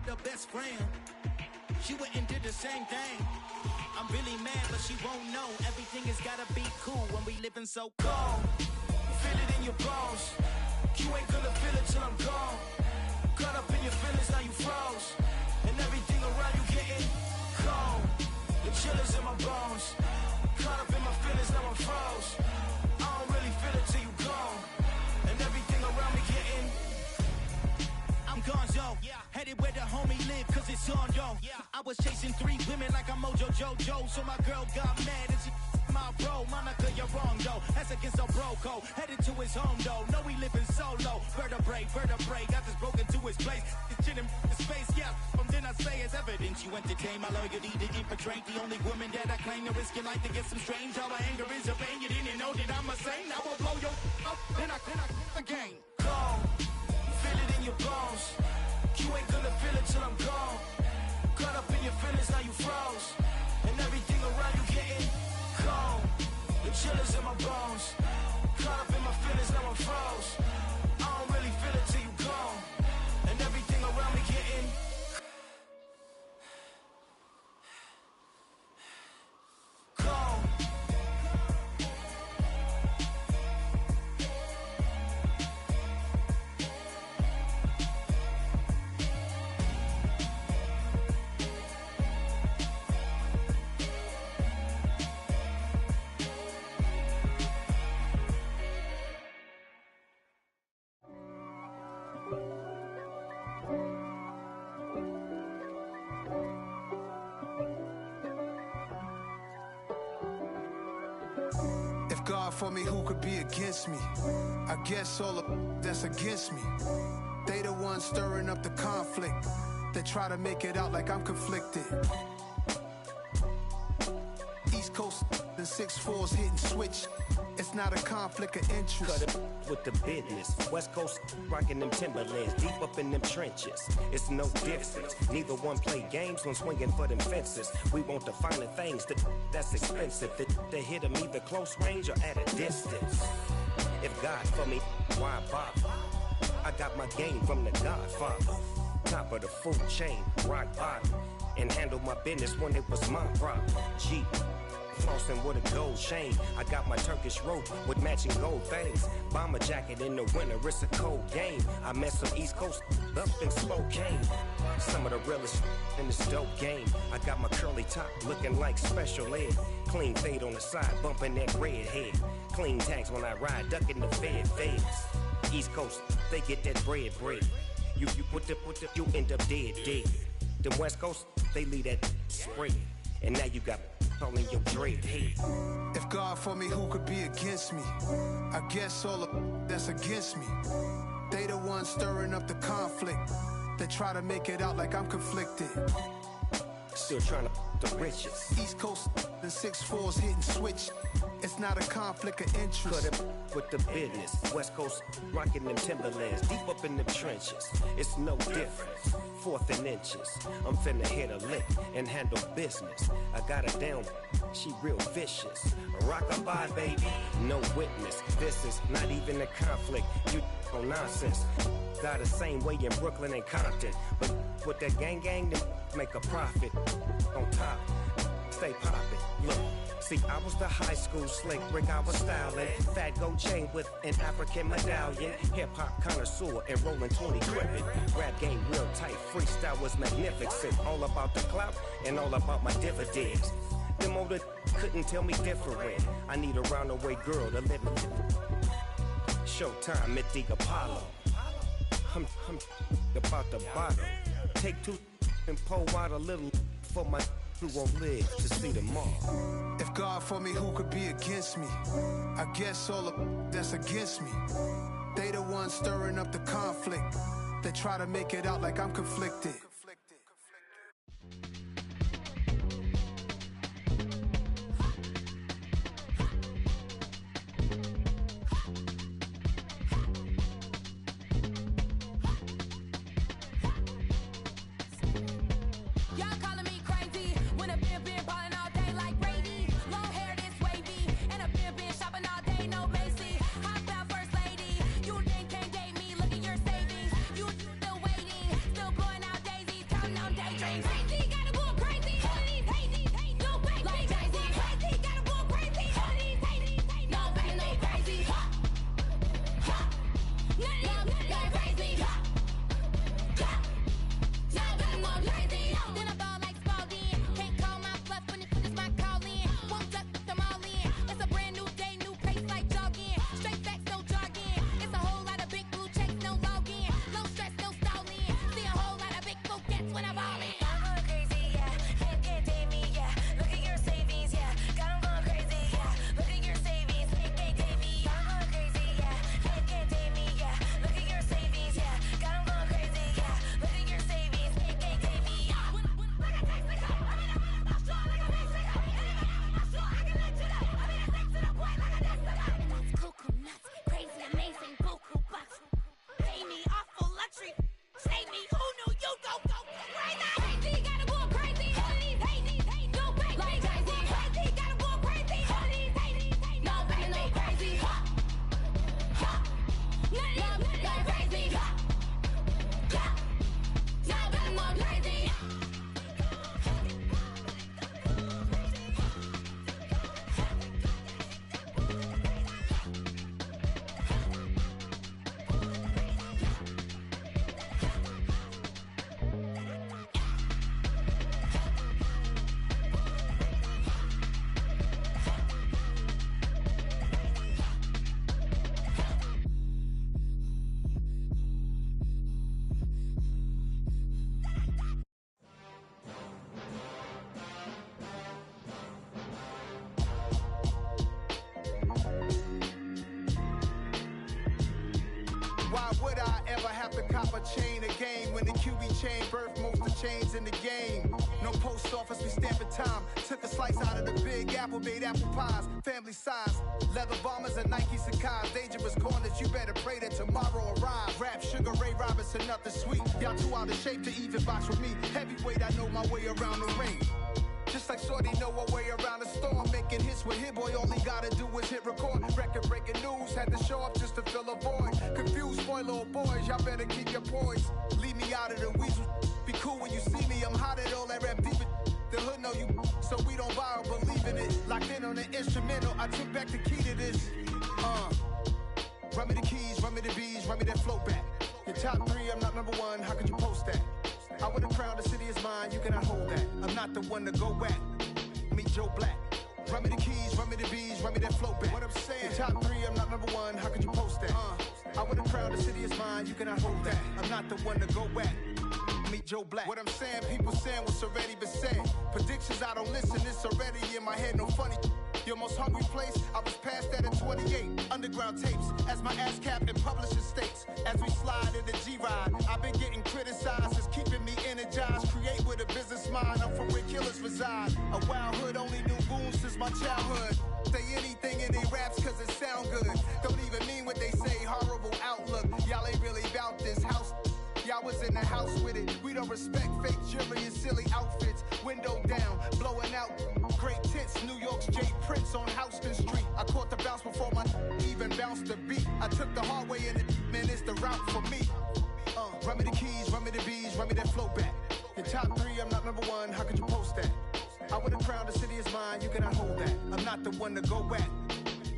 the best friend. She went and did the same thing. I'm really mad, but she won't know. Everything has gotta be cool when we living so cold. Feel it in your bones. You ain't gonna feel it till I'm gone. Caught up in your feelings, now you froze. And everything around you getting cold. The chill is in my bones. Caught up in my feelings, now I'm froze.
Gonzo. Headed where the homie live, cause it's on, yo. I was chasing 3 women like I'm Mojo Jojo, so my girl got mad and she my bro. Monica, you're wrong, though. That's against our bro code. Headed to his home, though. No, we living solo. Vertebrae. Got this broken to his place. It's shit in his face, yeah. From then I say it's evidence. You entertain my loyalty to infiltrate the only woman that I claim to risk your life to get some strange. All my anger is a pain. You didn't know that I'm a saint. I will blow your up, then I again. Gone. Feel it in your bones. You ain't gonna feel it till I'm gone. Caught up in your feelings, now you froze. And everything around you getting cold. The chillers in my bones. Caught up in my feelings, now I'm froze. I don't really feel it till you gone. And everything around me getting cold.
God for me, who could be against me? I guess all of that's against me. They the ones stirring up the conflict. They try to make it out like I'm conflicted. East Coast and 6'4's hitting switch. It's not a conflict of interest.
Cut it with the business. West Coast rocking them Timberlands, deep up in them trenches. It's no difference. Neither one play games when swinging for them fences. We want the finer things that's expensive. They hit them either close range or at a distance. If God for me, why bother? I got my game from the Godfather. Top of the food chain, rock bottom. And handle my business when it was my problem. G. Flossing with a gold chain. I got my Turkish rope with matching gold things. Bomber jacket in the winter, it's a cold game. I met some East Coast up in Spokane. Some of the realest in this dope game. I got my curly top looking like special ed. Clean fade on the side, bumping that red head. Clean tags when I ride, ducking the feds. East Coast, they get that bread. You put the, you end up dead. Them West Coast, they leave that spread. And now you got all in your dread head.
If God for me, who could be against me? I guess all of that's against me. They the ones stirring up the conflict. They try to make it out like I'm conflicted.
Still trying to the riches.
East Coast and 6'4's hitting switch. It's not a conflict of interest.
Cut it with the business. West Coast rocking them Timberlands, deep up in them trenches. It's no difference. 4th and inches. I'm finna hit a lick and handle business. I got her down, she real vicious. Rockabye, baby, no witness. This is not even a conflict. You on nonsense. Got the same way in Brooklyn and Compton. But with that gang, they make a profit. On top, stay poppin'. Look. See, I was the high school slick Rick, I was styling. Fat gold chain with an African medallion. Hip-hop connoisseur and rolling 20 gripping. Rap game real tight, freestyle was magnificent. All about the clout and all about my dividends. Them older couldn't tell me different. I need a roundaway girl to live in. Showtime at the Apollo. I'm about the bottom. Take 2 and pour out a little for my who won't live to see tomorrow.
If God for me, who could be against me? I guess all of that's against me. They the ones stirring up the conflict. They try to make it out like I'm conflicted.
Days
cop a chain of game. When the QB chain birth most of chains in the game. No post office, we stamping time. Took a slice out of the big apple, made apple pies. Family size, leather bombers and Nike Sacai's. Dangerous corners, you better pray that tomorrow arrives. Rap, Sugar Ray Robinson, nothing sweet. Y'all too out of shape to even box with me. Heavyweight, I know my way around the ring. Just like Shorty know her way around the storm. Making hits with Hit Boy, all he gotta do is hit record. Record breaking news, had to show up just to fill a void. Confused boy, little boys, y'all better keep your poise. Leave me out of the weasel. Be cool when you see me, I'm hot at all that rap deep. The hood know you, so we don't borrow, believe in it. Locked in on the instrumental, I took back the key to this. Run me the keys, run me the bees, run me that flow back. Your top 3, I'm not number 1, how could you post that? I would have crowned the city is mine, you cannot hold that. I'm not the one to go back. Meet Joe Black. Run me the keys, run me the bees, run me that flow back. What I'm saying, your top 3, I'm not number 1, how could you post that? I would have crowned the city is mine, you cannot hold that. I'm not the one to go back. Meet Joe Black. What I'm saying, people saying what's already been said. Predictions, I don't listen, it's already in my head, no funny. Your most hungry place, I was past that at 28. Underground tapes, as my ass cap in publishing states. As we slide in the G-Ride, I've been getting criticized, it's keeping me energized. Create with a business mind, I'm from where killers reside. A wild hood, only knew goons since my childhood. Say anything in they raps cause it sound good. Don't even mean what they say, horrible outlook. Y'all ain't really about this house. Y'all was in the house with it. We don't respect fake jewelry and silly outfits. Window down, blowing out. Great tits, New York's J. Prince on Houston Street. I caught the bounce before my even bounced the beat. I took the hard way and it, man, it's the route for me. Run me the keys, run me the bees, run me that flow back. Your top 3, I'm not number 1, how could you post that? I would have crowned the city is mine, you cannot hold that. I'm not the one to go back.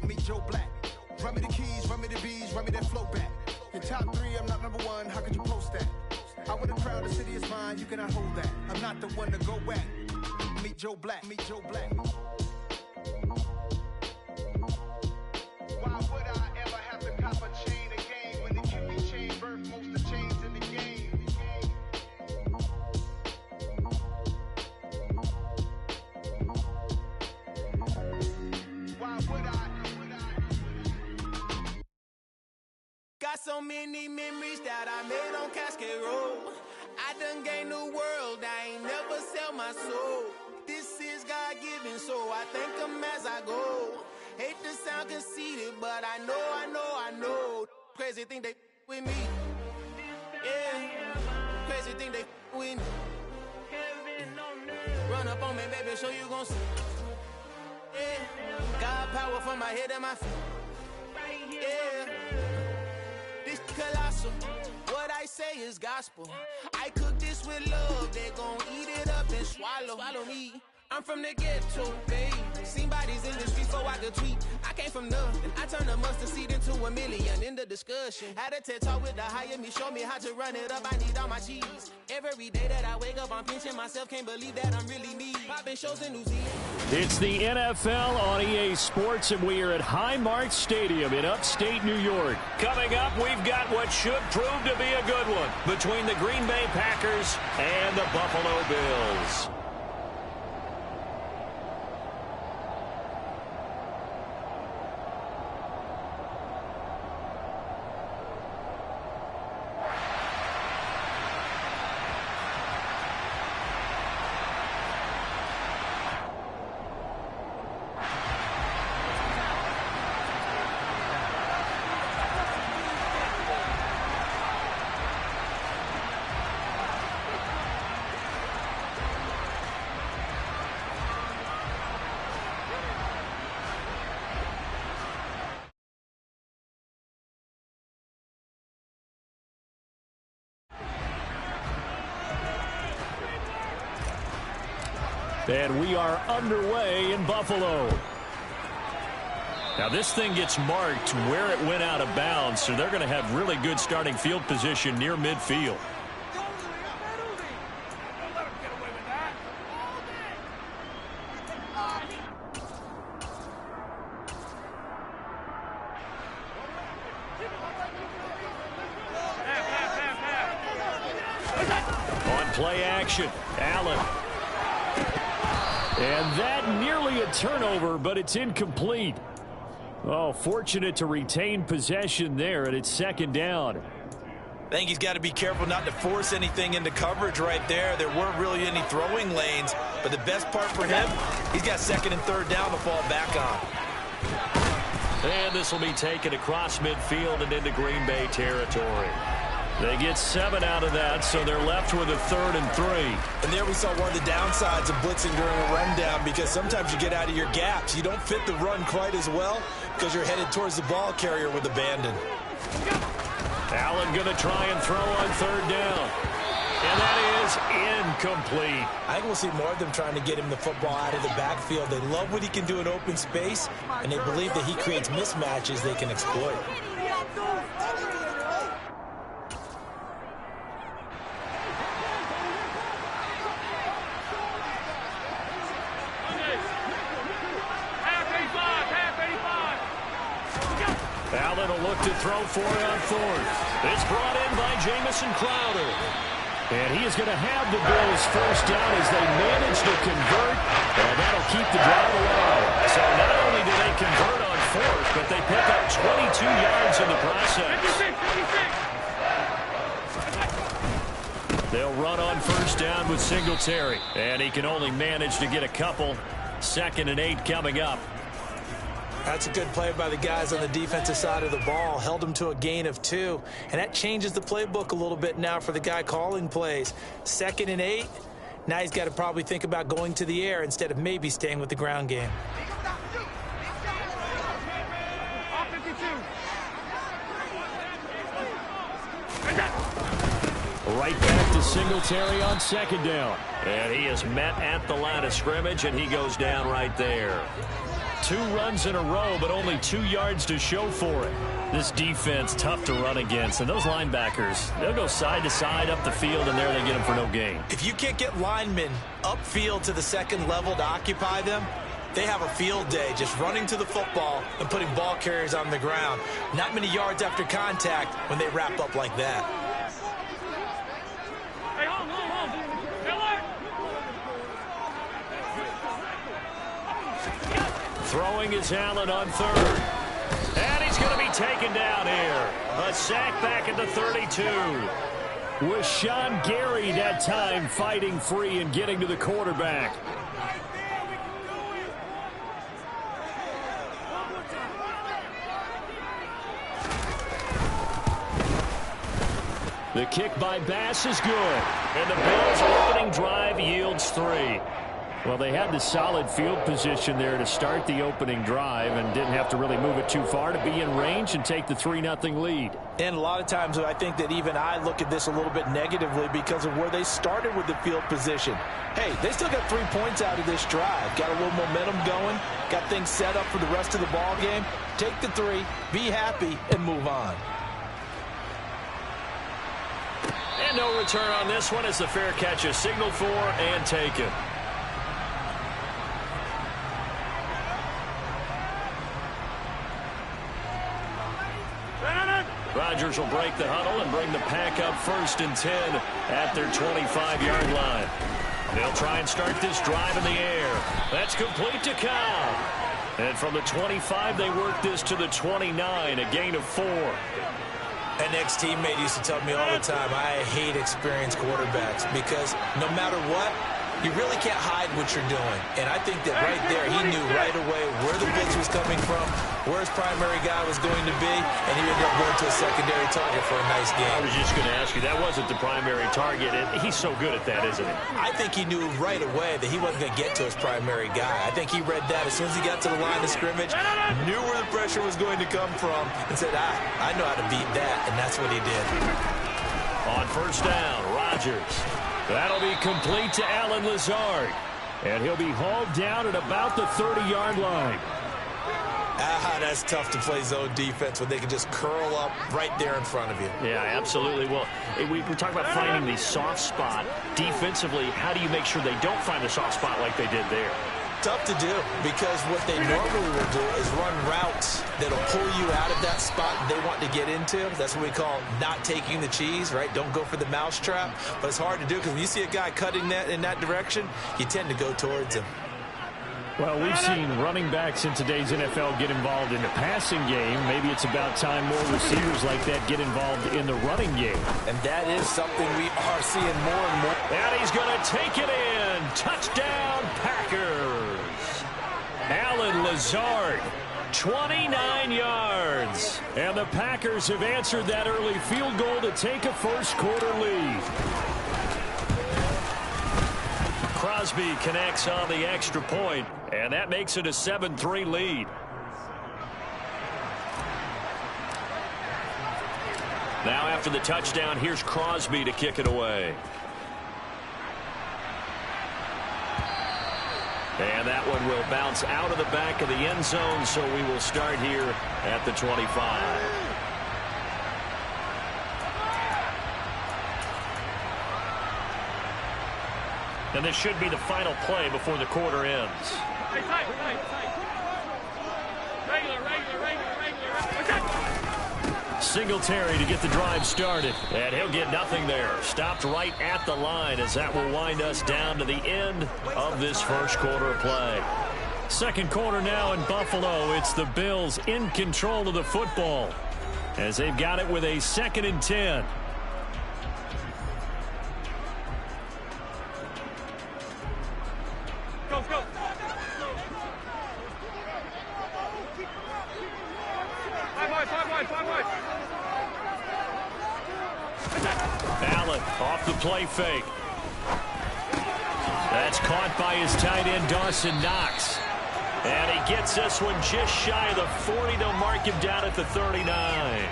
Meet Joe Black. Run me the keys, run me the bees, run me that flow back. Your top 3, I'm not number 1, how could you post that? I would have crowned the city is mine, you cannot hold that. I'm not the one to go back. Meet Joe Black, meet Joe Black. Why would I ever have to cop a chain again when the QB chain birth most of chains in the game? Why would I?
Got so many memories that I made on Cascade Road. I done gained the world, I ain't never sell my soul. This is God-given, so I thank him as I go. Hate to sound conceited, but I know. Crazy thing they with me. Yeah, crazy thing they with me. Run up on me, baby, so you gon' see. Yeah, God power from my head and my feet. Yeah. This colossal, what I say is gospel. I cook this with love, they gon' eat it up and swallow me. I'm from the ghetto, baby. Seen bodies in the streets before I could tweet. I came from nothing. I turned a mustard seed into a million in the discussion. Had a TED talk with the higher me, show me how to run it up. I need all my cheese. Every day that I wake up, I'm pinching myself. Can't believe that I'm really me. Popping shows in New Zealand.
It's the NFL on EA Sports, and we are at Highmark Stadium in upstate New York. Coming up, we've got what should prove to be a good one between the Green Bay Packers and the Buffalo Bills. And we are underway in Buffalo. Now this thing gets marked where it went out of bounds, so they're going to have really good starting field position near midfield. On play action, Allen. And that nearly a turnover, but it's incomplete. Oh, fortunate to retain possession there, and it's second down.
I think he's got to be careful not to force anything into coverage right there. There weren't really any throwing lanes, but the best part for him, he's got second and third down to fall back on.
And this will be taken across midfield and into Green Bay territory. They get 7 out of that, so they're left with a 3rd and 3.
And there we saw one of the downsides of blitzing during a rundown, because sometimes you get out of your gaps. You don't fit the run quite as well because you're headed towards the ball carrier with abandon.
Allen going to try and throw on 3rd down. And that is incomplete.
I think we'll see more of them trying to get him the football out of the backfield. They love what he can do in open space, and they believe that he creates mismatches they can exploit.
Allen will look to throw for it on 4th. It's brought in by Jamison Crowder. And he is going to have the Bills first down as they manage to convert, and that'll keep the drive alive. So not only do they convert on 4th, but they pick up 22 yards in the process. They'll run on first down with Singletary, and he can only manage to get a couple. 2nd and 8 coming up.
That's a good play by the guys on the defensive side of the ball. Held them to a gain of 2. And that changes the playbook a little bit now for the guy calling plays. 2nd and 8. Now he's got to probably think about going to the air instead of maybe staying with the ground game.
Right back to Singletary on 2nd down. And he is met at the line of scrimmage, and he goes down right there. 2 runs in a row, but only 2 yards to show for it. This defense, tough to run against. And those linebackers, they'll go side to side up the field, and there they get them for no gain.
If you can't get linemen upfield to the 2nd level to occupy them, they have a field day just running to the football and putting ball carriers on the ground. Not many yards after contact when they wrap up like that.
Throwing is Allen on 3rd. And he's going to be taken down here. A sack back at the 32. With Sean Gary that time fighting free and getting to the quarterback. The kick by Bass is good. And the Bills' opening drive yields 3. Well, they had the solid field position there to start the opening drive and didn't have to really move it too far to be in range and take the 3-0 lead.
And a lot of times I think that even I look at this a little bit negatively because of where they started with the field position. Hey, they still got 3 points out of this drive. Got a little momentum going. Got things set up for the rest of the ball game. Take the 3, be happy, and move on.
And no return on this one as the fair catch is signaled for and taken. Rodgers will break the huddle and bring the pack up 1st and 10 at their 25-yard line. They'll try and start this drive in the air. That's complete to Cobb. And from the 25, they work this to the 29, a gain of 4.
An ex-teammate used to tell me all the time, I hate experienced quarterbacks because no matter what, you really can't hide what you're doing. And I think that right there, he knew right away where the blitz was coming from, where his primary guy was going to be, and he ended up going to a secondary target for a nice game.
I was just going to ask you, that wasn't the primary target. He's so good at that, isn't he?
I think he knew right away that he wasn't going to get to his primary guy. I think he read that as soon as he got to the line of scrimmage, knew where the pressure was going to come from, and said, I know how to beat that, and that's what he did.
On first down, Rodgers. That'll be complete to Allen Lazard. And he'll be hauled down at about the 30-yard line.
That's tough to play zone defense when they can just curl up right there in front of you.
Yeah, absolutely. Well, we talk about finding the soft spot. Defensively, how do you make sure they don't find the soft spot like they did there?
Tough to do because what they normally will do is run routes that'll pull you out of that spot they want to get into. That's what we call not taking the cheese, right? Don't go for the mousetrap. But it's hard to do because when you see a guy cutting that in that direction, you tend to go towards him.
Well, we've seen running backs in today's NFL get involved in the passing game. Maybe it's about time more receivers like that get involved in the running game.
And that is something we are seeing more and more.
And he's going to take it in. Touchdown, Packers. Allen Lazard, 29 yards. And the Packers have answered that early field goal to take a first-quarter lead. Crosby connects on the extra point, and that makes it a 7-3 lead. Now after the touchdown, here's Crosby to kick it away. And that one will bounce out of the back of the end zone, so we will start here at the 25. And this should be the final play before the quarter ends. Singletary to get the drive started. And he'll get nothing there. Stopped right at the line as that will wind us down to the end of this first quarter of play. Second quarter now in Buffalo. It's the Bills in control of the football as they've got it with a 2nd and 10. Allen off the play fake. That's caught by his tight end, Dawson Knox. And he gets this one just shy of the 40. They'll mark him down at the 39.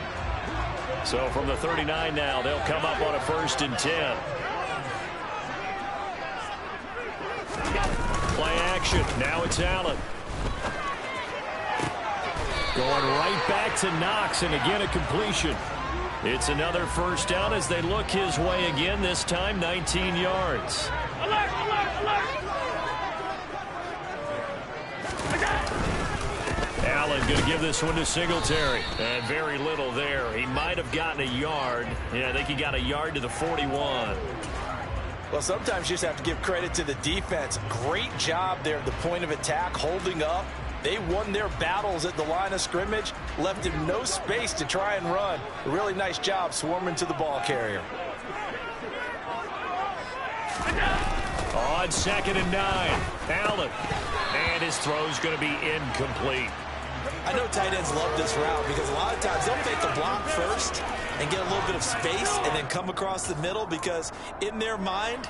So from the 39 now, they'll come up on a 1st and 10. Play action. Now it's Allen. Going right back to Knox, and again a completion. It's another first down as they look his way again, this time 19 yards. Alert, alert, alert. Allen going to give this one to Singletary. And very little there. He might have gotten a yard. Yeah, I think he got a yard to the 41.
Well, sometimes you just have to give credit to the defense. Great job there at the point of attack, holding up. They won their battles at the line of scrimmage, left him no space to try and run. A really nice job swarming to the ball carrier.
On 2nd and 9, Allen. And his throw's going to be incomplete.
I know tight ends love this route because a lot of times they'll make the block first and get a little bit of space and then come across the middle because in their mind,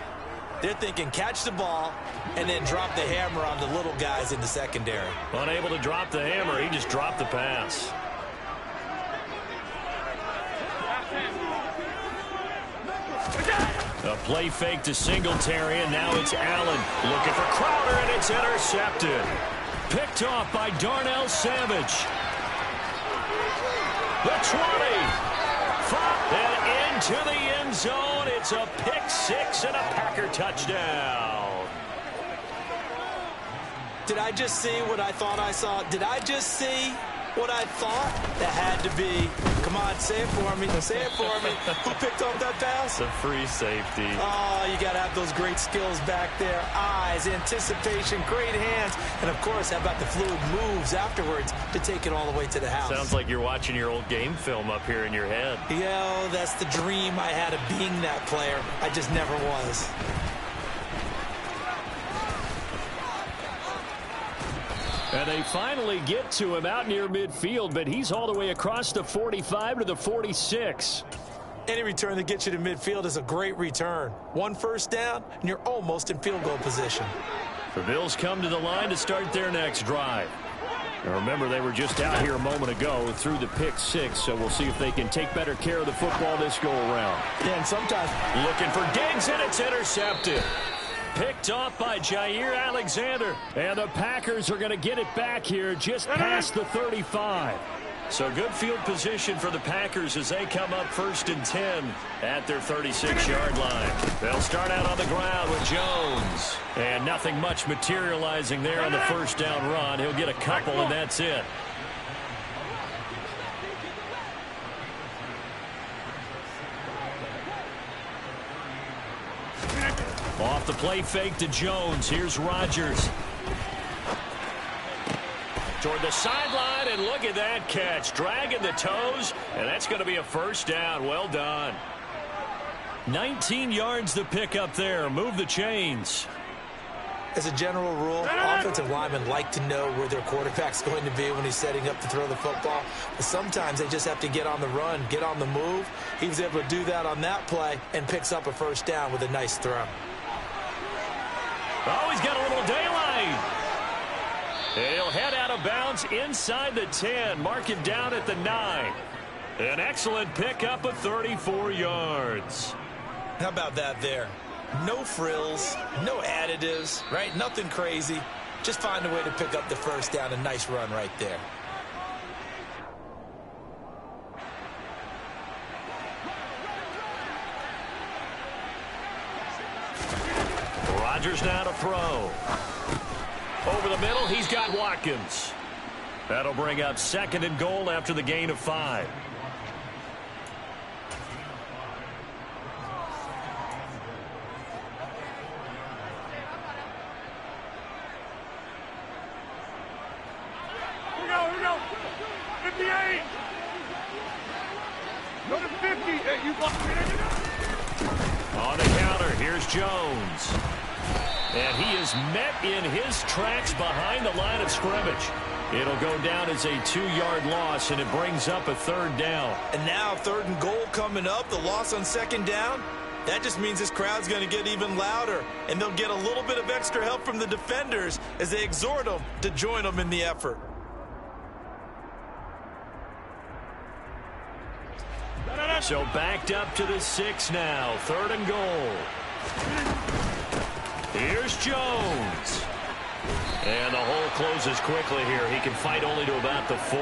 they're thinking catch the ball and then drop the hammer on the little guys in the secondary.
Unable to drop the hammer, he just dropped the pass. A play fake to Singletary, and now it's Allen looking for Crowder, and it's intercepted. Picked off by Darnell Savage. The 20. And into the end zone. It's a pick six and a Packer touchdown.
Did I just see what I thought I saw? Did I just see what I thought? That had to be. Come on, say it for me. Say it for me. Who picked up that pass?
The free safety.
Oh, you got to have those great skills back there. Eyes, anticipation, great hands. And, of course, how about the fluid moves afterwards to take it all the way to the house?
Sounds like you're watching your old game film up here in your head.
Yeah, that's the dream I had of being that player. I just never was.
And they finally get to him out near midfield, but he's all the way across the 45 to the 46.
Any return that gets you to midfield is a great return. One first down, and you're almost in field goal position.
The Bills come to the line to start their next drive. Now remember, they were just out here a moment ago through the pick six, so we'll see if they can take better care of the football this go-around.
Yeah, and sometimes
looking for Diggs, and it's intercepted. Picked off by Jair Alexander. And the Packers are going to get it back here just past the 35. So good field position for the Packers as they come up 1st and 10 at their 36-yard line. They'll start out on the ground with Jones. And nothing much materializing there on the first down run. He'll get a couple, and that's it. Off the play fake to Jones. Here's Rodgers. toward the sideline, and look at that catch. Dragging the toes, and that's going to be a first down. Well done. 19 yards to pick up there. Move the chains.
As a general rule, offensive linemen like to know where their quarterback's going to be when he's setting up to throw the football. But sometimes they just have to get on the run, get on the move. He was able to do that on that play and picks up a first down with a nice throw.
Oh, he's got a little daylight. He'll head out of bounds inside the 10. Mark him down at the 9. An excellent pickup of 34 yards.
How about that there? No frills, no additives, right? Nothing crazy. Just find a way to pick up the first down. A nice run right there.
Rodgers now to throw. Over the middle, he's got Watkins. That'll bring up 2nd and goal after the gain of 5.
Here we go. 58. Go to 50. Hey, you
on the counter, here's Jones. And he is met in his tracks behind the line of scrimmage. It'll go down as a 2-yard loss, and it brings up a 3rd down.
And now 3rd and goal coming up, the loss on 2nd down. That just means this crowd's going to get even louder, and they'll get a little bit of extra help from the defenders as they exhort them to join them in the effort.
So backed up to the 6 now. 3rd and goal. Here's Jones. And the hole closes quickly here. He can fight only to about the 4.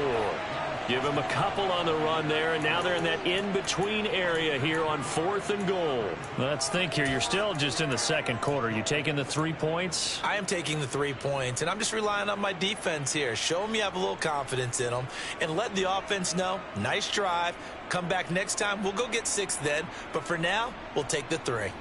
Give him a couple on the run there, and now they're in that in-between area here on 4th and goal.
Let's think here. You're still just in the 2nd quarter. You taking the 3 points?
I am taking the 3 points, and I'm just relying on my defense here. Show them you have a little confidence in them, and let the offense know, nice drive. Come back next time. We'll go get 6 then, but for now, we'll take the 3.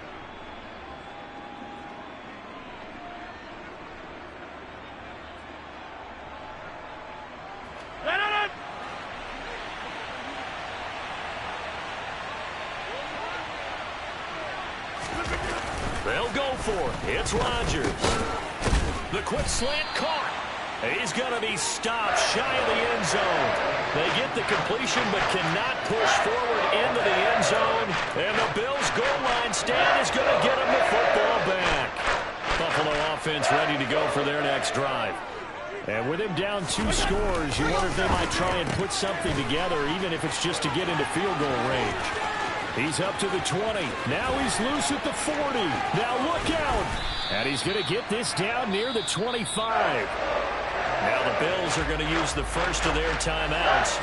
They'll go for it. It's Rodgers. The quick slant caught. He's going to be stopped shy of the end zone. They get the completion but cannot push forward into the end zone. And the Bills' goal line stand is going to get them the football back. Buffalo offense ready to go for their next drive. And with him down 2 scores, you wonder if they might try and put something together, even if it's just to get into field goal range. He's up to the 20. Now he's loose at the 40. Now look out. And he's going to get this down near the 25. Now the Bills are going to use the first of their timeouts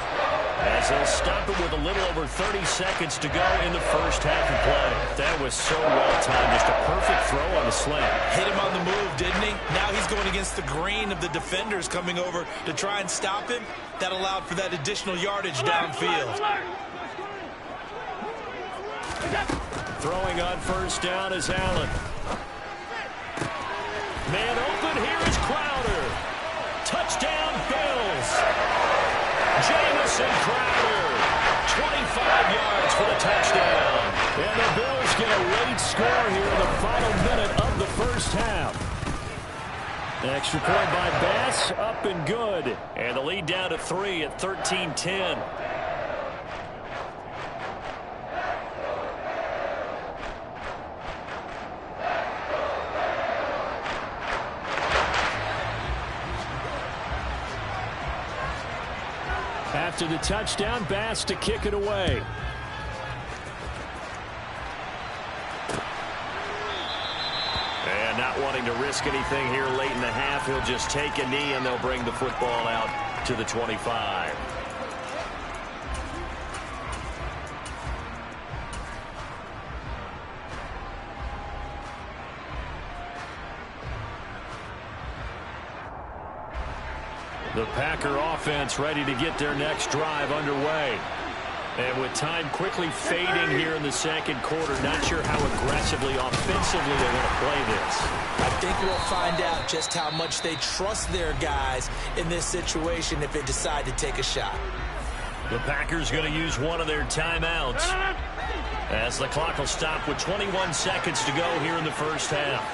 as they'll stop it with a little over 30 seconds to go in the first half of play. That was so well timed. Just a perfect throw on the slant.
Hit him on the move, didn't he? Now he's going against the grain of the defenders coming over to try and stop him. That allowed for that additional yardage downfield.
Throwing on first down is Allen. Man open, here is Crowder. Touchdown, Bills. Jamison Crowder. 25 yards for the touchdown. And the Bills get a late score here in the final minute of the first half. Extra point by Bass, up and good. And the lead down to 3 at 13-10. After the touchdown, Bass to kick it away. And not wanting to risk anything here late in the half, he'll just take a knee and they'll bring the football out to the 25. The Packer offense ready to get their next drive underway. And with time quickly fading here in the second quarter, not sure how aggressively, offensively they want to play this.
I think we'll find out just how much they trust their guys in this situation if they decide to take a shot.
The Packers going to use one of their timeouts as the clock will stop with 21 seconds to go here in the first half.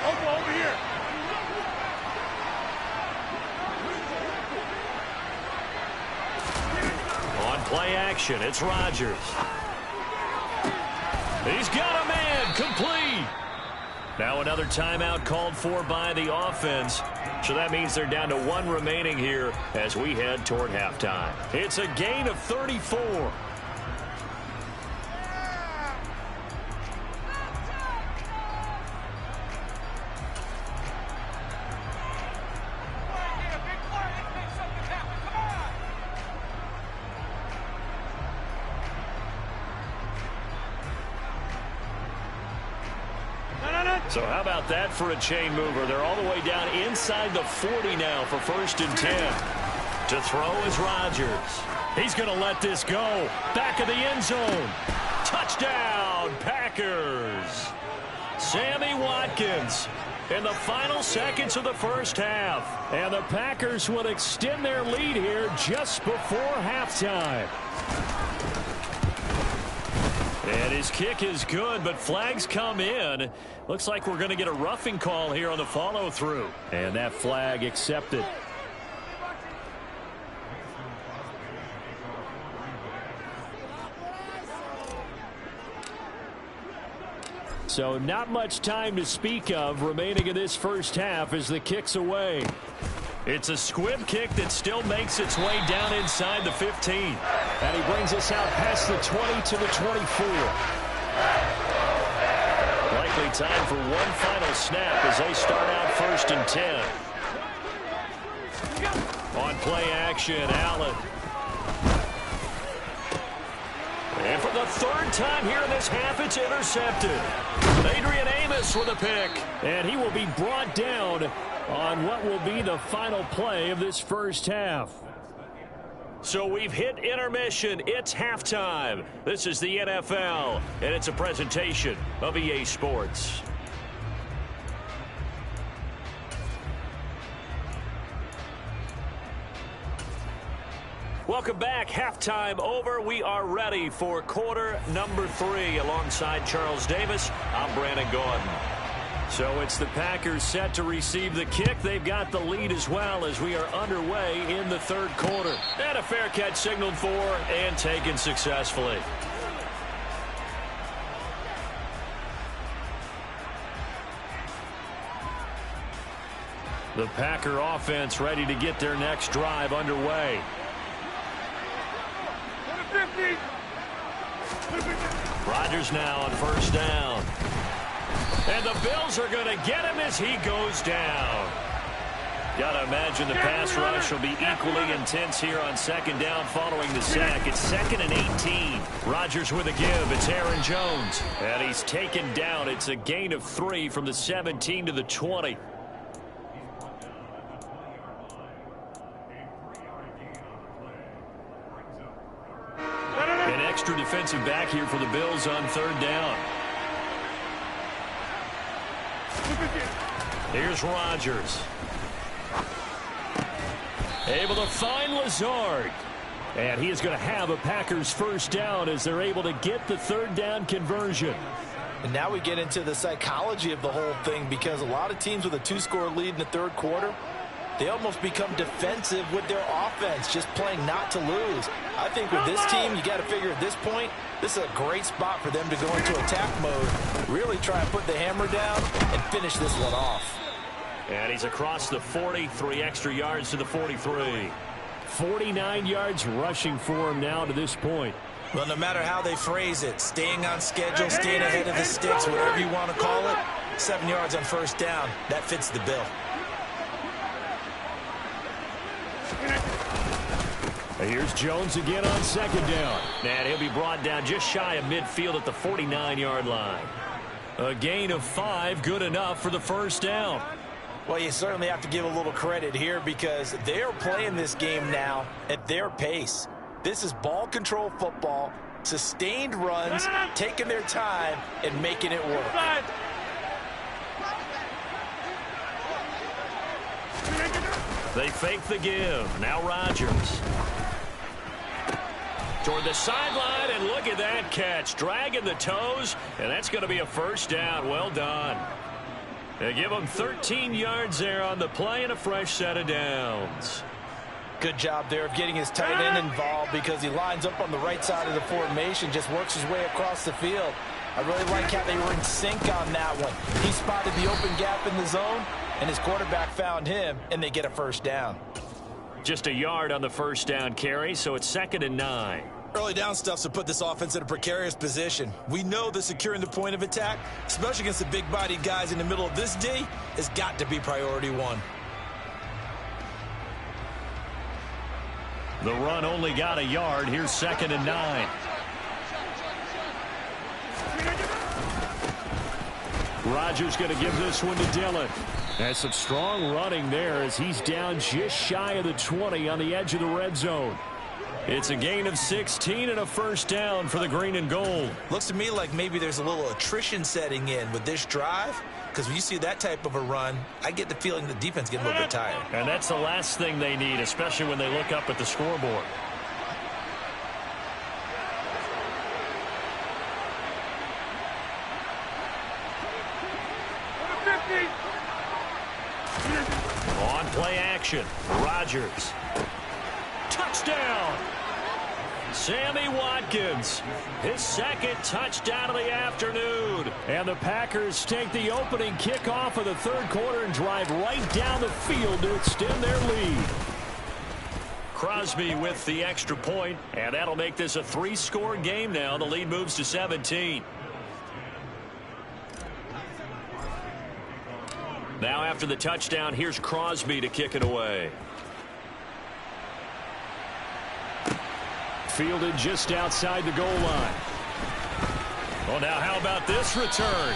Over here.
Play action. It's Rodgers. He's got a man. Complete. Now another timeout called for by the offense. So that means they're down to one remaining here as we head toward halftime. It's a gain of 34. So how about that for a chain mover? They're all the way down inside the 40 now for 1st and 10. To throw is Rodgers. He's going to let this go. Back of the end zone. Touchdown, Packers. Sammy Watkins in the final seconds of the first half. And the Packers will extend their lead here just before halftime. And his kick is good, but flags come in. Looks like we're going to get a roughing call here on the follow-through. And that flag accepted. So not much time to speak of remaining in this first half as the kick's away. It's a squib kick that still makes its way down inside the 15. And he brings us out past the 20 to the 24. Likely time for one final snap as they start out 1st and 10. On play action, Allen. And for the 3rd time here in this half, it's intercepted. Adrian Amos with a pick. And he will be brought down on what will be the final play of this first half. So we've hit intermission. It's halftime. This is the NFL, and it's a presentation of EA Sports. Welcome back. Halftime over. We are ready for quarter number 3. Alongside Charles Davis, I'm Brandon Gordon. So it's the Packers set to receive the kick. They've got the lead as well as we are underway in the 3rd quarter. And a fair catch signaled for and taken successfully. The Packer offense ready to get their next drive underway. Rodgers now on 1st down. And the Bills are going to get him as he goes down. Got to imagine the pass rush will be equally intense here on 2nd down following the sack. It's 2nd and 18. Rodgers with a give. It's Aaron Jones. And he's taken down. It's a gain of 3 from the 17 to the 20. An extra defensive back here for the Bills on 3rd down. Here's Rodgers. Able to find Lazard. And he is going to have a Packers 1st down as they're able to get the 3rd down conversion.
And now we get into the psychology of the whole thing, because a lot of teams with a 2-score lead in the 3rd quarter, they almost become defensive with their offense, just playing not to lose. I think with this team, you got to figure at this point, this is a great spot for them to go into attack mode, really try and put the hammer down and finish this one off.
And he's across the 40, 3 extra yards to the 43. 49 yards rushing for him now to this point.
Well, no matter how they phrase it, staying on schedule, staying ahead of the sticks, whatever you want to call it, 7 yards on 1st down, that fits the bill.
Here's Jones again on 2nd down. And he'll be brought down just shy of midfield at the 49-yard line. A gain of 5, good enough for the 1st down.
Well, you certainly have to give a little credit here because they're playing this game now at their pace. This is ball control football, sustained runs, taking their time, and making it work.
They fake the give. Now Rodgers. Toward the sideline, and look at that catch. Dragging the toes, and that's going to be a first down. Well done. They give him 13 yards there on the play and a fresh set of downs.
Good job there of getting his tight end involved because he lines up on the right side of the formation, just works his way across the field. I really like how they were in sync on that one. He spotted the open gap in the zone, and his quarterback found him, and they get a first down.
Just a yard on the first down carry, so it's 2nd and 9.
Early down stuff's to put this offense in a precarious position. We know that securing the point of attack, especially against the big-bodied guys in the middle of this D, has got to be priority one.
The run only got a yard. Here's 2nd and 9. Rodgers going to give this one to Dillon. That's some strong running there as he's down just shy of the 20 on the edge of the red zone. It's a gain of 16 and a first down for the green and gold.
Looks to me like maybe there's a little attrition setting in with this drive, because when you see that type of a run, I get the feeling the defense getting a little bit tired.
And that's the last thing they need, especially when they look up at the scoreboard. On play action, Rodgers. Touchdown! Sammy Watkins, his second touchdown of the afternoon. And the Packers take the opening kickoff of the third quarter and drive right down the field to extend their lead. Crosby with the extra point, and that'll make this a 3-score game now. The lead moves to 17. Now after the touchdown, here's Crosby to kick it away. Fielded just outside the goal line. Well, now how about this return?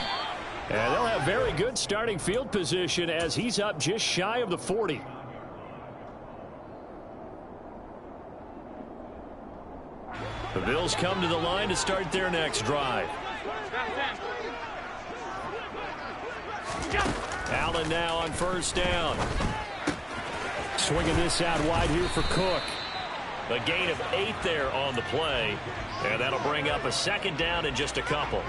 And they'll have very good starting field position as he's up just shy of the 40. The Bills come to the line to start their next drive. Allen now on first down. Swinging this out wide here for Cook. A gain of 8 there on the play, and that'll bring up a second down in just a couple.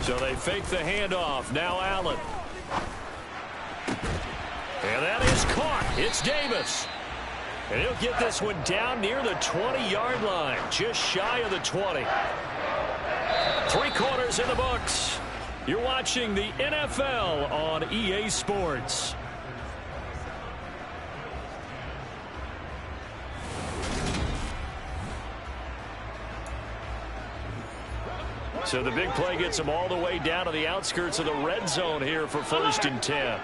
So they fake the handoff. Now Allen. And that is caught. It's Davis. And he'll get this one down near the 20-yard line, just shy of the 20. 3 quarters in the books. You're watching the NFL on EA Sports. So the big play gets them all the way down to the outskirts of the red zone here for 1st and 10.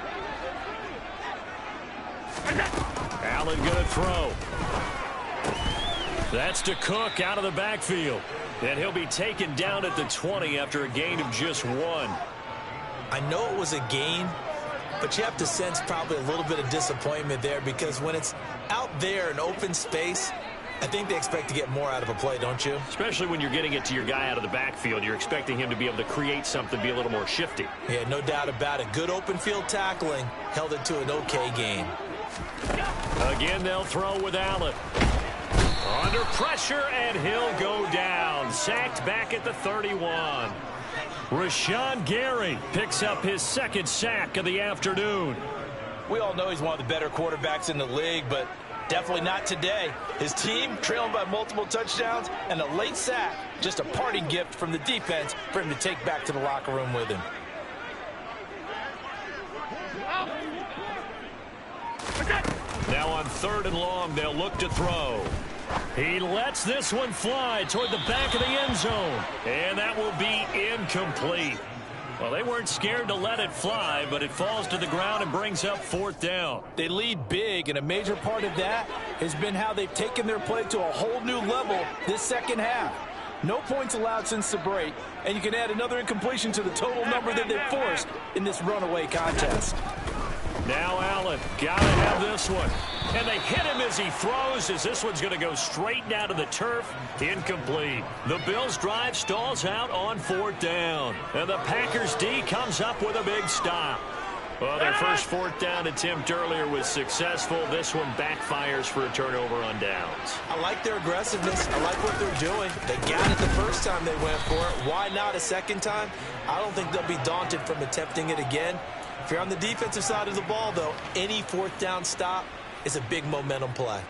Allen going to throw. That's to Cook out of the backfield. And he'll be taken down at the 20 after a gain of just 1.
I know it was a gain, but you have to sense probably a little bit of disappointment there because when it's out there in open space, I think they expect to get more out of a play, don't you?
Especially when you're getting it to your guy out of the backfield. You're expecting him to be able to create something, be a little more shifty.
Yeah, no doubt about it. Good open field tackling held it to an okay gain.
Again, they'll throw with Allen. Under pressure, and he'll go down. Sacked back at the 31. Rashawn Gary picks up his 2nd sack of the afternoon.
We all know he's one of the better quarterbacks in the league, but definitely not today. His team trailing by multiple touchdowns and a late sack. Just a parting gift from the defense for him to take back to the locker room with him.
Now on 3rd and long, they'll look to throw. He lets this one fly toward the back of the end zone. And that will be incomplete. Well, they weren't scared to let it fly, but it falls to the ground and brings up 4th down.
They lead big, and a major part of that has been how they've taken their play to a whole new level this second half. No points allowed since the break, and you can add another incompletion to the total number that they forced in this runaway contest.
Now Allen, gotta have this one. And they hit him as he throws, as this one's going to go straight down to the turf. Incomplete. The Bills' drive stalls out on 4th down. And the Packers' D comes up with a big stop. Well, their first 4th down attempt earlier was successful. This one backfires for a turnover on downs.
I like their aggressiveness. I like what they're doing. They got it the first time they went for it. Why not a second time? I don't think they'll be daunted from attempting it again. If you're on the defensive side of the ball, though, any 4th down stop is a big momentum play.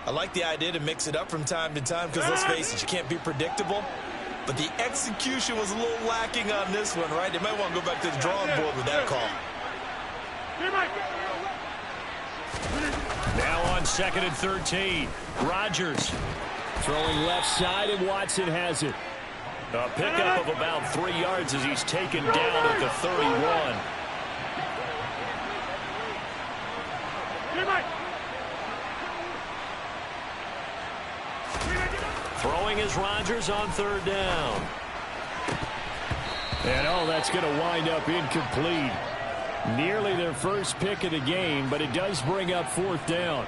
I like the idea to mix it up from time to time because, let's face it, you can't be predictable. But the execution was a little lacking on this one, right? They might want to go back to the drawing board with that call.
Now on 2nd and 13. Rodgers throwing left side, and Watson has it. A pickup of about 3 yards as he's taken down at the 31. Throwing is Rodgers on 3rd down. And that's going to wind up incomplete. Nearly their first pick of the game, but it does bring up 4th down.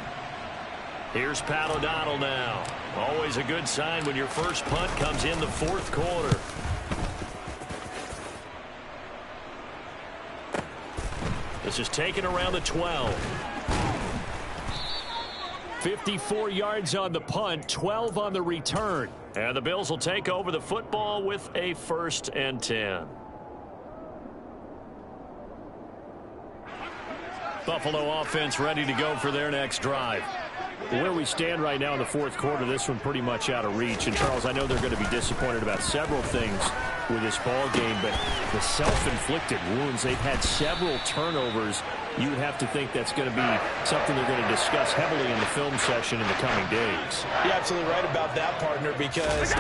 Here's Pat O'Donnell now. Always a good sign when your first punt comes in the 4th quarter. This is taken around the 12. 54 yards on the punt, 12 on the return. And the Bills will take over the football with a 1st and 10. Buffalo offense ready to go for their next drive. Where we stand right now in the 4th quarter, this one pretty much out of reach. And, Charles, I know they're going to be disappointed about several things with this ball game, but the self-inflicted wounds, they've had several turnovers. You would have to think that's going to be something they're going to discuss heavily in the film session in the coming days.
You're absolutely right about that, partner, because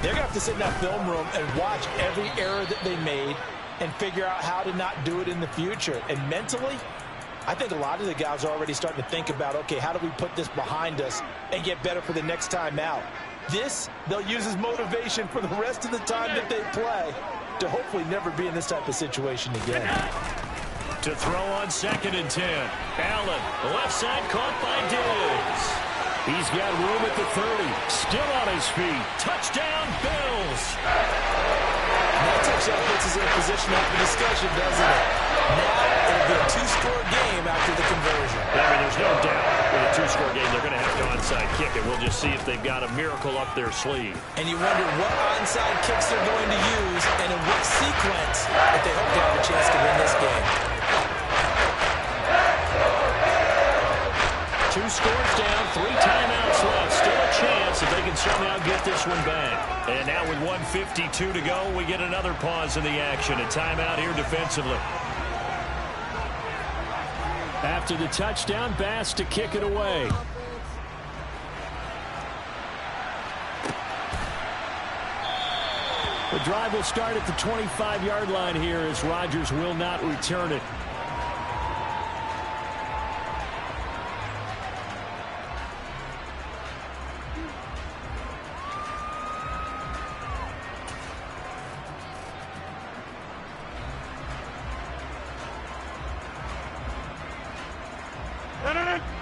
they're going to have to sit in that film room and watch every error that they made and figure out how to not do it in the future. And mentally, I think a lot of the guys are already starting to think about, okay, how do we put this behind us and get better for the next time out? This, they'll use as motivation for the rest of the time that they play to hopefully never be in this type of situation again.
To throw on 2nd and 10. Allen, left side caught by Diggs. He's got room at the 30. Still on his feet. Touchdown, Bills.
That touchdown puts us in a position to have a discussion, doesn't it? Now it'll be a 2-score game after the conversion.
I mean, there's no doubt with a 2-score game they're going to have to onside kick it. We'll just see if they've got a miracle up their sleeve.
And you wonder what onside kicks they're going to use and in what sequence if they hope to have a chance to win this game.
2 scores down, 3 timeouts left. Still a chance if they can somehow get this one back. And now with 1:52 to go, we get another pause in the action. A timeout here defensively. After the touchdown, Bass to kick it away. The drive will start at the 25-yard line here as Rodgers will not return it.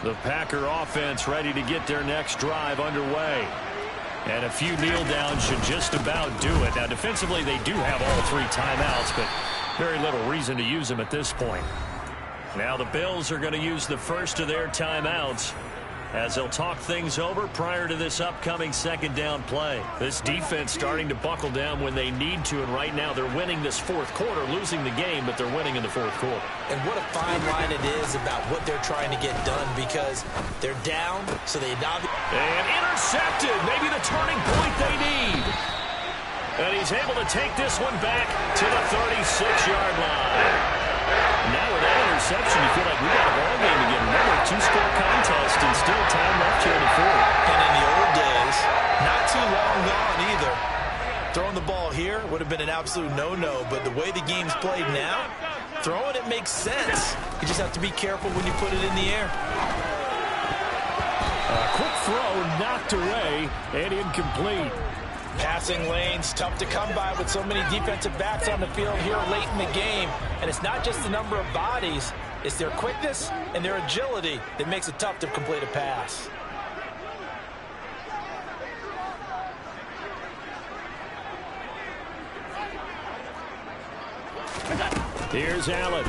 The Packer offense ready to get their next drive underway. And a few kneel downs should just about do it. Now, defensively, they do have all 3 timeouts, but very little reason to use them at this point. Now the Bills are going to use the first of their timeouts as they'll talk things over prior to this upcoming 2nd down play. This defense starting to buckle down when they need to, and right now they're winning this 4th quarter, losing the game, but they're winning in the 4th quarter.
And what a fine line it is about what they're trying to get done because they're down, so they not.
And intercepted, maybe the turning point they need. And he's able to take this one back to the 36-yard line. Now with that interception, you feel like we got a ball game again. Remember, 2-score contest and still time left here in the 4th.
And in the old days, not too long gone either. Throwing the ball here would have been an absolute no-no, but the way the game's played now, throwing it makes sense. You just have to be careful when you put it in the air.
A quick throw knocked away and incomplete.
Passing lanes, tough to come by with so many defensive backs on the field here late in the game. And it's not just the number of bodies, it's their quickness and their agility that makes it tough to complete a pass.
Here's Allen.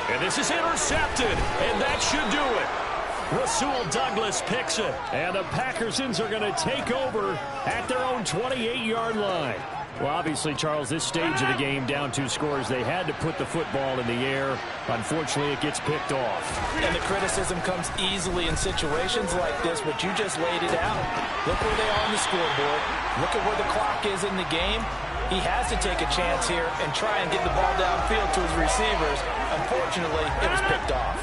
And this is intercepted, and that should do it. Rasul Douglas picks it, and the Packersons are going to take over at their own 28-yard line. Well, obviously, Charles, this stage of the game, down 2 scores, they had to put the football in the air. Unfortunately, it gets picked off.
And the criticism comes easily in situations like this, but you just laid it out. Look where they are on the scoreboard. Look at where the clock is in the game. He has to take a chance here and try and get the ball downfield to his receivers. Unfortunately, it was picked off.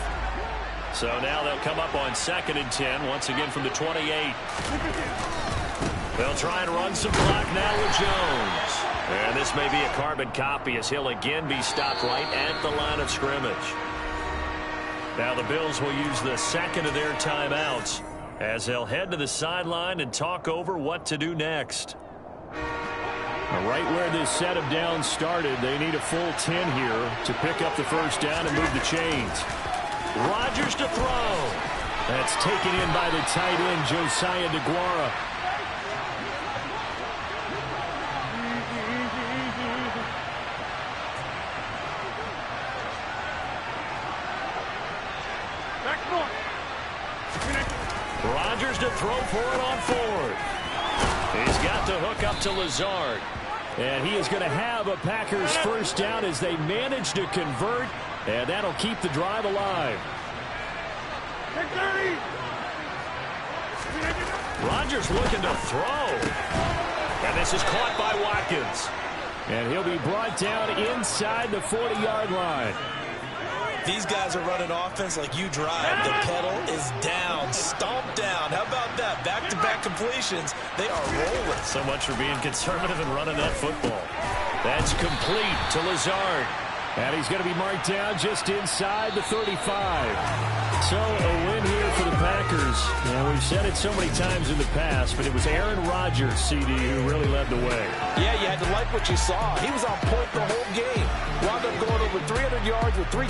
So now they'll come up on 2nd and 10, once again from the 28. They'll try and run some clock now with Jones. And this may be a carbon copy as he'll again be stopped right at the line of scrimmage. Now the Bills will use the second of their timeouts as they'll head to the sideline and talk over what to do next. Right where this set of downs started, they need a full 10 here to pick up the first down and move the chains. Rodgers to throw. That's taken in by the tight end, Josiah DeGuara. Rodgers to throw for it on 4th. He's got the hook up to Lazard. And he is going to have a Packers first down as they manage to convert. And that'll keep the drive alive. Rodgers looking to throw. And this is caught by Watkins. And he'll be brought down inside the 40-yard line.
These guys are running offense like you drive. The pedal is down, stomped down. How about that? Back-to-back completions. They are rolling.
So much for being conservative and running that football. That's complete to Lazard. And he's going to be marked down just inside the 35. So a win here for the Packers. And we've said it so many times in the past, but it was Aaron Rodgers, CD, who really led the way.
Yeah, you had to like what you saw. He was on point the whole game. Wound up going over 300 yards with 3